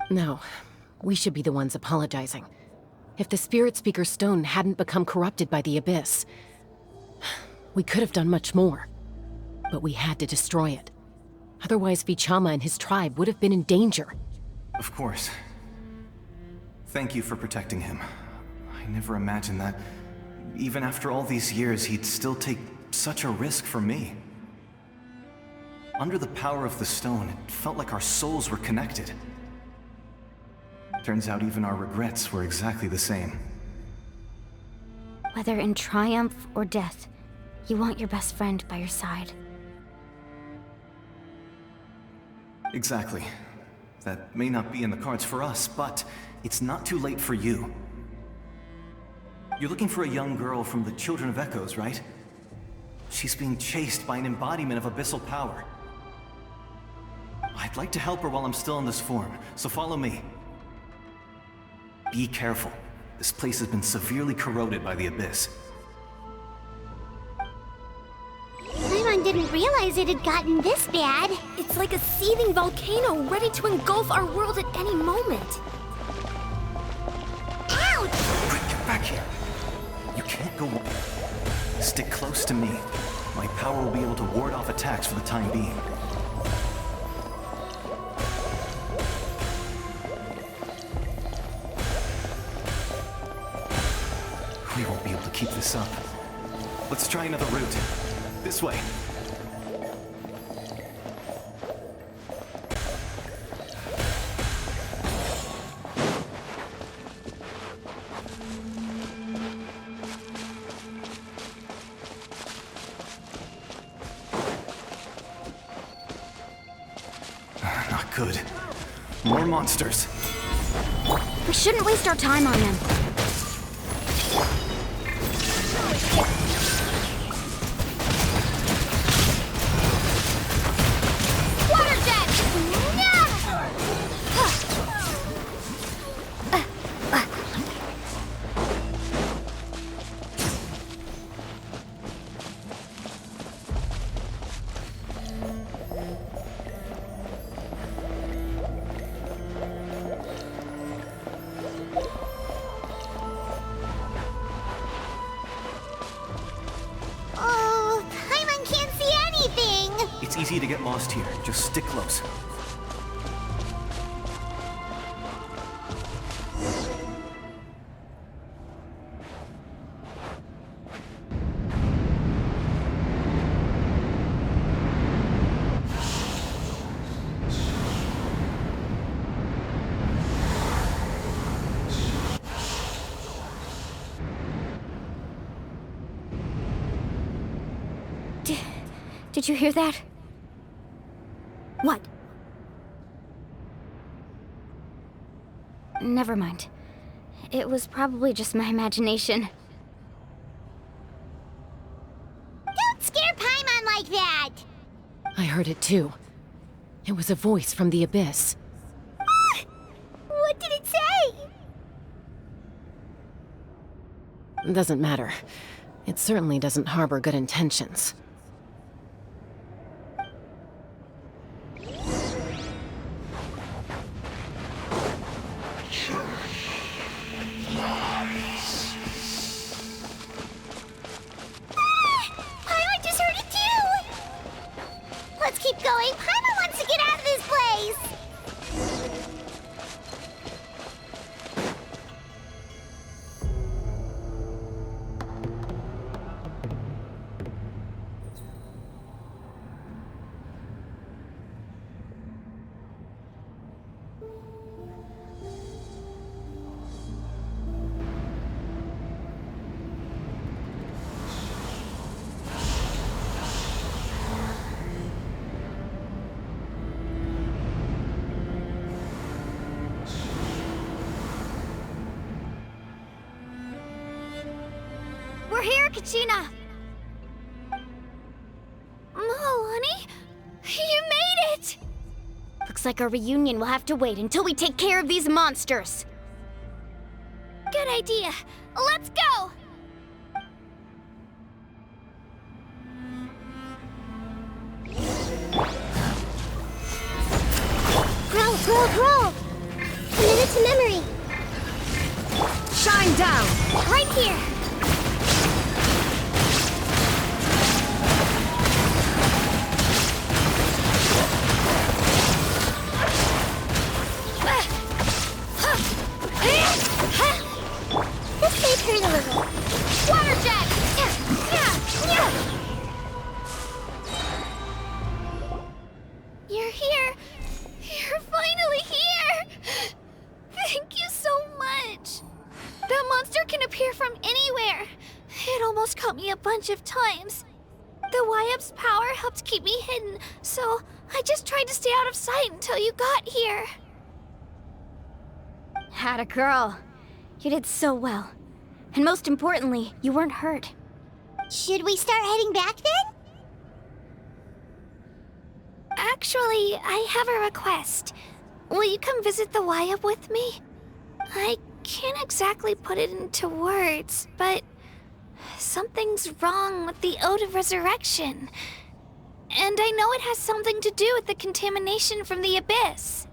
No, we should be the ones apologizing. If the Spirit Speaker Stone hadn't become corrupted by the Abyss, we could have done much more. But we had to destroy it. Otherwise, Vichama and his tribe would have been in danger. Of course. Thank you for protecting him. I never imagined that, even after all these years, he'd still take such a risk for me. Under the power of the stone, it felt like our souls were connected. Turns out even our regrets were exactly the same. Whether in triumph or death, you want your best friend by your side. Exactly. That may not be in the cards for us, but it's not too late for you. You're looking for a young girl from the Children of Echoes, right? She's being chased by an embodiment of abyssal power. I'd like to help her while I'm still in this form, so follow me. Be careful. This place has been severely corroded by the Abyss. Paimon didn't realize it had gotten this bad. It's like a seething volcano ready to engulf our world at any moment. Ouch! Quick, get back here. You can't go on. Stick close to me. My power will be able to ward off attacks for the time being. We won't be able to keep this up. Let's try another route. This way. Not good. More monsters. We shouldn't waste our time on them. easy to get lost here. Just stick close. Did you hear that? What? Never mind. It was probably just my imagination. Don't scare Paimon like that! I heard it too. It was a voice from the abyss. What did it say? Doesn't matter. It certainly doesn't harbor good intentions. Paimon just heard it too! Let's keep going. Paimon wants to get out of this place! We're here, Kachina! Honey? You made it! Looks like our reunion will have to wait until we take care of these monsters. Good idea. Let's go! Growl! Commit it to memory! Shine down! Right here! This may hurt a little. Water jet! You're here! You're finally here! Thank you so much! That monster can appear from anywhere. It almost caught me a bunch of times. The YF's power helped keep me hidden, so I just tried to stay out of sight until you got here. Had a girl. You did so well. And most importantly, you weren't hurt. Should we start heading back then? Actually, I have a request. Will you come visit the YF with me? I can't exactly put it into words, but something's wrong with the Ode of Resurrection. And I know it has something to do with the contamination from the Abyss.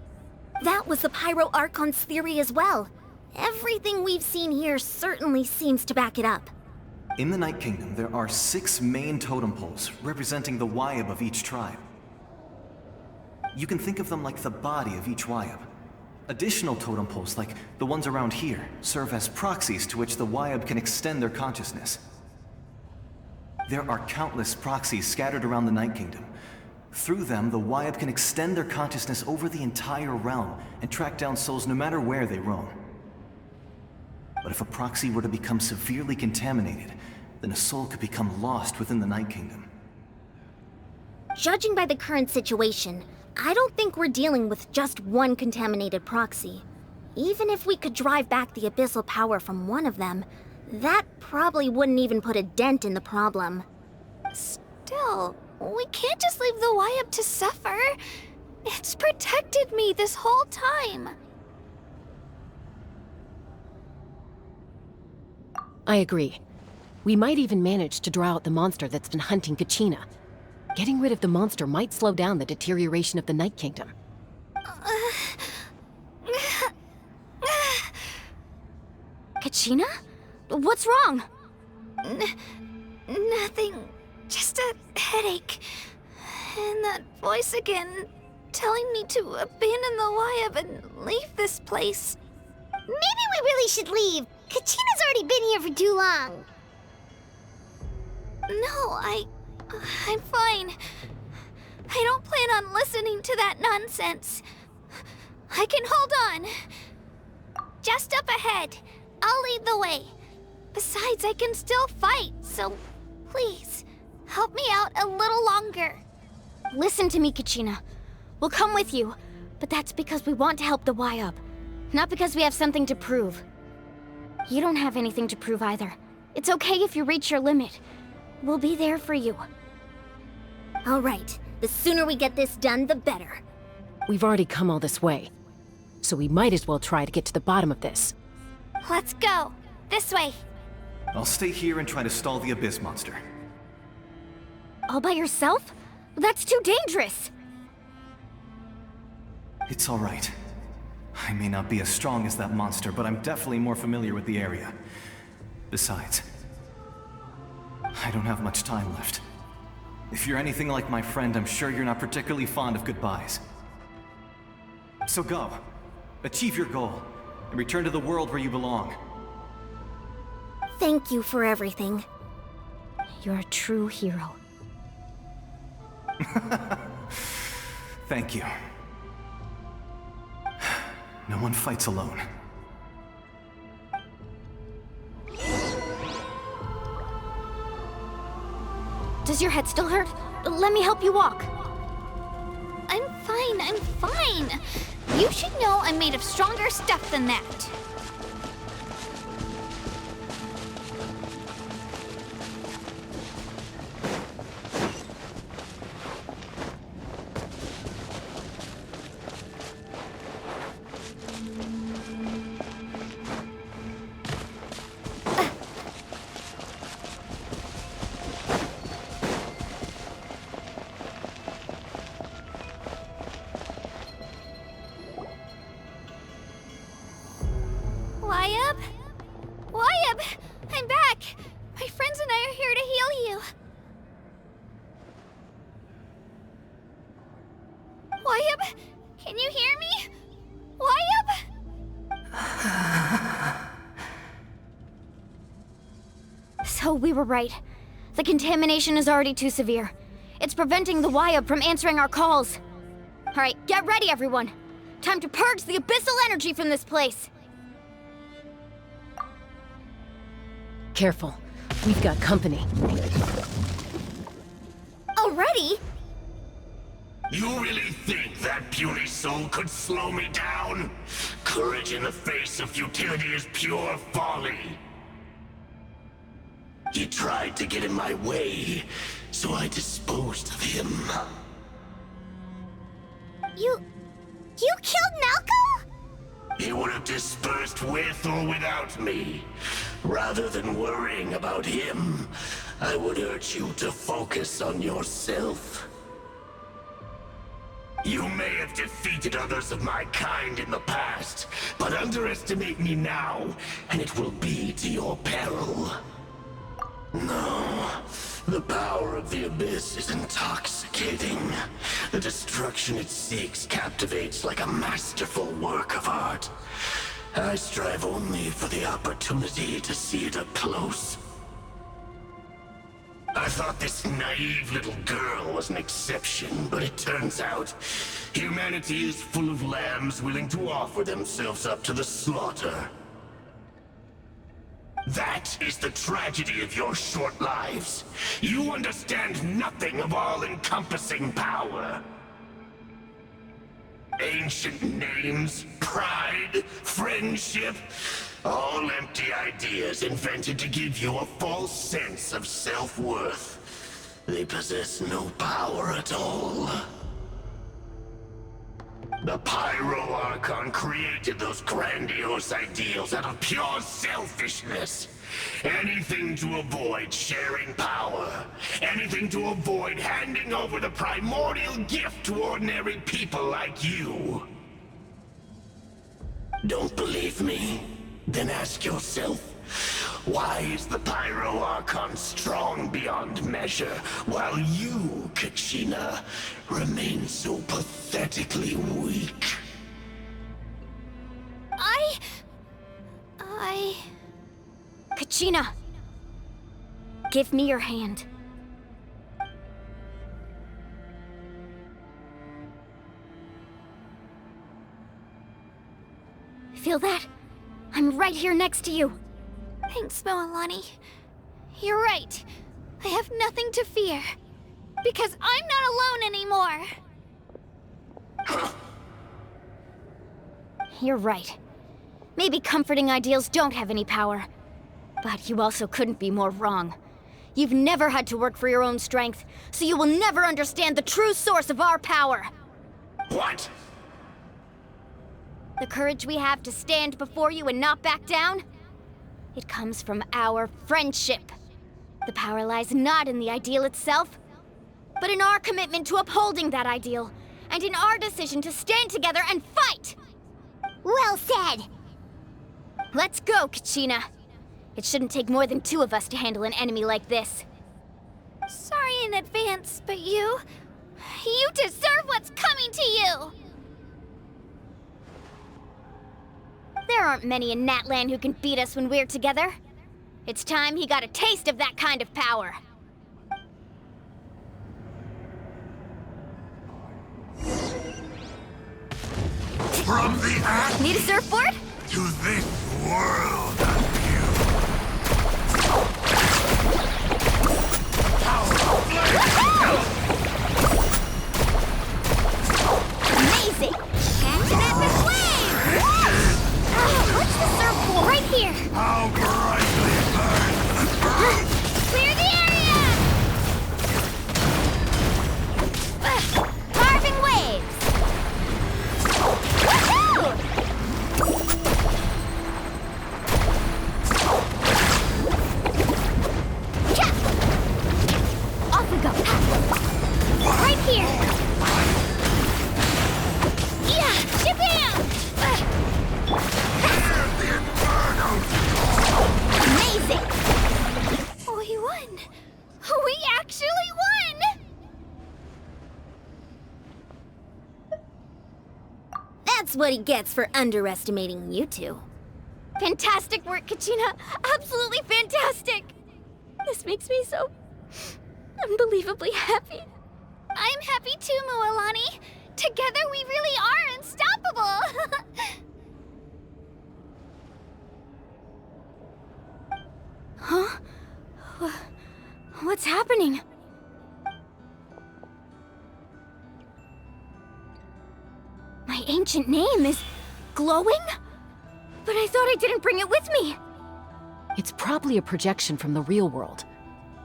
That was the Pyro Archon's theory as well. Everything we've seen here certainly seems to back it up. In the Night Kingdom, there are 6 main totem poles representing the Wyab of each tribe. You can think of them like the body of each Wyab. Additional totem poles, like the ones around here, serve as proxies to which the Wyab can extend their consciousness. There are countless proxies scattered around the Night Kingdom. Through them, the Wyab can extend their consciousness over the entire realm and track down souls no matter where they roam. But if a proxy were to become severely contaminated, then a soul could become lost within the Night Kingdom. Judging by the current situation, I don't think we're dealing with just one contaminated proxy. Even if we could drive back the abyssal power from one of them, that probably wouldn't even put a dent in the problem. Still, we can't just leave the YF to suffer. It's protected me this whole time. I agree. We might even manage to draw out the monster that's been hunting Kachina. Getting rid of the monster might slow down the deterioration of the Night Kingdom. Kachina? What's wrong? Nothing. Just a headache. And that voice again, telling me to abandon the Wayab and leave this place. Maybe we really should leave. Kachina's already been here for too long. No, I'm fine. I don't plan on listening to that nonsense. I can hold on. Just up ahead. I'll lead the way. Besides, I can still fight, so please, help me out a little longer. Listen to me, Kachina. We'll come with you, but that's because we want to help the Wayab, not because we have something to prove. You don't have anything to prove either. It's okay if you reach your limit. We'll be there for you. All right. The sooner we get this done, the better. We've already come all this way, so we might as well try to get to the bottom of this. Let's go. This way. I'll stay here and try to stall the Abyss monster. All by yourself? That's too dangerous. It's all right. I may not be as strong as that monster, but I'm definitely more familiar with the area. Besides, I don't have much time left. If you're anything like my friend, I'm sure you're not particularly fond of goodbyes. So go. Achieve your goal, and return to the world where you belong. Thank you for everything. You're a true hero. Thank you. No one fights alone. Does your head still hurt? Let me help you walk. I'm fine. You should know I'm made of stronger stuff than that. Wayab! I'm back! My friends and I are here to heal you. Wayab, can you hear me? Wayab? So we were right. The contamination is already too severe. It's preventing the Wayab from answering our calls. Alright, get ready everyone. Time to purge the abyssal energy from this place. Careful. We've got company. Already? You really think that puny soul could slow me down? Courage in the face of futility is pure folly. He tried to get in my way, so I disposed of him. You killed Malco? He would have dispersed with or without me. Rather than worrying about him, I would urge you to focus on yourself. You may have defeated others of my kind in the past, but underestimate me now, and it will be to your peril. No, the power of the Abyss is intoxicating. The destruction it seeks captivates like a masterful work of art. I strive only for the opportunity to see it up close. I thought this naive little girl was an exception, but it turns out humanity is full of lambs willing to offer themselves up to the slaughter. That is the tragedy of your short lives. You understand nothing of all-encompassing power. Ancient names, pride, friendship, all empty ideas invented to give you a false sense of self-worth. They possess no power at all. The Pyro Archon created those grandiose ideals out of pure selfishness. Anything to avoid sharing power. Anything to avoid handing over the primordial gift to ordinary people like you. Don't believe me? Then ask yourself, Why is the Pyro Archon strong beyond measure, while you, Kachina, remain so pathetically weak? Kachina! Give me your hand. Feel that? I'm right here next to you. Thanks, Moalani. You're right. I have nothing to fear. Because I'm not alone anymore. You're right. Maybe comforting ideals don't have any power. But you also couldn't be more wrong. You've never had to work for your own strength, so you will never understand the true source of our power. What? The courage we have to stand before you and not back down? It comes from our friendship. The power lies not in the ideal itself, but in our commitment to upholding that ideal, and in our decision to stand together and fight! Well said! Let's go, Kachina. It shouldn't take more than 2 of us to handle an enemy like this. Sorry in advance, but you deserve what's coming to you! There aren't many in Natlan who can beat us when we're together. It's time he got a taste of that kind of power. From the act Need a surfboard? to this world of Amazing! Catching at the flame! What's the surfboard? Right here! how brightly burns the earth! Clear the area! Carving waves! Woohoo! Cha! Off we go! Right here! Yeah! Shabam! Amazing! We won! We actually won! That's what he gets for underestimating you two. Fantastic work, Kachina! Absolutely fantastic! This makes me so unbelievably happy. I'm happy too, Moalani. Together we really are unstoppable! Huh? What's happening? My ancient name is glowing? But I thought I didn't bring it with me. It's probably a projection from the real world,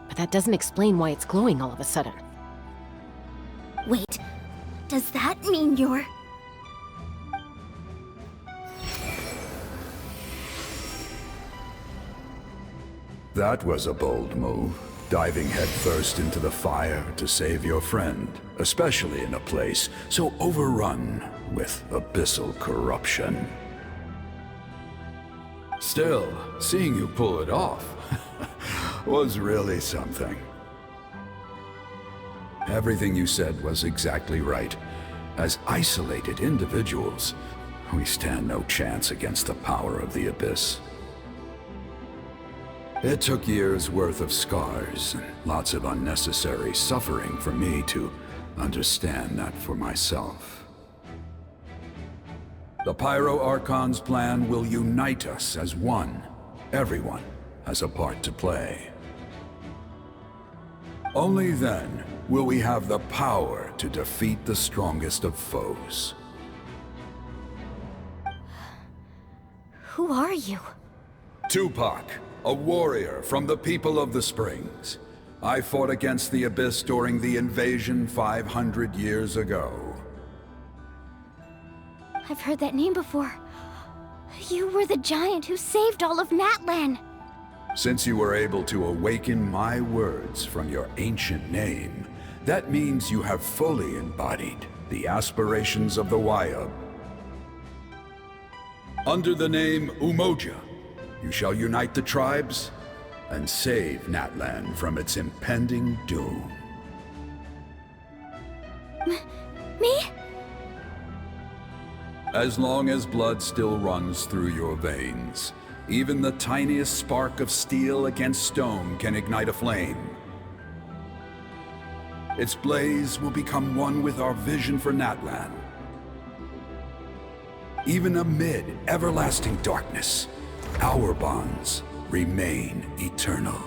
but that doesn't explain why it's glowing all of a sudden. Wait, does that mean you're... That was a bold move, diving headfirst into the fire to save your friend, especially in a place so overrun with abyssal corruption. Still, seeing you pull it off was really something. Everything you said was exactly right. As isolated individuals, we stand no chance against the power of the Abyss. It took years' worth of scars and lots of unnecessary suffering for me to understand that for myself. The Pyro Archon's plan will unite us as one. Everyone has a part to play. Only then will we have the power to defeat the strongest of foes. Who are you? Tupac, a warrior from the people of the Springs. I fought against the Abyss during the invasion 500 years ago. I've heard that name before. You were the giant who saved all of Natlan. Since you were able to awaken my words from your ancient name, that means you have fully embodied the aspirations of the Wayub. Under the name Umoja, You shall unite the tribes and save Natlan from its impending doom. Me? As long as blood still runs through your veins, even the tiniest spark of steel against stone can ignite a flame. Its blaze will become one with our vision for Natlan. Even amid everlasting darkness, our bonds remain eternal.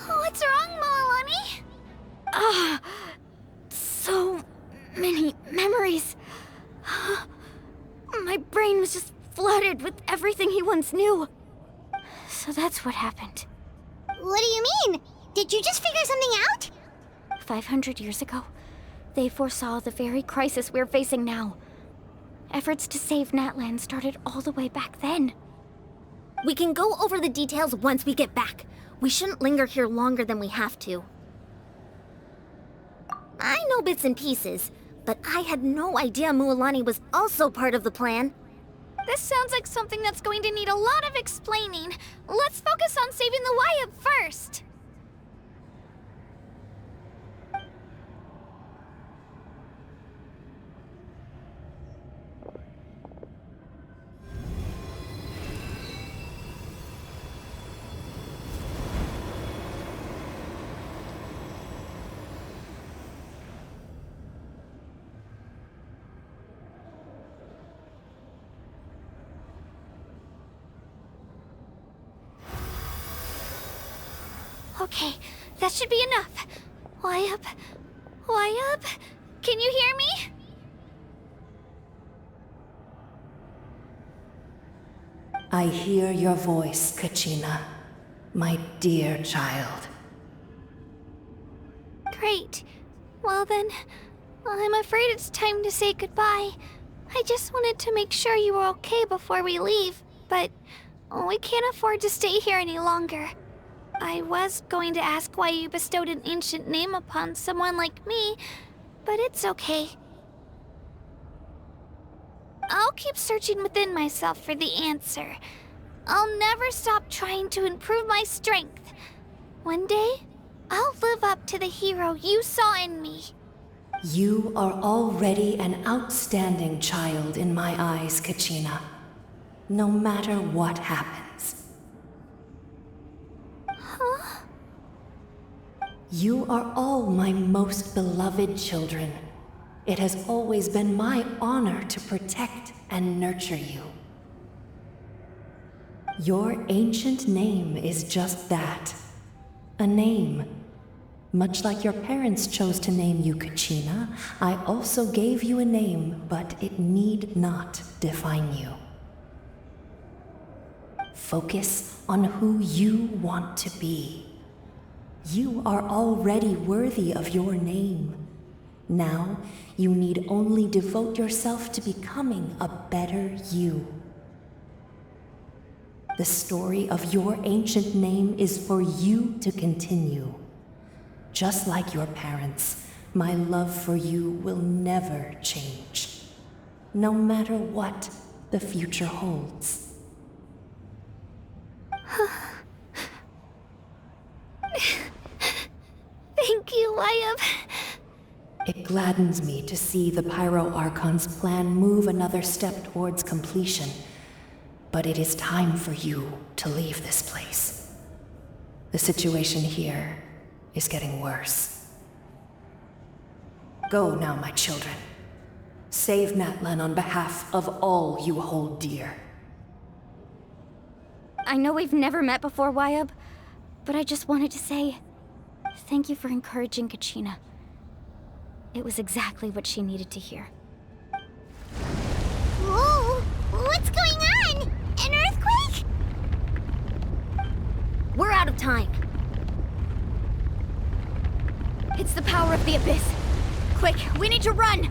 What's wrong, Malani? So many memories. My brain was just flooded with everything he once knew. So that's what happened. What do you mean? Did you just figure something out? 500 years ago, they foresaw the very crisis we're facing now. Efforts to save Natlan started all the way back then. We can go over the details once we get back. We shouldn't linger here longer than we have to. I know bits and pieces, but I had no idea Mualani was also part of the plan. This sounds like something that's going to need a lot of explaining. Let's focus on saving the Wyatt first. Okay, that should be enough. Wyatt? Wyatt? Can you hear me? I hear your voice, Kachina, my dear child. Great. Well then, I'm afraid it's time to say goodbye. I just wanted to make sure you were okay before we leave, but we can't afford to stay here any longer. I was going to ask why you bestowed an ancient name upon someone like me, but it's okay. I'll keep searching within myself for the answer. I'll never stop trying to improve my strength. One day, I'll live up to the hero you saw in me. You are already an outstanding child in my eyes, Kachina. No matter what happens. Huh? You are all my most beloved children. It has always been my honor to protect and nurture you. Your ancient name is just that. A name. Much like your parents chose to name you Kachina, I also gave you a name, but it need not define you. Focus on who you want to be. You are already worthy of your name. Now, you need only devote yourself to becoming a better you. The story of your ancient name is for you to continue. Just like your parents, my love for you will never change, no matter what the future holds. Thank you, Wyatt. It gladdens me to see the Pyro Archon's plan move another step towards completion. But it is time for you to leave this place. The situation here is getting worse. Go now, my children. Save Natlan on behalf of all you hold dear. I know we've never met before, Wyatt, but I just wanted to say thank you for encouraging Kachina. It was exactly what she needed to hear. Whoa! What's going on? An earthquake? We're out of time. It's the power of the Abyss. Quick, we need to run!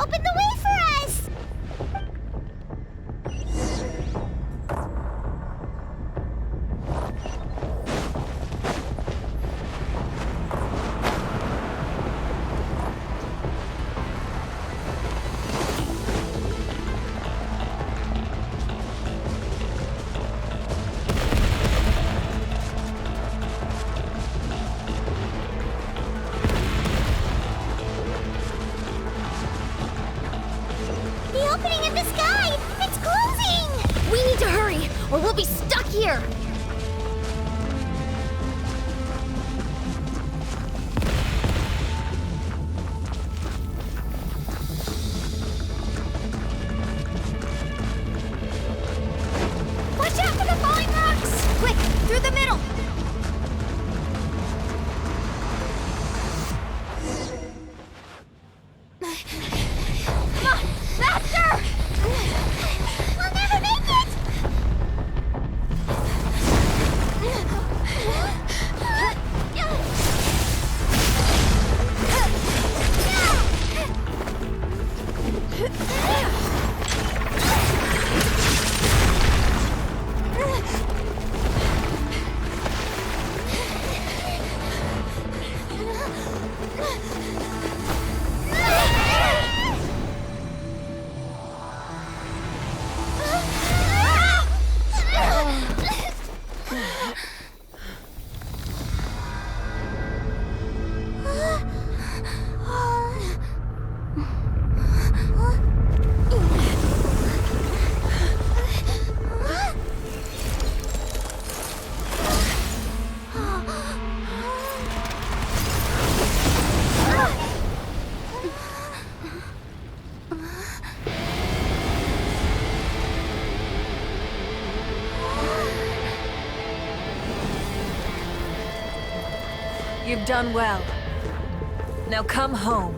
opened the way for us! The opening in the sky! It's closing! We need to hurry, or we'll be stuck here! Watch out for the falling rocks! Quick, through the middle! Come on, faster! We'll never make it! You've done well. Now come home.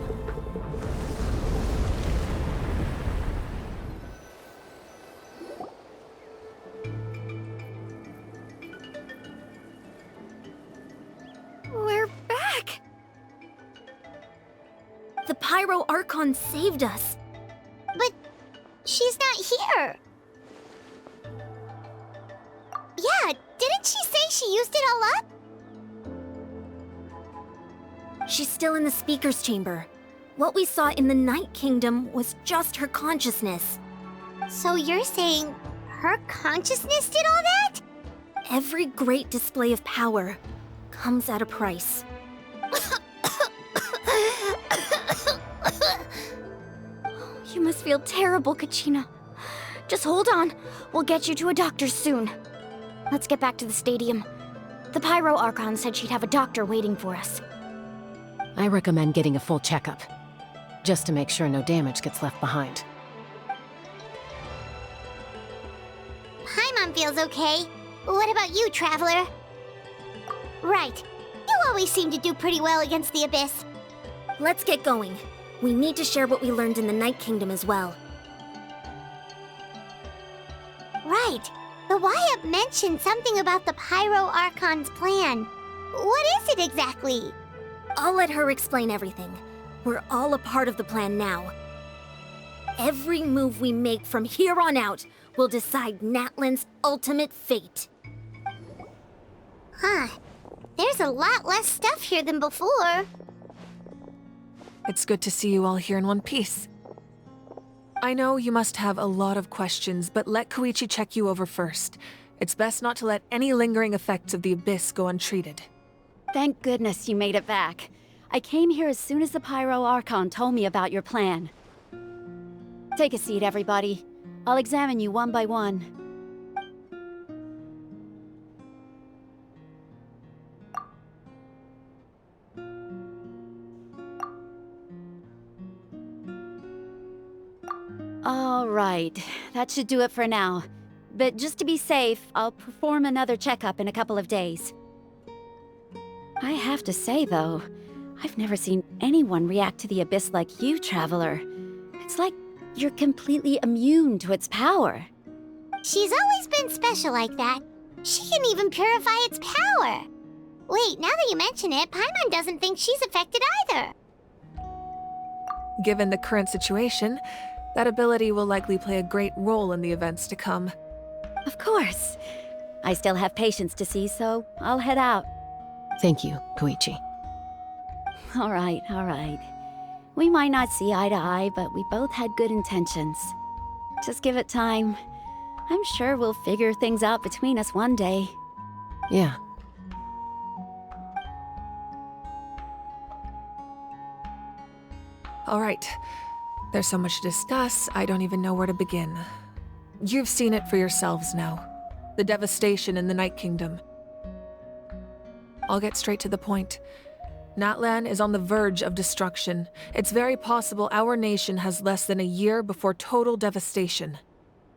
We're back! The Pyro Archon saved us. But she's not here. Yeah, didn't she say she used it all up? She's still in the speaker's chamber. What we saw in the Night Kingdom was just her consciousness. So you're saying her consciousness did all that? Every great display of power comes at a price. You must feel terrible, Kachina. Just hold on. We'll get you to a doctor soon. Let's get back to the stadium. The Pyro Archon said she'd have a doctor waiting for us. I recommend getting a full checkup, just to make sure no damage gets left behind. Paimon feels okay. What about you, Traveler? Right. You always seem to do pretty well against the Abyss. Let's get going. We need to share what we learned in the Night Kingdom as well. Right. The Wyatt mentioned something about the Pyro Archon's plan. What is it exactly? I'll let her explain everything. We're all a part of the plan now. Every move we make from here on out will decide Natlan's ultimate fate. Huh. There's a lot less stuff here than before. It's good to see you all here in one piece. I know you must have a lot of questions, but let Koichi check you over first. It's best not to let any lingering effects of the Abyss go untreated. Thank goodness you made it back. I came here as soon as the Pyro Archon told me about your plan. Take a seat, everybody. I'll examine you one by one. All right, that should do it for now. But just to be safe, I'll perform another checkup in a couple of days. I have to say, though, I've never seen anyone react to the Abyss like you, Traveler. It's like you're completely immune to its power. She's always been special like that. She can even purify its power. Wait, now that you mention it, Paimon doesn't think she's affected either. Given the current situation, that ability will likely play a great role in the events to come. Of course. I still have patients to see, so I'll head out. Thank you, Koichi. All right, all right. We might not see eye to eye, but we both had good intentions. Just give it time. I'm sure we'll figure things out between us one day. Yeah. All right. There's so much to discuss, I don't even know where to begin. You've seen it for yourselves now. The devastation in the Night Kingdom. I'll get straight to the point. Natlan is on the verge of destruction. It's very possible our nation has less than a year before total devastation.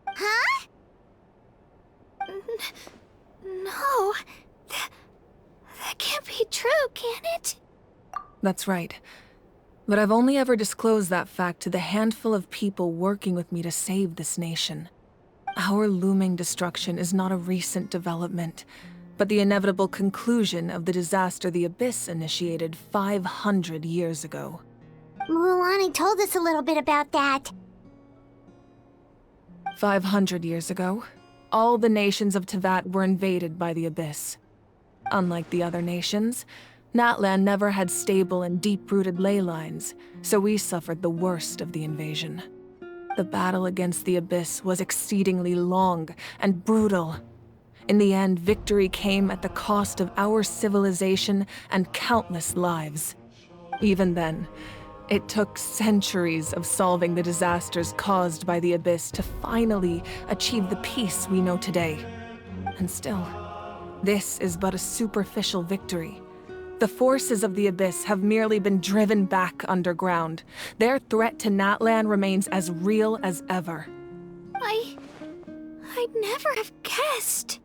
Huh? No. That can't be true, can it? That's right. But I've only ever disclosed that fact to the handful of people working with me to save this nation. Our looming destruction is not a recent development, but the inevitable conclusion of the disaster the Abyss initiated 500 years ago. Mualani told us a little bit about that. 500 years ago, all the nations of Tevat were invaded by the Abyss. Unlike the other nations, Natlan never had stable and deep-rooted ley lines, so we suffered the worst of the invasion. The battle against the Abyss was exceedingly long and brutal. In the end, victory came at the cost of our civilization and countless lives. Even then, it took centuries of solving the disasters caused by the Abyss to finally achieve the peace we know today. And still, this is but a superficial victory. The forces of the Abyss have merely been driven back underground. Their threat to Natlan remains as real as ever. I'd never have guessed.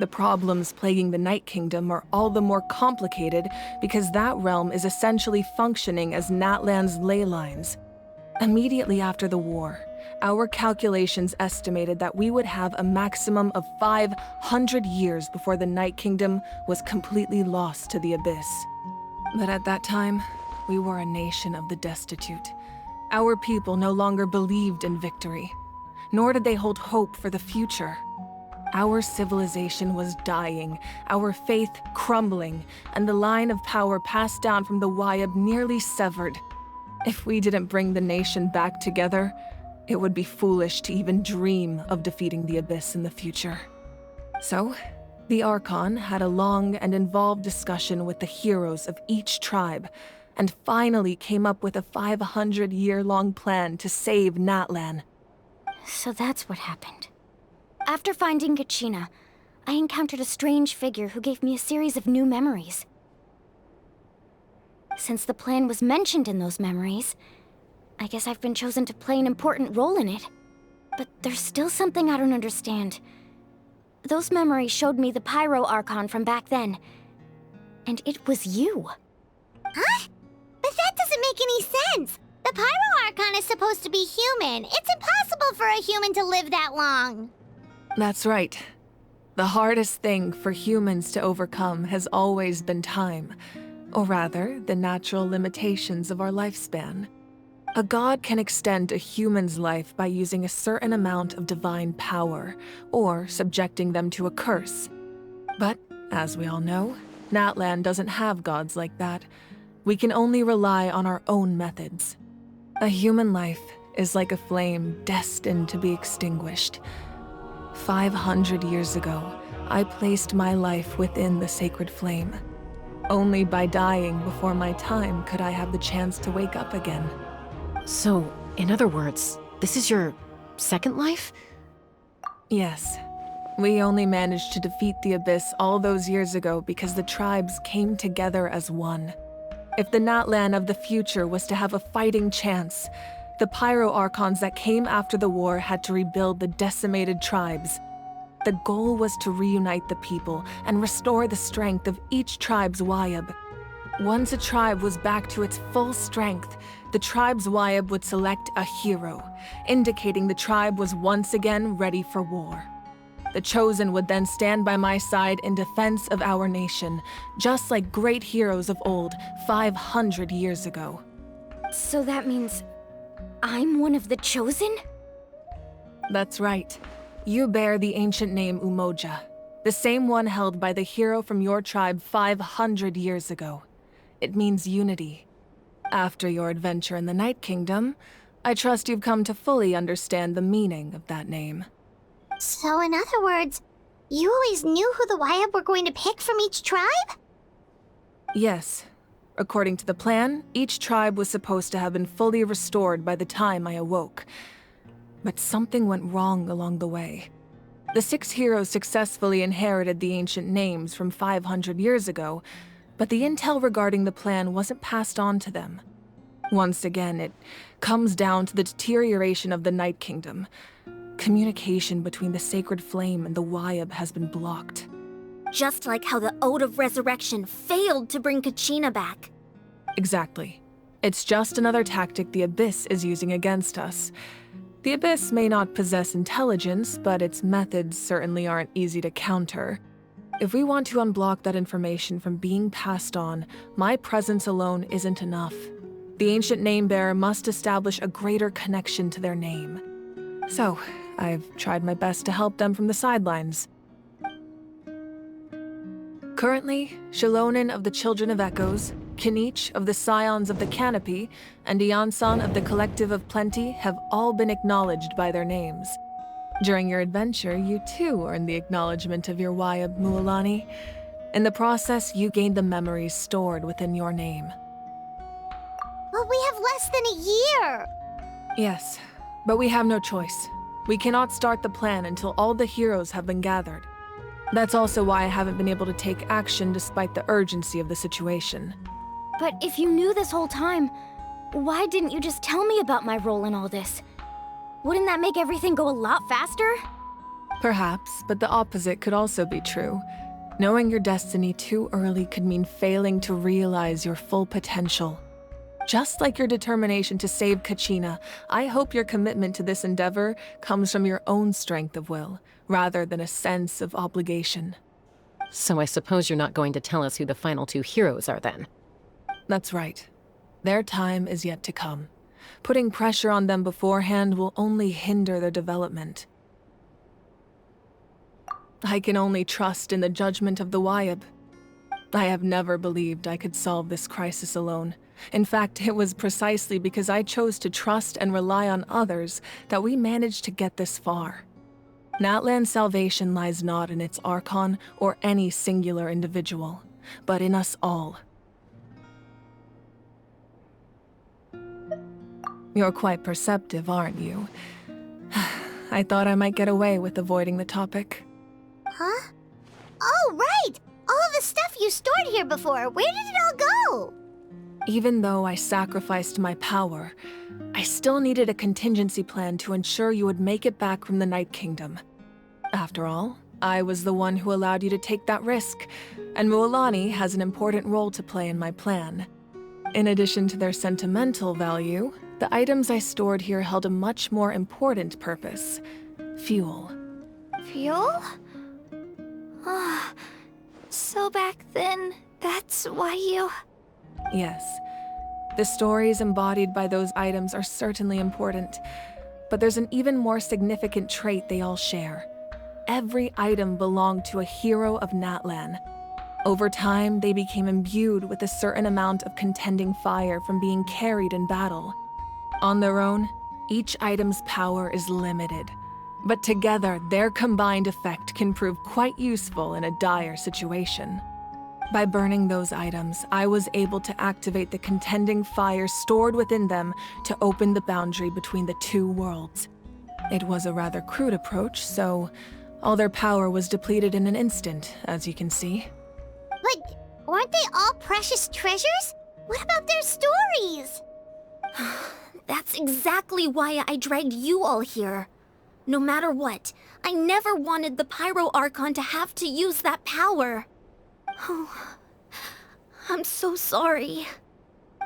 The problems plaguing the Night Kingdom are all the more complicated because that realm is essentially functioning as Natlan's ley lines. Immediately after the war, our calculations estimated that we would have a maximum of 500 years before the Night Kingdom was completely lost to the Abyss. But at that time, we were a nation of the destitute. Our people no longer believed in victory, nor did they hold hope for the future. Our civilization was dying, our faith crumbling, and the line of power passed down from the Wayab nearly severed. If we didn't bring the nation back together, it would be foolish to even dream of defeating the Abyss in the future. So, the Archon had a long and involved discussion with the heroes of each tribe, and finally came up with a 500-year-long plan to save Natlan. So that's what happened. After finding Kachina, I encountered a strange figure who gave me a series of new memories. Since the plan was mentioned in those memories, I guess I've been chosen to play an important role in it. But there's still something I don't understand. Those memories showed me the Pyro Archon from back then. And it was you. Huh? But that doesn't make any sense. The Pyro Archon is supposed to be human. It's impossible for a human to live that long. That's right. The hardest thing for humans to overcome has always been time, or rather, the natural limitations of our lifespan. A god can extend a human's life by using a certain amount of divine power, or subjecting them to a curse. But, as we all know, Natlan doesn't have gods like that. We can only rely on our own methods. A human life is like a flame destined to be extinguished. 500 years ago, I placed my life within the sacred flame. Only by dying before my time could I have the chance to wake up again. So, in other words, this is your second life? Yes. We only managed to defeat the Abyss all those years ago because the tribes came together as one. If the Natlan of the future was to have a fighting chance, the Pyro Archons that came after the war had to rebuild the decimated tribes. The goal was to reunite the people and restore the strength of each tribe's Wayab. Once a tribe was back to its full strength, the tribe's Wayab would select a hero, indicating the tribe was once again ready for war. The Chosen would then stand by my side in defense of our nation, just like great heroes of old 500 years ago. So that means I'm one of the Chosen? That's right. You bear the ancient name Umoja, the same one held by the hero from your tribe 500 years ago. It means unity. After your adventure in the Night Kingdom, I trust you've come to fully understand the meaning of that name. So in other words, you always knew who the Wyabb were going to pick from each tribe? Yes. According to the plan, each tribe was supposed to have been fully restored by the time I awoke. But something went wrong along the way. The 6 heroes successfully inherited the ancient names from 500 years ago, but the intel regarding the plan wasn't passed on to them. Once again, it comes down to the deterioration of the Night Kingdom. Communication between the Sacred Flame and the Wyabb has been blocked. Just like how the Ode of Resurrection failed to bring Kachina back. Exactly. It's just another tactic the Abyss is using against us. The Abyss may not possess intelligence, but its methods certainly aren't easy to counter. If we want to unblock that information from being passed on, my presence alone isn't enough. The ancient name-bearer must establish a greater connection to their name. So, I've tried my best to help them from the sidelines. Currently, Shilonen of the Children of Echoes, Kinich of the Scions of the Canopy, and Iansan of the Collective of Plenty have all been acknowledged by their names. During your adventure, you too earned the acknowledgement of your Wyabb, Mualani. In the process, you gained the memories stored within your name. But we have less than a year! Yes, but we have no choice. We cannot start the plan until all the heroes have been gathered. That's also why I haven't been able to take action despite the urgency of the situation. But if you knew this whole time, why didn't you just tell me about my role in all this? Wouldn't that make everything go a lot faster? Perhaps, but the opposite could also be true. Knowing your destiny too early could mean failing to realize your full potential. Just like your determination to save Kachina, I hope your commitment to this endeavor comes from your own strength of will, rather than a sense of obligation. So I suppose you're not going to tell us who the final 2 heroes are then? That's right. Their time is yet to come. Putting pressure on them beforehand will only hinder their development. I can only trust in the judgment of the Wyabb. I have never believed I could solve this crisis alone. In fact, it was precisely because I chose to trust and rely on others that we managed to get this far. Natlan's salvation lies not in its Archon or any singular individual, but in us all. You're quite perceptive, aren't you? I thought I might get away with avoiding the topic. Huh? Oh, right! All of the stuff you stored here before, where did it all go? Even though I sacrificed my power, I still needed a contingency plan to ensure you would make it back from the Night Kingdom. After all, I was the one who allowed you to take that risk, and Mualani has an important role to play in my plan. In addition to their sentimental value, the items I stored here held a much more important purpose: fuel. Fuel? Ah, so back then, that's why you... Yes. The stories embodied by those items are certainly important, but there's an even more significant trait they all share. Every item belonged to a hero of Natlan. Over time, they became imbued with a certain amount of contending fire from being carried in battle. On their own, each item's power is limited, but together, their combined effect can prove quite useful in a dire situation. By burning those items, I was able to activate the contending fire stored within them to open the boundary between the 2 worlds. It was a rather crude approach, so all their power was depleted in an instant, as you can see. But weren't they all precious treasures? What about their stories? That's exactly why I dragged you all here. No matter what, I never wanted the Pyro Archon to have to use that power. Oh, I'm so sorry.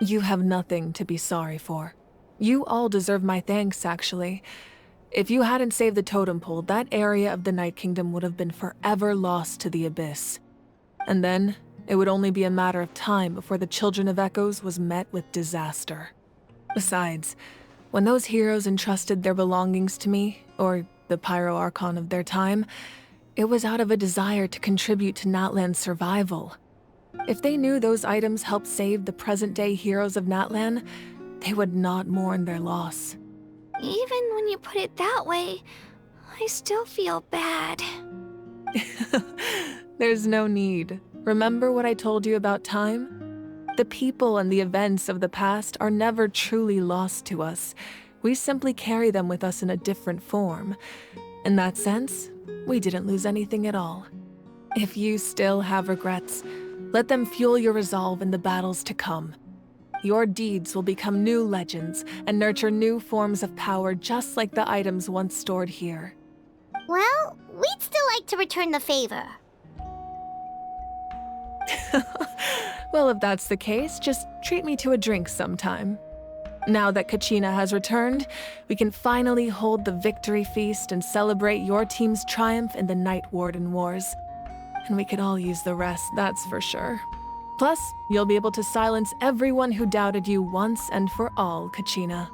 You have nothing to be sorry for. You all deserve my thanks, actually. If you hadn't saved the totem pole, that area of the Night Kingdom would have been forever lost to the Abyss. And then, it would only be a matter of time before the Children of Echoes was met with disaster. Besides, when those heroes entrusted their belongings to me, or the Pyro Archon of their time, it was out of a desire to contribute to Natlan's survival. If they knew those items helped save the present-day heroes of Natlan, they would not mourn their loss. Even when you put it that way, I still feel bad. There's no need. Remember what I told you about time? The people and the events of the past are never truly lost to us. We simply carry them with us in a different form. In that sense, we didn't lose anything at all. If you still have regrets, let them fuel your resolve in the battles to come. Your deeds will become new legends and nurture new forms of power just like the items once stored here. Well, we'd still like to return the favor. Well, if that's the case, just treat me to a drink sometime. Now that Kachina has returned, we can finally hold the victory feast and celebrate your team's triumph in the Night Warden Wars. And we could all use the rest, that's for sure. Plus, you'll be able to silence everyone who doubted you once and for all, Kachina.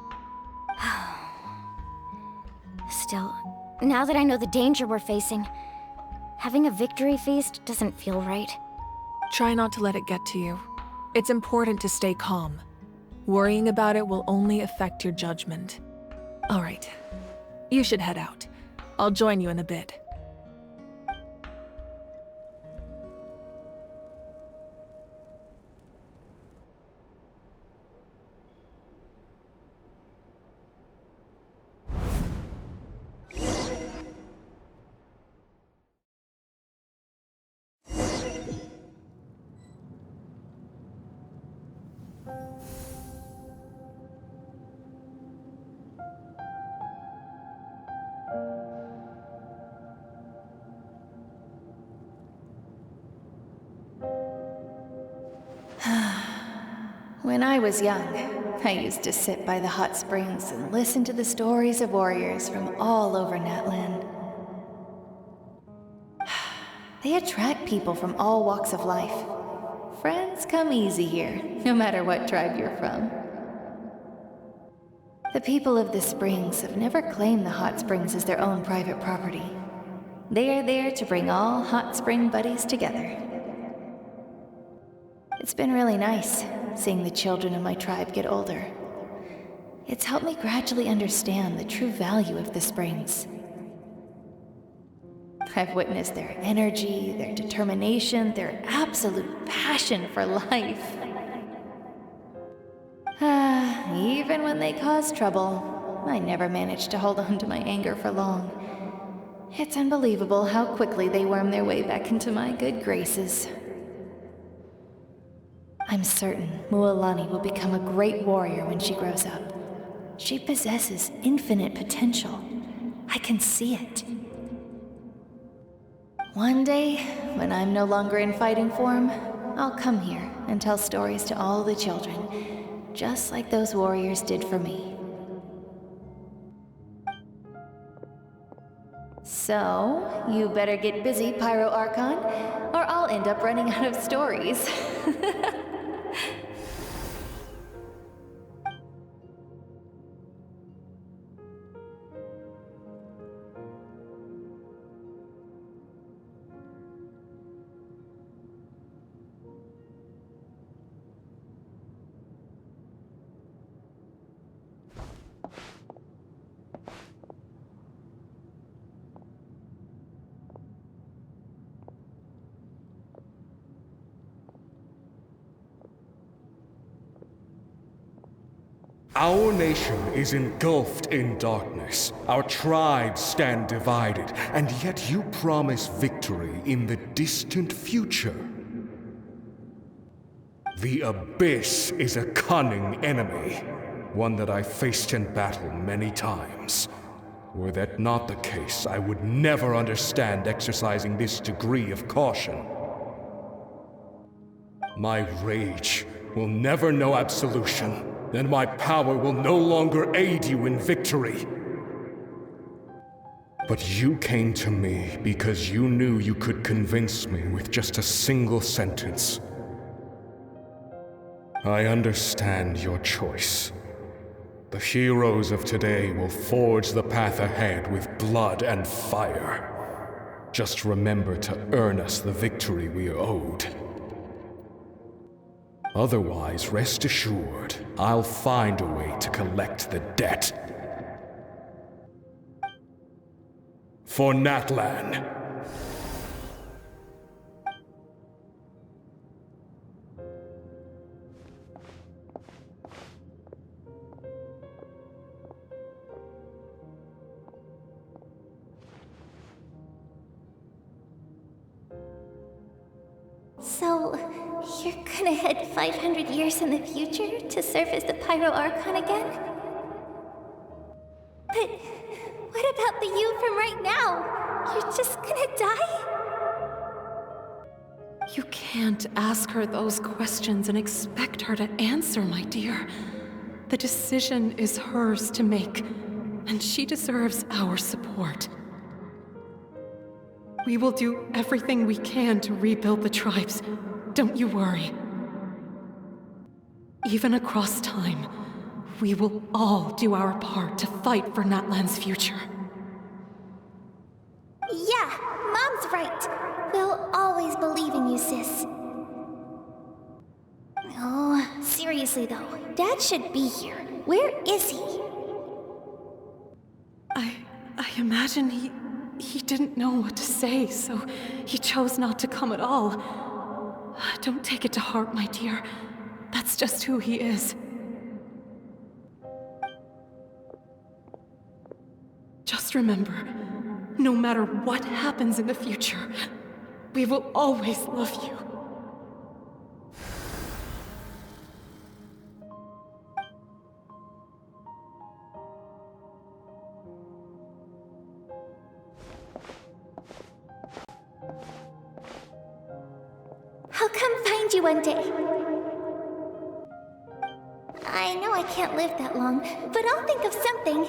Still, now that I know the danger we're facing, having a victory feast doesn't feel right. Try not to let it get to you. It's important to stay calm. Worrying about it will only affect your judgment. All right, you should head out. I'll join you in a bit. When I was young, I used to sit by the hot springs and listen to the stories of warriors from all over Natlan. They attract people from all walks of life. Friends come easy here, no matter what tribe you're from. The people of the springs have never claimed the hot springs as their own private property. They are there to bring all hot spring buddies together. It's been really nice, seeing the children of my tribe get older. It's helped me gradually understand the true value of the springs. I've witnessed their energy, their determination, their absolute passion for life. Even when they cause trouble, I never managed to hold on to my anger for long. It's unbelievable how quickly they worm their way back into my good graces. I'm certain Mualani will become a great warrior when she grows up. She possesses infinite potential. I can see it. One day, when I'm no longer in fighting form, I'll come here and tell stories to all the children, just like those warriors did for me. So, you better get busy, Pyro Archon, or I'll end up running out of stories. Our nation is engulfed in darkness. Our tribes stand divided, and yet you promise victory in the distant future. The Abyss is a cunning enemy, one that I faced in battle many times. Were that not the case, I would never understand exercising this degree of caution. My rage will never know absolution, and my power will no longer aid you in victory. But you came to me because you knew you could convince me with just a single sentence. I understand your choice. The heroes of today will forge the path ahead with blood and fire. Just remember to earn us the victory we are owed. Otherwise, rest assured, I'll find a way to collect the debt. For Natlan. So, you're gonna head 500 years in the future to serve as the Pyro Archon again? But what about the you from right now? You're just gonna die? You can't ask her those questions and expect her to answer, my dear. The decision is hers to make, and she deserves our support. We will do everything we can to rebuild the tribes. Don't you worry. Even across time, we will all do our part to fight for Natlan's future. Yeah, Mom's right. We'll always believe in you, sis. Oh, seriously though, Dad should be here. Where is he? I imagine he didn't know what to say, so he chose not to come at all. Don't take it to heart, my dear. That's just who he is. Just remember, no matter what happens in the future, we will always love you. I'll come find you one day. I know I can't live that long, but I'll think of something.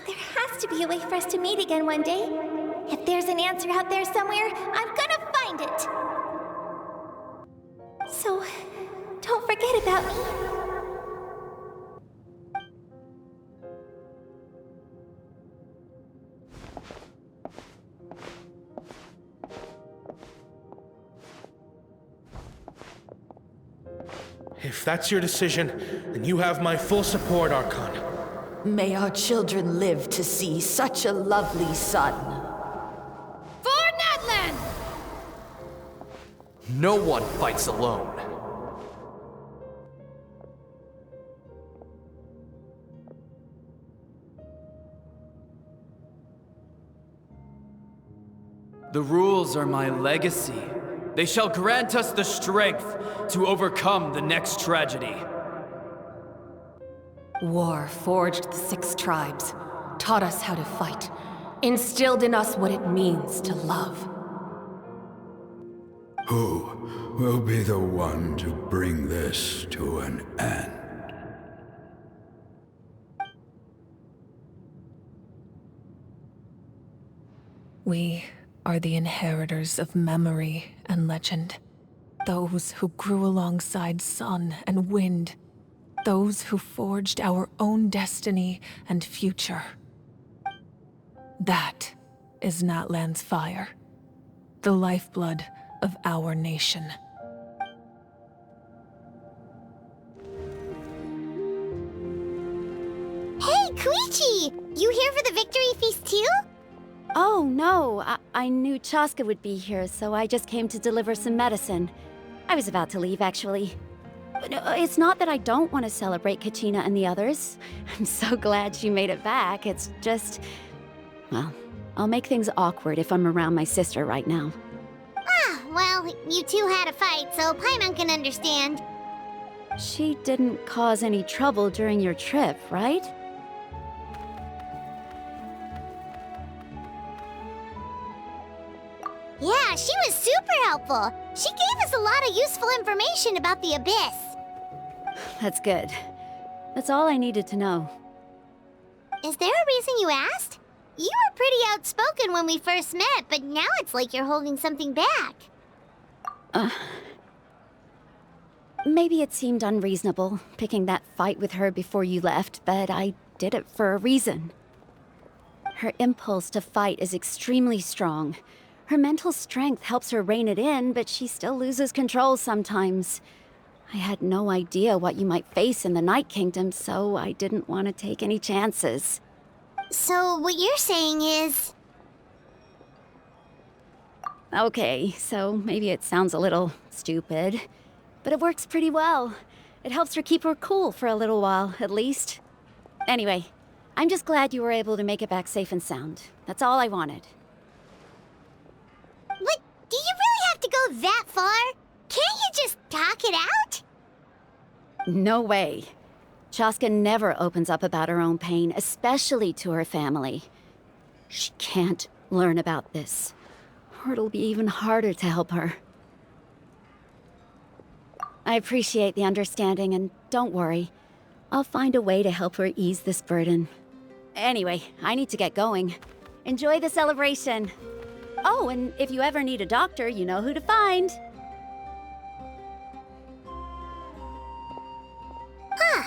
There has to be a way for us to meet again one day. If there's an answer out there somewhere, I'm gonna find it. So, don't forget about me. If that's your decision, then you have my full support, Archon. May our children live to see such a lovely son. For Natlan! No one fights alone. The rules are my legacy. They shall grant us the strength to overcome the next tragedy. War forged the 6 tribes, taught us how to fight, instilled in us what it means to love. Who will be the one to bring this to an end? We are the inheritors of memory and legend. Those who grew alongside sun and wind. Those who forged our own destiny and future. That is Natlan's fire. The lifeblood of our nation. Hey, Koichi! You here for the victory feast too? Oh, no. I knew Chaska would be here, so I just came to deliver some medicine. I was about to leave, actually. It's not that I don't want to celebrate Kachina and the others. I'm so glad she made it back. It's just... well, I'll make things awkward if I'm around my sister right now. Ah, well, you two had a fight, so Paimon can understand. She didn't cause any trouble during your trip, right? Yeah, she was super helpful. She gave us a lot of useful information about the Abyss. That's good. That's all I needed to know. Is there a reason you asked? You were pretty outspoken when we first met, but now it's like you're holding something back. Maybe it seemed unreasonable, picking that fight with her before you left, but I did it for a reason. Her impulse to fight is extremely strong. Her mental strength helps her rein it in, but she still loses control sometimes. I had no idea what you might face in the Night Kingdom, so I didn't want to take any chances. So what you're saying is... Okay, so maybe it sounds a little stupid, but it works pretty well. It helps her keep her cool for a little while, at least. Anyway, I'm just glad you were able to make it back safe and sound. That's all I wanted. What? Do you really have to go that far? Can't you just talk it out? No way. Chaska never opens up about her own pain, especially to her family. She can't learn about this, or it'll be even harder to help her. I appreciate the understanding, and don't worry. I'll find a way to help her ease this burden. Anyway, I need to get going. Enjoy the celebration. Oh, and if you ever need a doctor, you know who to find. Huh.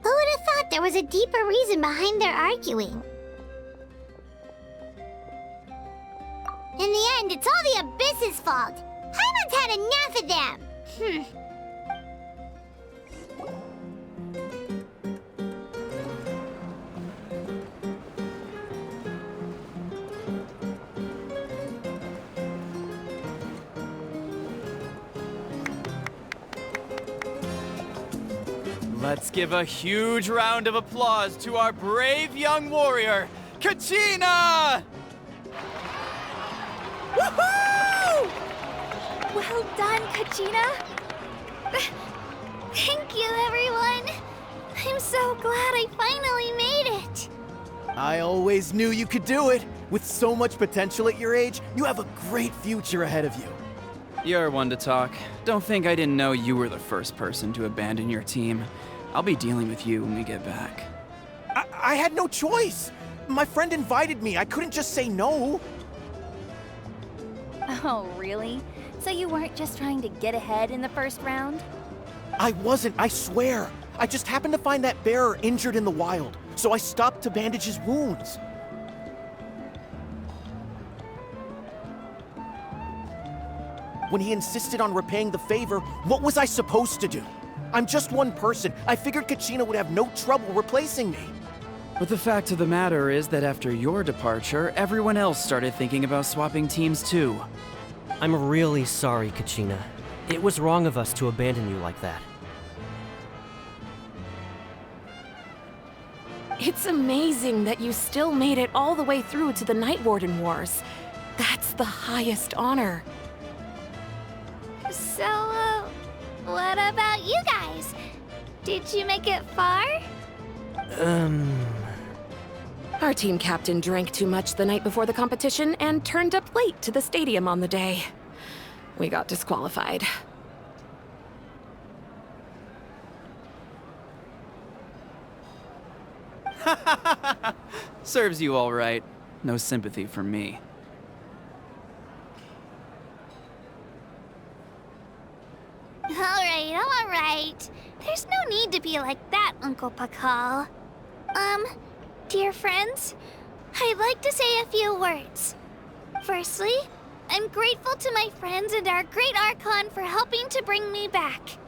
Who would have thought there was a deeper reason behind their arguing? In the end, it's all the Abyss's fault. Paimon's had enough of them. Let's give a huge round of applause to our brave young warrior, Kachina! Woohoo! Well done, Kachina. Thank you, everyone. I'm so glad I finally made it. I always knew you could do it. With so much potential at your age, you have a great future ahead of you. You're one to talk. Don't think I didn't know you were the first person to abandon your team. I'll be dealing with you when we get back. I had no choice. My friend invited me. I couldn't just say no. Oh, really? So you weren't just trying to get ahead in the first round? I wasn't, I swear. I just happened to find that bearer injured in the wild, so I stopped to bandage his wounds. When he insisted on repaying the favor, what was I supposed to do? I'm just one person. I figured Kachina would have no trouble replacing me. But the fact of the matter is that after your departure, everyone else started thinking about swapping teams too. I'm really sorry, Kachina. It was wrong of us to abandon you like that. It's amazing that you still made it all the way through to the Night Warden Wars. That's the highest honor. So, what about you guys? Did you make it far? Our team captain drank too much the night before the competition and turned up late to the stadium on the day. We got disqualified. Serves you all right. No sympathy from me. All right. There's no need to be like that, Uncle Pakal. Dear friends, I'd like to say a few words. Firstly, I'm grateful to my friends and our great Archon for helping to bring me back.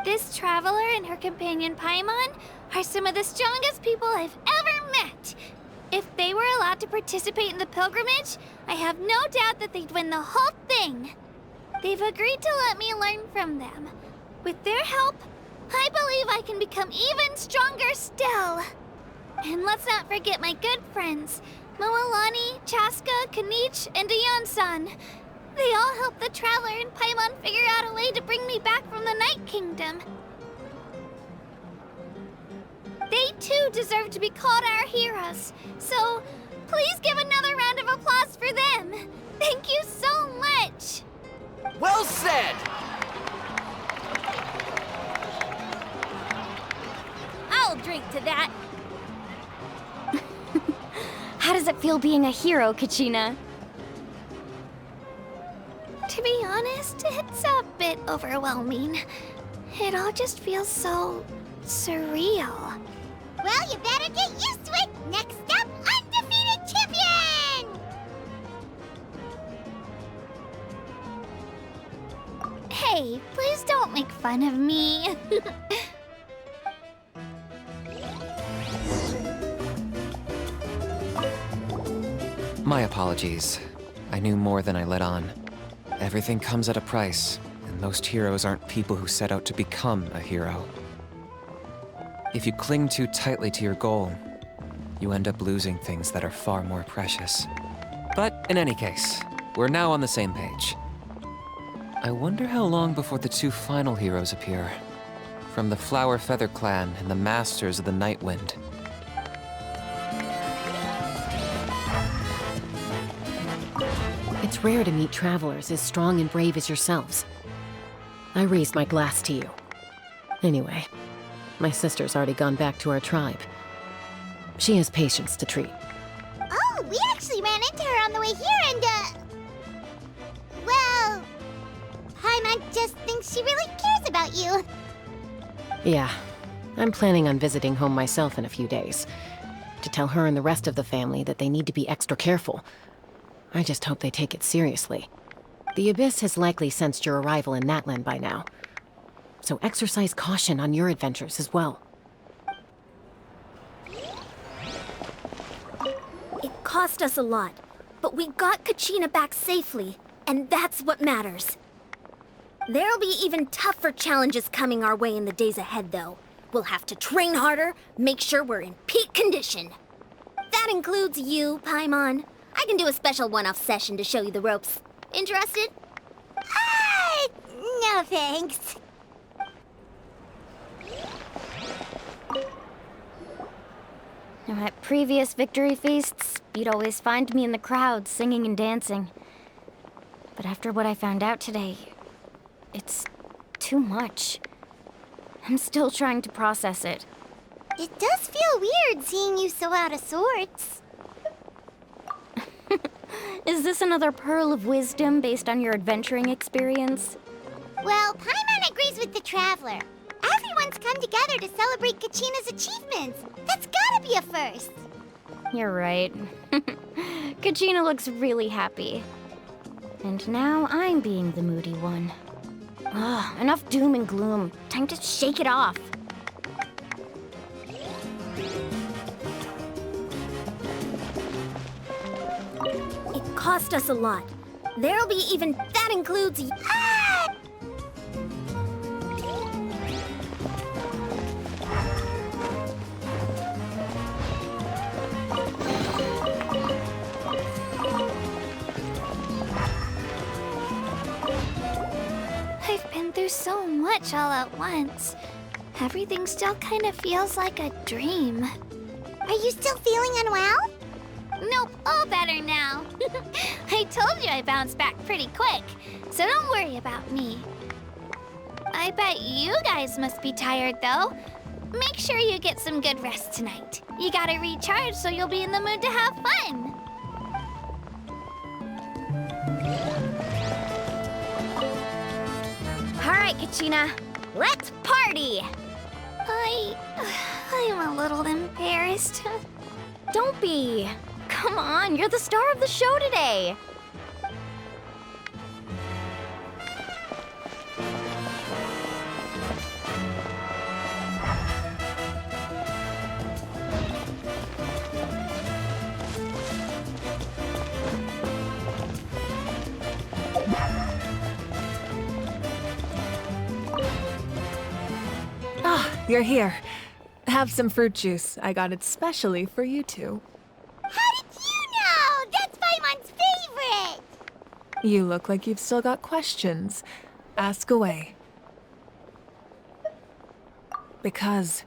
This traveler and her companion Paimon are some of the strongest people I've ever met. If they were allowed to participate in the pilgrimage, I have no doubt that they'd win the whole thing. They've agreed to let me learn from them. With their help, I believe I can become even stronger still. And let's not forget my good friends, Moalani, Chaska, Kanich, and Ayan-san. They all helped the Traveler and Paimon figure out a way to bring me back from the Night Kingdom. They too deserve to be called our heroes, so please give another round of applause for them. Thank you so much. Well said! I'll drink to that. How does it feel being a hero, Kachina? To be honest, it's a bit overwhelming. It all just feels so surreal. Well, you better get used to it! Next up, undefeated champion! Hey, please don't make fun of me. My apologies. I knew more than I let on. Everything comes at a price, and most heroes aren't people who set out to become a hero. If you cling too tightly to your goal, you end up losing things that are far more precious. But in any case, we're now on the same page. I wonder how long before the two final heroes appear. From the Flower Feather Clan and the Masters of the Night Wind. It's rare to meet travelers as strong and brave as yourselves. I raise my glass to you. Anyway, my sister's already gone back to our tribe. She has patients to treat. Oh, we actually ran into her on the way here and, well, Paimon just thinks she really cares about you. Yeah, I'm planning on visiting home myself in a few days. To tell her and the rest of the family that they need to be extra careful. I just hope they take it seriously. The Abyss has likely sensed your arrival in Natlan by now. So exercise caution on your adventures as well. It cost us a lot, but we got Kachina back safely, and that's what matters. There'll be even tougher challenges coming our way in the days ahead, though. We'll have to train harder, make sure we're in peak condition. That includes you, Paimon. I can do a special one-off session to show you the ropes. Interested? No thanks. Now, at previous victory feasts, you'd always find me in the crowd singing and dancing. But after what I found out today, it's too much. I'm still trying to process it. It does feel weird seeing you so out of sorts. Is this another pearl of wisdom based on your adventuring experience? Well, Paimon agrees with the Traveler. Everyone's come together to celebrate Kachina's achievements. That's gotta be a first. You're right. Kachina looks really happy. And now I'm being the moody one. Ugh, enough doom and gloom. Time to shake it off. It cost us a lot. There'll be even... That includes... I've been through so much all at once. Everything still kind of feels like a dream. Are you still feeling unwell? Nope, all better now. I told you I bounced back pretty quick, so don't worry about me. I bet you guys must be tired, though. Make sure you get some good rest tonight. You gotta recharge so you'll be in the mood to have fun. All right, Kachina, let's party! I'm a little embarrassed. Don't be. Come on, you're the star of the show today. Ah, you're here. Have some fruit juice. I got it specially for you two. How did you know? That's Paimon's favorite! You look like you've still got questions. Ask away. Because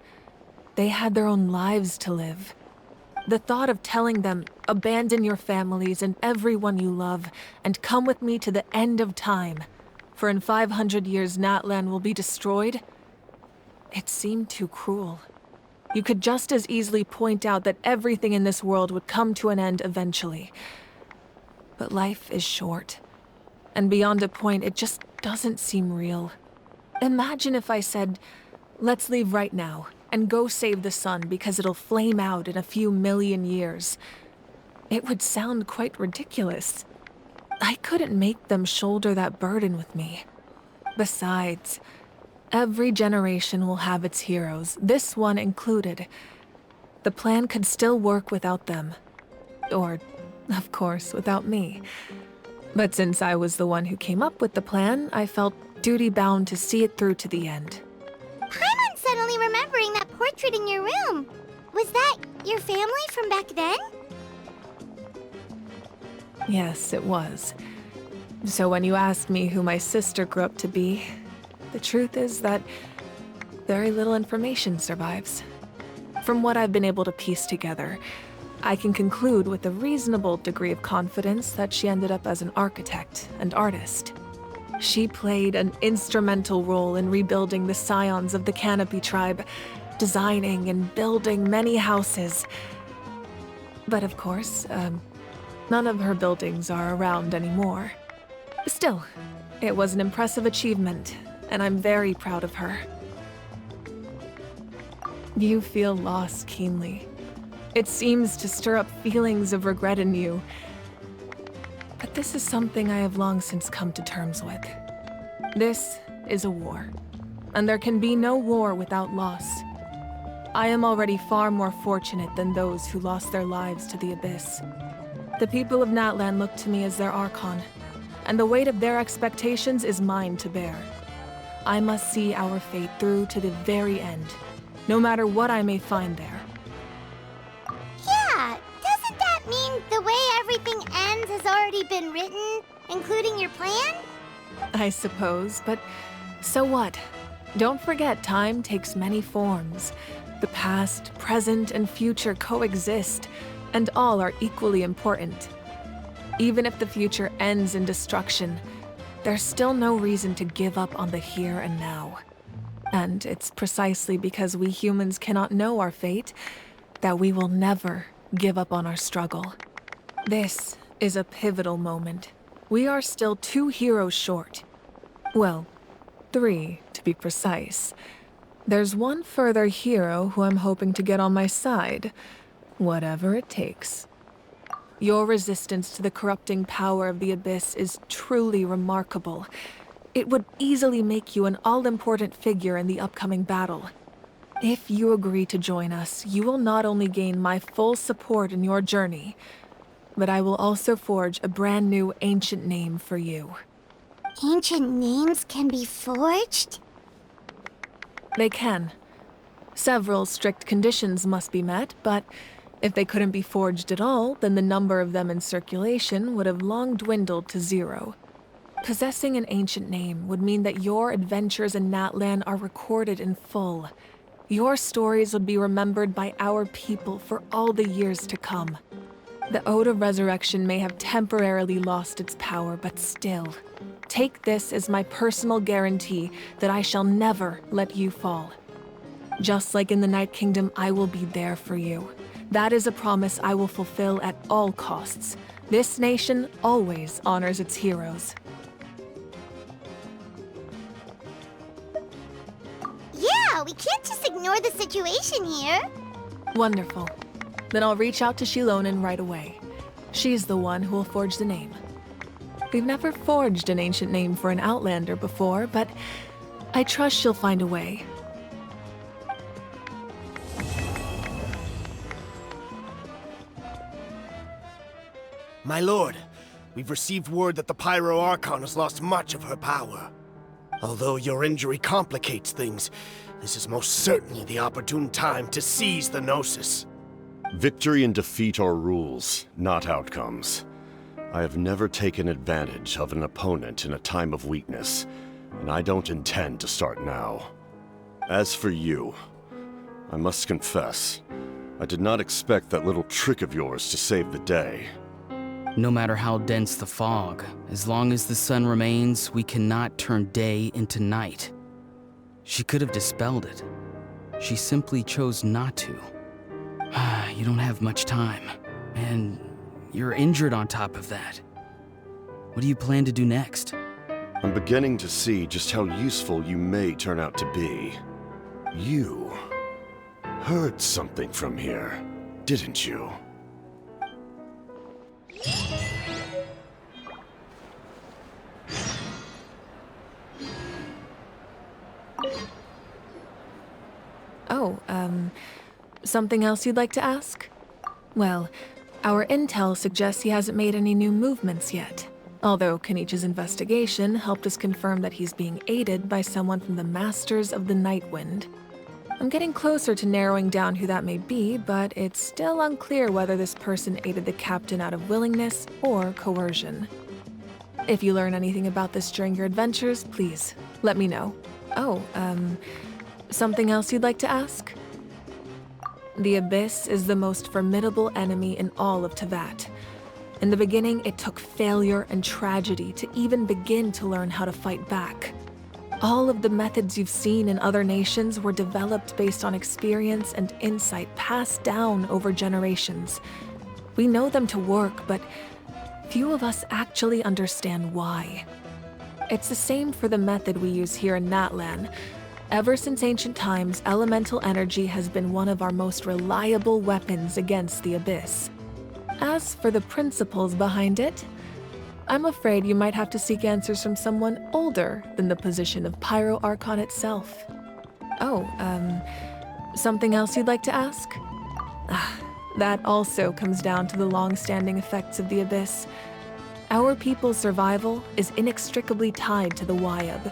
they had their own lives to live. The thought of telling them, abandon your families and everyone you love, and come with me to the end of time, for in 500 years Natlan will be destroyed, it seemed too cruel. You could just as easily point out that everything in this world would come to an end eventually. But life is short. And beyond a point, it just doesn't seem real. Imagine if I said, let's leave right now and go save the sun because it'll flame out in a few million years. It would sound quite ridiculous. I couldn't make them shoulder that burden with me. Besides, every generation will have its heroes, this one included. The plan could still work without them. Or, of course, without me. But since I was the one who came up with the plan, I felt duty-bound to see it through to the end. I'm suddenly remembering that portrait in your room. Was that your family from back then? Yes, it was. So when you asked me who my sister grew up to be, the truth is that very little information survives. From what I've been able to piece together, I can conclude with a reasonable degree of confidence that she ended up as an architect and artist. She played an instrumental role in rebuilding the scions of the Canopy tribe, designing and building many houses. But of course, none of her buildings are around anymore. Still, it was an impressive achievement, and I'm very proud of her. You feel loss keenly. It seems to stir up feelings of regret in you. But this is something I have long since come to terms with. This is a war, and there can be no war without loss. I am already far more fortunate than those who lost their lives to the Abyss. The people of Natlan look to me as their Archon, and the weight of their expectations is mine to bear. I must see our fate through to the very end, no matter what I may find there. Yeah, doesn't that mean the way everything ends has already been written, including your plan? I suppose, but so what? Don't forget, time takes many forms. The past, present, and future coexist, and all are equally important. Even if the future ends in destruction, there's still no reason to give up on the here and now. And it's precisely because we humans cannot know our fate that we will never give up on our struggle. This is a pivotal moment. We are still 2 heroes short. Well, 3 to be precise. There's one further hero who I'm hoping to get on my side, whatever it takes. Your resistance to the corrupting power of the Abyss is truly remarkable. It would easily make you an all-important figure in the upcoming battle. If you agree to join us, you will not only gain my full support in your journey, but I will also forge a brand new ancient name for you. Ancient names can be forged? They can. Several strict conditions must be met, but if they couldn't be forged at all, then the number of them in circulation would have long dwindled to 0. Possessing an ancient name would mean that your adventures in Natlan are recorded in full. Your stories would be remembered by our people for all the years to come. The Ode of Resurrection may have temporarily lost its power, but still, take this as my personal guarantee that I shall never let you fall. Just like in the Night Kingdom, I will be there for you. That is a promise I will fulfill at all costs. This nation always honors its heroes. Yeah, we can't just ignore the situation here. Wonderful. Then I'll reach out to Shilonen right away. She's the one who will forge the name. We've never forged an ancient name for an Outlander before, but I trust she'll find a way. My lord, we've received word that the Pyro Archon has lost much of her power. Although your injury complicates things, this is most certainly the opportune time to seize the Gnosis. Victory and defeat are rules, not outcomes. I have never taken advantage of an opponent in a time of weakness, and I don't intend to start now. As for you, I must confess, I did not expect that little trick of yours to save the day. No matter how dense the fog, as long as the sun remains, we cannot turn day into night. She could have dispelled it. She simply chose not to. You don't have much time, and you're injured on top of that. What do you plan to do next? I'm beginning to see just how useful you may turn out to be. You heard something from here, didn't you? Oh, something else you'd like to ask? Well, our intel suggests he hasn't made any new movements yet. Although Kenichi's investigation helped us confirm that he's being aided by someone from the Masters of the Nightwind. I'm getting closer to narrowing down who that may be, but it's still unclear whether this person aided the captain out of willingness or coercion. If you learn anything about this during your adventures, please let me know. Oh, something else you'd like to ask? The Abyss is the most formidable enemy in all of Teyvat. In the beginning, it took failure and tragedy to even begin to learn how to fight back. All of the methods you've seen in other nations were developed based on experience and insight passed down over generations. We know them to work, but few of us actually understand why. It's the same for the method we use here in Natlan. Ever since ancient times, elemental energy has been one of our most reliable weapons against the Abyss. As for the principles behind it, I'm afraid you might have to seek answers from someone older than the position of Pyro Archon itself. Oh, something else you'd like to ask? That also comes down to the long-standing effects of the Abyss. Our people's survival is inextricably tied to the Wyab,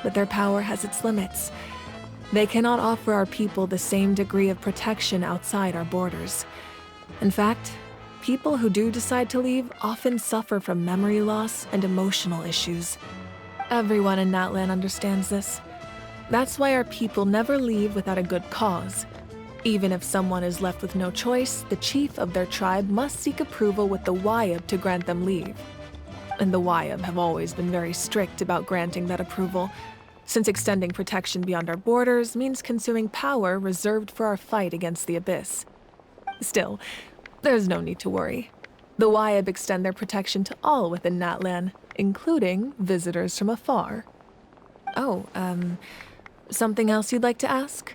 but their power has its limits. They cannot offer our people the same degree of protection outside our borders. In fact, people who do decide to leave often suffer from memory loss and emotional issues. Everyone in Natlan understands this. That's why our people never leave without a good cause. Even if someone is left with no choice, the chief of their tribe must seek approval with the Wyab to grant them leave. And the Wyab have always been very strict about granting that approval, since extending protection beyond our borders means consuming power reserved for our fight against the Abyss. Still, there's no need to worry. The Wyab extend their protection to all within Natlan, including visitors from afar. Oh, something else you'd like to ask?